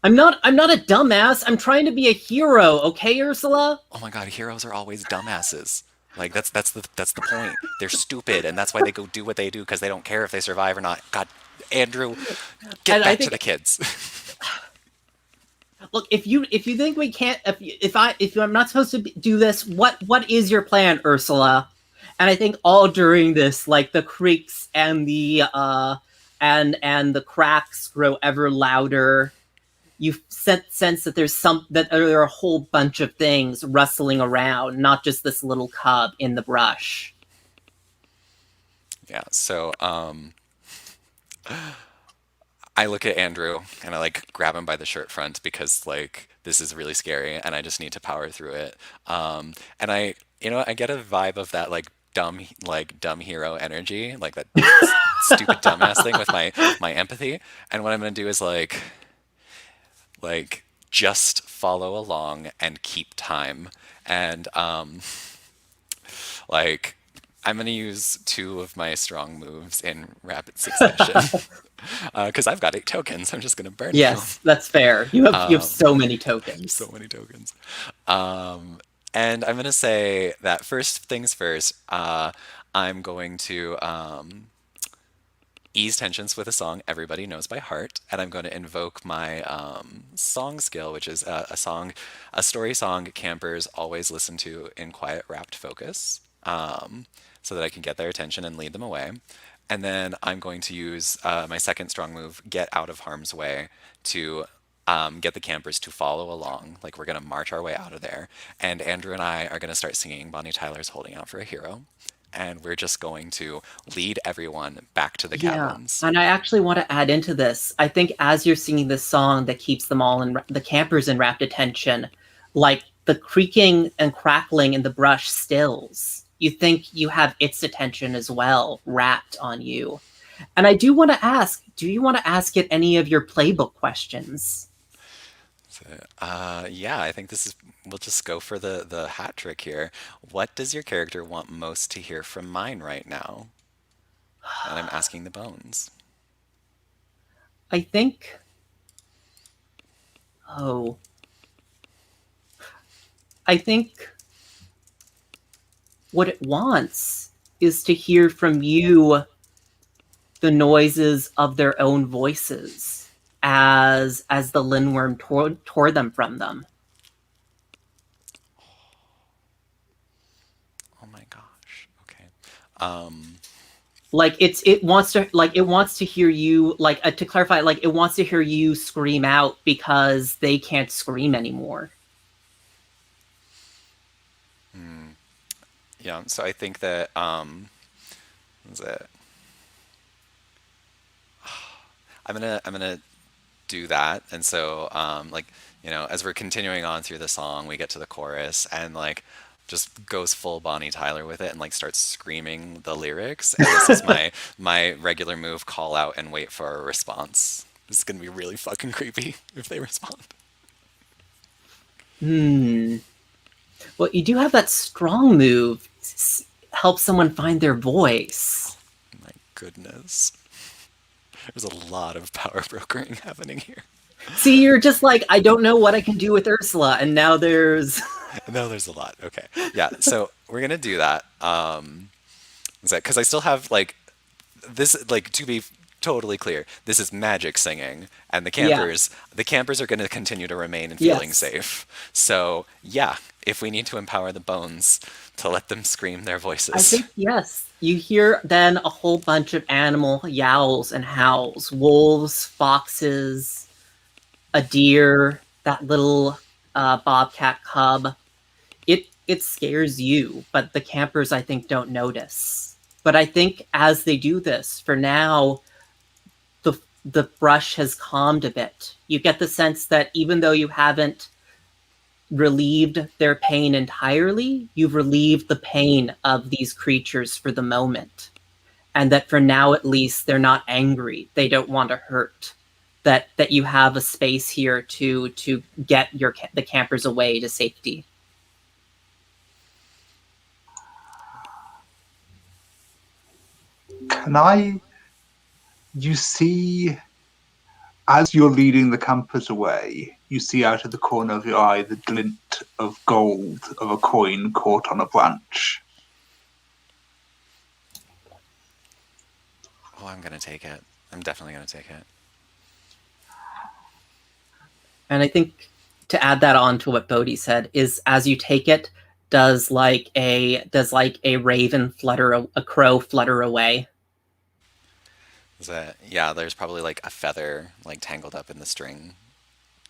I'm not a dumbass. I'm trying to be a hero, okay, Ursula? Oh my God, heroes are always dumbasses. Like that's the point. They're stupid, and that's why they go do what they do because they don't care if they survive or not. God, Andrew, get And I back to think, the kids. look, if you think we can't, if I'm not supposed to do this, what is your plan, Ursula? And I think all during this, like the creaks and the cracks grow ever louder. You sense that there are a whole bunch of things rustling around, not just this little cub in the brush. Yeah. So I look at Andrew and I like grab him by the shirt front because like this is really scary and I just need to power through it. And I get a vibe of that like dumb hero energy, like that stupid dumbass thing with my empathy. And what I'm gonna do is like just follow along and keep time. And like I'm gonna use two of my strong moves in rapid succession because I've got 8 tokens. I'm just gonna burn them. Yes, that's fair. You have so many So tokens. many tokens. And I'm gonna say that first things first. I'm going to ease tensions with a song everybody knows by heart, and I'm going to invoke my song skill, which is a story song campers always listen to in quiet, rapt focus, so that I can get their attention and lead them away. And then I'm going to use my second strong move, Get Out of Harm's Way, to get the campers to follow along. Like we're going to march our way out of there. And Andrew and I are going to start singing Bonnie Tyler's Holding Out for a Hero. and we're just going to lead everyone back to the Yeah, cabins. and I actually want to add into this. I think as you're singing this song that keeps them all in the campers in rapt attention, like the creaking and crackling in the brush stills. You think you have its attention as well, wrapped on you. And I do want to ask, do you want to ask it any of your playbook questions? So, yeah, I think this is. We'll just go for the hat trick here. What does your character want most to hear from mine right now? And I'm asking the bones. I think. Oh. I think what it wants is to hear from you the noises of their own voices as the Lindwurm tore them from them. Oh my gosh. Okay. Like it wants to hear you, like, to clarify, like it wants to hear you scream out because they can't scream anymore. Yeah. So I think that is it. I'm gonna do that, and so like as we're continuing on through the song, we get to the chorus and like just goes full Bonnie Tyler with it and like starts screaming the lyrics. And this is my regular move: call out and wait for a response. This is gonna be really fucking creepy if they respond. Well, you do have that strong move, help someone find their voice. My goodness, there's a lot of power brokering happening here. See, you're just like, I don't know what I can do with Ursula, and now there's No, there's a lot. Okay. Yeah, so we're gonna do that. Is that because I still have like this, like, to be totally clear, this is magic singing, and the campers are gonna continue to remain and feeling Yes. safe. So yeah, if we need to empower the bones to let them scream their I voices. think, yes. You hear then a whole bunch of animal yowls and howls. Wolves, foxes, a deer, that little bobcat cub. It scares you, but the campers, I think, don't notice. But I think as they do this, for now, the brush has calmed a bit. You get the sense that even though you haven't relieved their pain entirely, you've relieved the pain of these creatures for the moment. And that for now, at least, they're not angry. They don't want to hurt. That you have a space here to get the campers away to safety. You see, as you're leading the campers away, you see out of the corner of your eye the glint of gold of a coin caught on a branch. Oh, I'm gonna take it. I'm definitely gonna take it. And I think to add that on to what Bodhi said is, as you take it, does like a raven a crow flutter away? Is that, yeah, there's probably like a feather like tangled up in the string.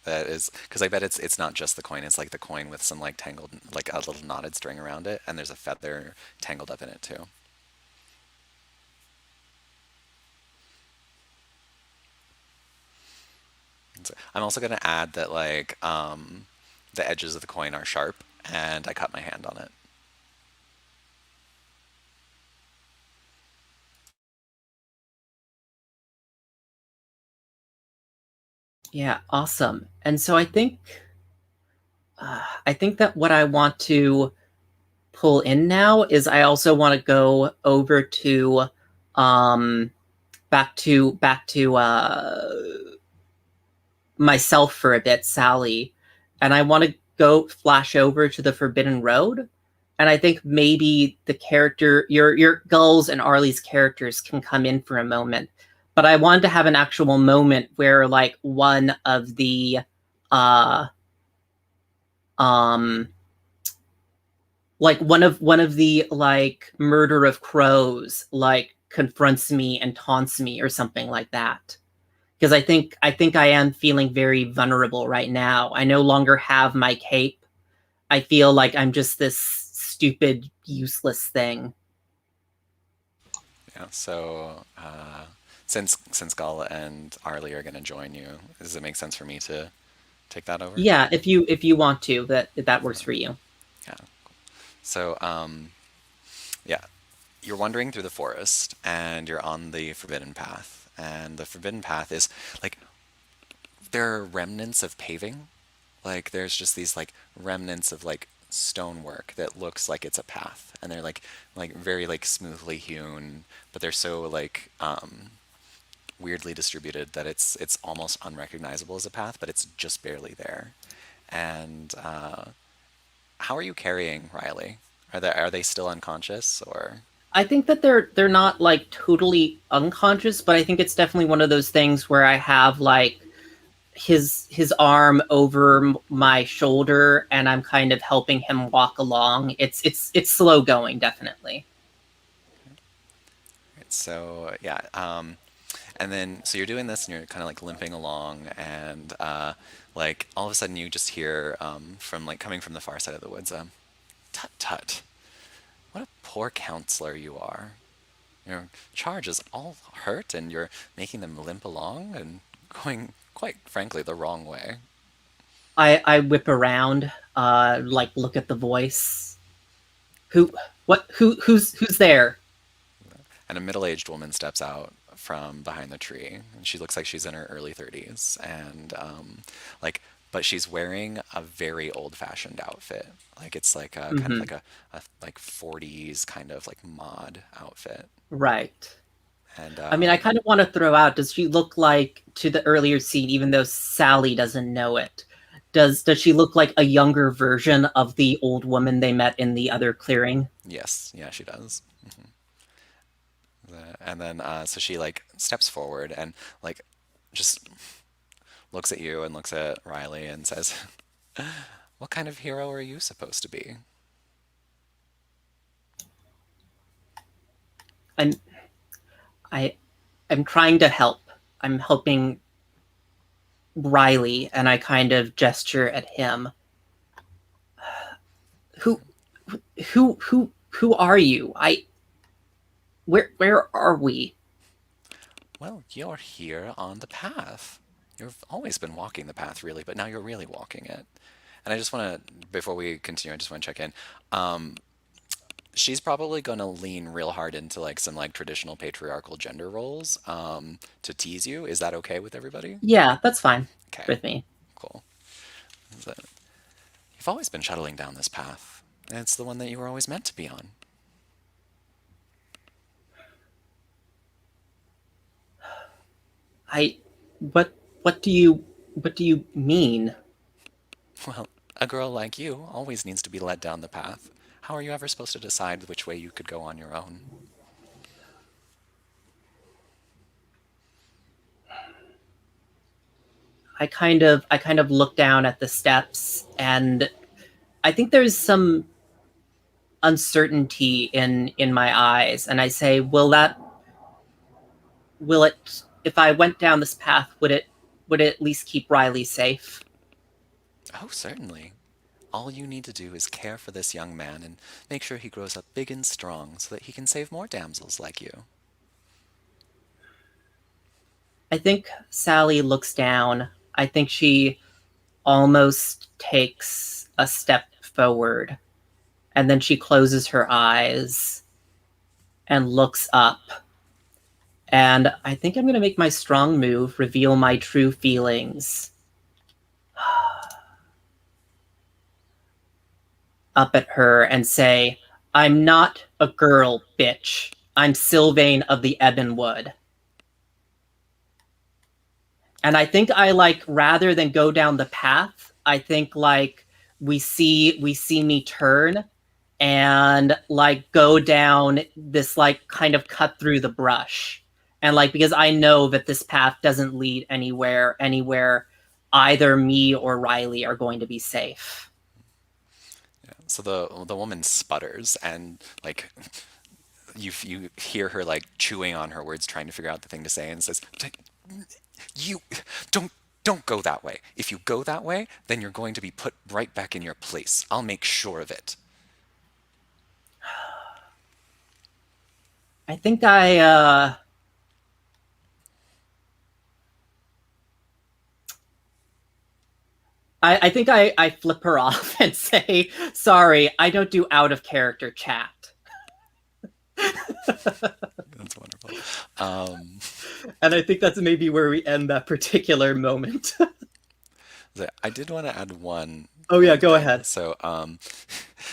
That is because I bet it's not just the coin. It's like the coin with some like tangled, like a little knotted string around it, and there's a feather tangled up in it too. So I'm also gonna add that like the edges of the coin are sharp, and I cut my hand on it. Yeah, awesome. And so I think that what I want to pull in now is I also want to go over to back to myself for a bit, Sally, and I want to go flash over to the Forbidden Road. And I think maybe the character, your Gull's and Arlie's characters can come in for a moment. But I wanted to have an actual moment where like one of the like one of the like murder of crows like confronts me and taunts me or something like that. Because I think I am feeling very vulnerable right now. I no longer have my cape. I feel like I'm just this stupid, useless thing. Yeah. So since Gull and Arlie are going to join you, does it make sense for me to take that over? Yeah, if you want to, that works for you. Yeah. So yeah, you're wandering through the forest and you're on the Forbidden Path, and the Forbidden Path is like there are remnants of paving. Like there's just these like remnants of like stonework that looks like it's a path, and they're like very like smoothly hewn, but they're so like weirdly distributed that it's almost unrecognizable as a path, but it's just barely there. And how are you carrying Riley? Are they still unconscious or? I think that they're not like totally unconscious, but I think it's definitely one of those things where I have like his arm over my shoulder and I'm kind of helping him walk along. It's slow going, definitely. So yeah, and then so you're doing this and you're kind of like limping along, and like all of a sudden you just hear from like coming from the far side of the woods, tut tut, what a poor counselor you are. Your charge is all hurt, and you're making them limp along and going quite frankly the wrong way. I whip around, like look at the voice. Who who's there? And a middle-aged woman steps out from behind the tree, and she looks like she's in her early 30s, and like, but she's wearing a very old-fashioned outfit. Like it's like a kind of Hmm. like a like 40s kind of like mod outfit. Right. And I mean, I kind of want to throw out, does she look like, to the earlier scene, even though Sally doesn't know it, does she look like a younger version of the old woman they met in the other clearing? yes, yeah, she does. And then so she like steps forward and like just looks at you and looks at Riley and says, "What kind of hero are you supposed to be?" I'm I I'm trying to help. I'm helping Riley, and I kind of gesture at him. Who who are you? Where are we? Well, you're here on the path. You've always been walking the path, really, but now you're really walking it. And I just want to, before we continue, I just want to check in. She's probably going to lean real hard into like some like traditional patriarchal gender roles to tease you. Is that okay with everybody? Yeah, that's fine Okay, with me. cool. So, you've always been shuttling down this path, and it's the one that you were always meant to be on. I what what do you mean? Well, a girl like you always needs to be led down the path. How are you ever supposed to decide which way you could go on your own? I kind of look down at the steps, and I think there's some uncertainty in my eyes, and I say, will it, if I went down this path, would it at least keep Riley safe? Oh, certainly. All you need to do is care for this young man and make sure he grows up big and strong so that he can save more damsels like you. I think Sally looks down. I think she almost takes a step forward, and then she closes her eyes and looks up. And I think I'm going to make my strong move, reveal my true feelings up at her and say, I'm not a girl, bitch. I'm Sylvain of the Ebonwood. And I think I like, rather than go down the path, I think like we see me turn and like go down this like kind of cut through the brush. And like, because I know that this path doesn't lead anywhere either me or Riley are going to be safe. So the woman sputters and like you hear her like chewing on her words, trying to figure out the thing to say, and says, "You don't go that way. If you go that way, then you're going to be put right back in your place. I'll make sure of it." I think I think I flip her off and say, sorry, I don't do out of character chat. That's wonderful. And I think that's maybe where we end that particular moment. I did want to add one Oh yeah, one go thing. ahead. So,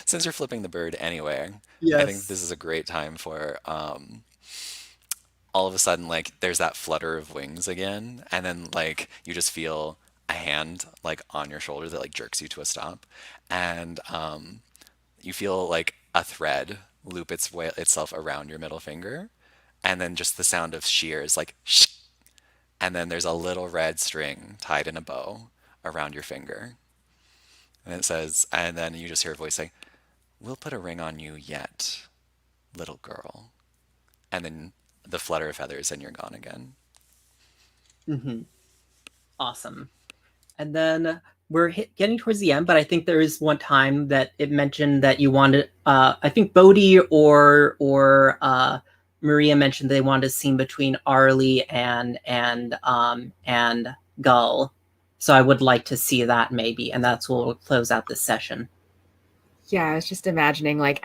since you're flipping the bird anyway, I think this Yes. is a great time for all of a sudden, like, there's that flutter of wings again, and then like you just feel a hand like on your shoulder that like jerks you to a stop, and you feel like a thread loop itself around your middle finger, and then just the sound of shears like shh, and then there's a little red string tied in a bow around your finger. And it says, and then you just hear a voice say, "We'll put a ring on you yet, little girl." And then the flutter of feathers, and you're gone again. Mm-hmm. Awesome. And then we're getting towards the end, but I think there is one time that it mentioned that you wanted, I think Bodhi or Maria mentioned they wanted a scene between Arlie and Gull. So I would like to see that maybe, and that's what will close out this session. Yeah, I was just imagining like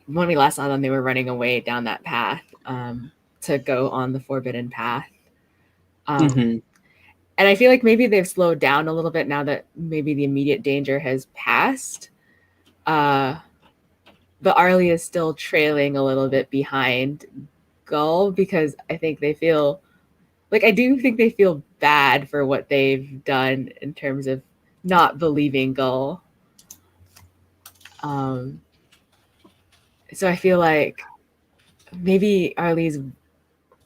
when we last saw them, they were running away down that path to go on the forbidden path. Mm-hmm. And I feel like maybe they've slowed down a little bit now that maybe the immediate danger has passed. But Arlie is still trailing a little bit behind Gull because I think they feel I do think they feel bad for what they've done in terms of not believing Gull. So I feel like maybe Arlie's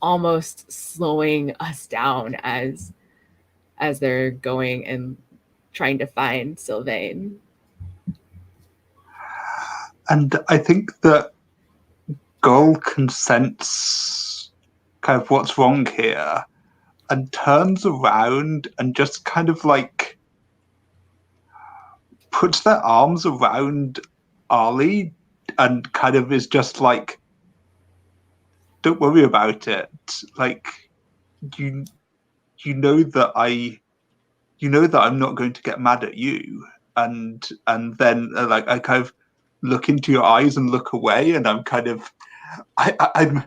almost slowing us down as they're going and trying to find Sylvain. And I think that Gull can sense kind of what's wrong here and turns around and just kind of like puts their arms around Arlie and kind of is just like, don't worry about it. Like, you know that I'm not going to get mad at you. And then like I kind of look into your eyes and look away, and I'm kind of I'm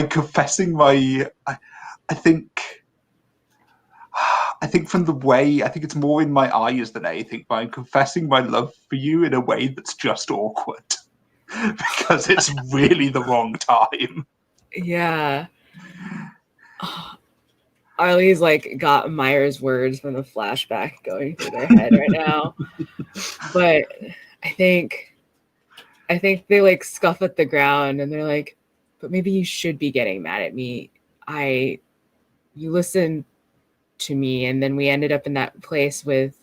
confessing my I think from the way, I think it's more in my eyes than anything, but I'm confessing my love for you in a way that's just awkward because it's really the wrong time. Yeah. Arlie's like got Myers' words from the flashback going through their head right now. But I think they like scuff at the ground and they're like, but maybe you should be getting mad at me. You listened to me, and then we ended up in that place with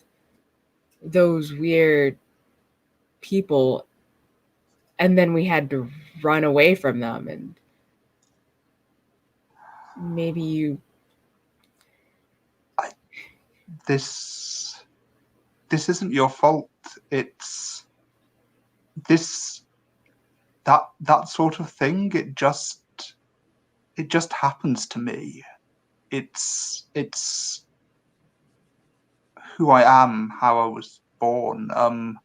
those weird people, and then we had to run away from them, and maybe you This isn't your fault. It's that sort of thing. It just happens to me. It's who I am, how I was born. I'm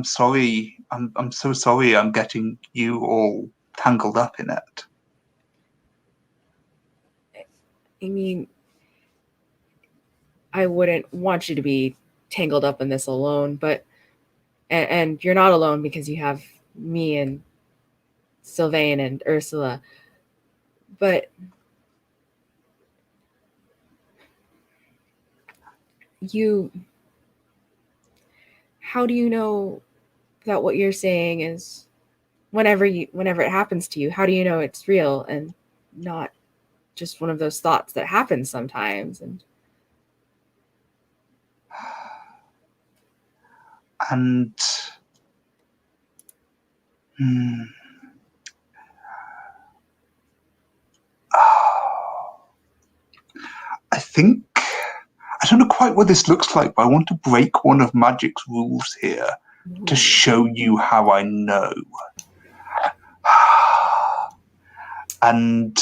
sorry. I'm so sorry. I'm getting you all tangled up in it. I mean, I wouldn't want you to be tangled up in this alone, but and you're not alone because you have me and Sylvain and Ursula. But how do you know that what you're saying is whenever it happens to you, how do you know it's real and not just one of those thoughts that happen sometimes? And I think, I don't know quite what this looks like, but I want to break one of Magic's rules here to show you how I know. And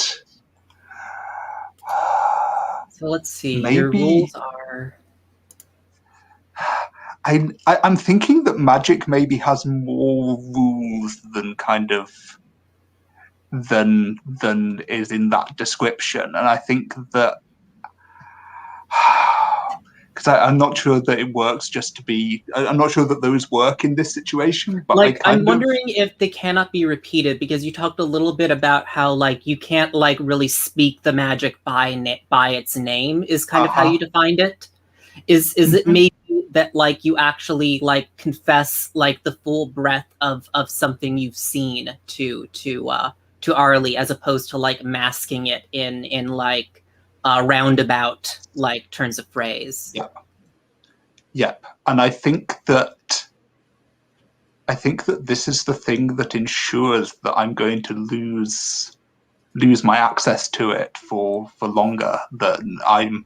So let's see. maybe Your rules are. I'm thinking that magic maybe has more rules than than is in that description, and I think that because I'm not sure that it works just to be. I'm not sure that those work in this situation, but I'm wondering if they cannot be repeated, because you talked a little bit about how you can't really speak the magic by its name is kind of how you defined it. Is it maybe that you actually confess the full breadth of something you've seen to Arlie, as opposed to masking it in roundabout turns of phrase? Yep. And I think that this is the thing that ensures that I'm going to lose my access to it for longer than I'm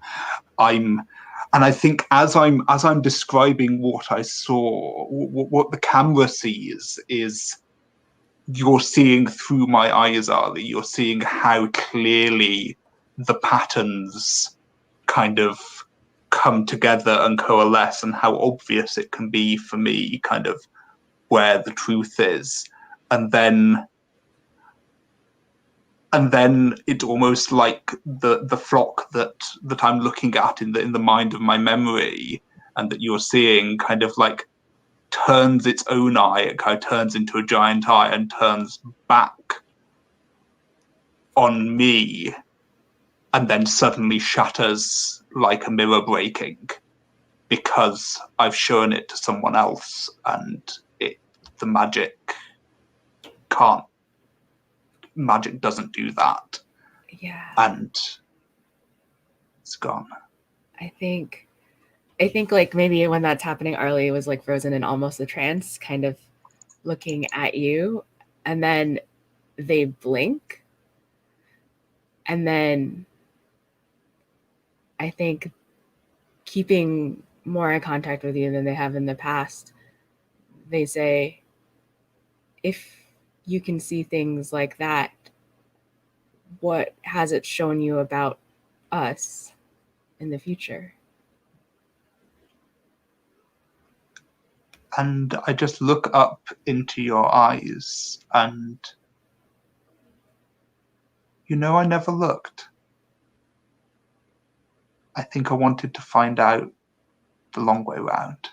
and I think as I'm describing what I saw, what the camera sees is you're seeing through my eyes, Arlie. You're seeing how clearly the patterns kind of come together and coalesce, and how obvious it can be for me kind of where the truth is. And then it's almost like the flock that I'm looking at in the mind of my memory, and that you're seeing kind of turns its own eye. It kind of turns into a giant eye and turns back on me, and then suddenly shatters like a mirror breaking, because I've shown it to someone else, and the magic doesn't do that. Yeah. And it's gone. I think maybe when that's happening, Arlie was frozen in almost a trance, kind of looking at you, and then they blink, and then I think keeping more eye contact with you than they have in the past, they say, if you can see things like that, what has it shown you about us in the future? And I just look up into your eyes, and I never looked. I think I wanted to find out the long way round.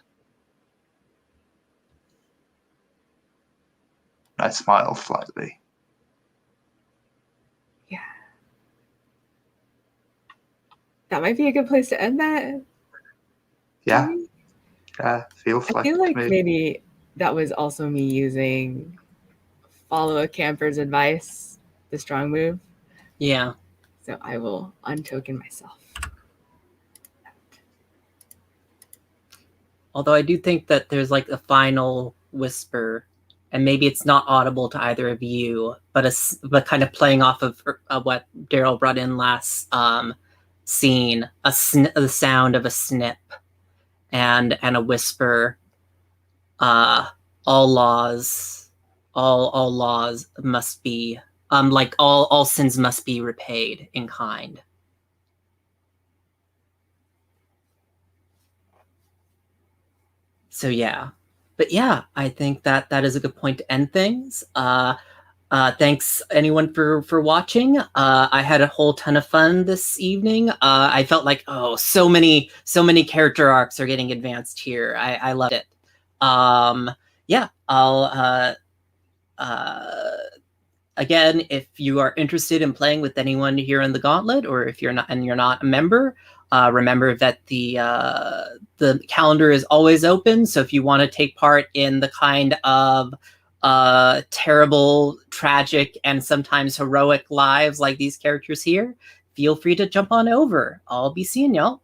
I smile slightly. Yeah. That might be a good place to end that. Yeah. Yeah, feels I feel like maybe that was also me using follow a camper's advice, the strong move. Yeah. So I will untoken myself. Although I do think that there's a final whisper, and maybe it's not audible to either of you, but kind of playing off of what Daryl brought in last scene, the sound of a snip and a whisper. All laws must be all sins must be repaid in kind. So yeah, but yeah, I think that is a good point to end things. Thanks anyone for watching. I had a whole ton of fun this evening. I felt so many character arcs are getting advanced here. I loved it. Yeah, I'll again, if you are interested in playing with anyone here in the Gauntlet, or if you're not a member, remember that the calendar is always open. So if you want to take part in the kind of terrible, tragic, and sometimes heroic lives like these characters here, feel free to jump on over. I'll be seeing y'all.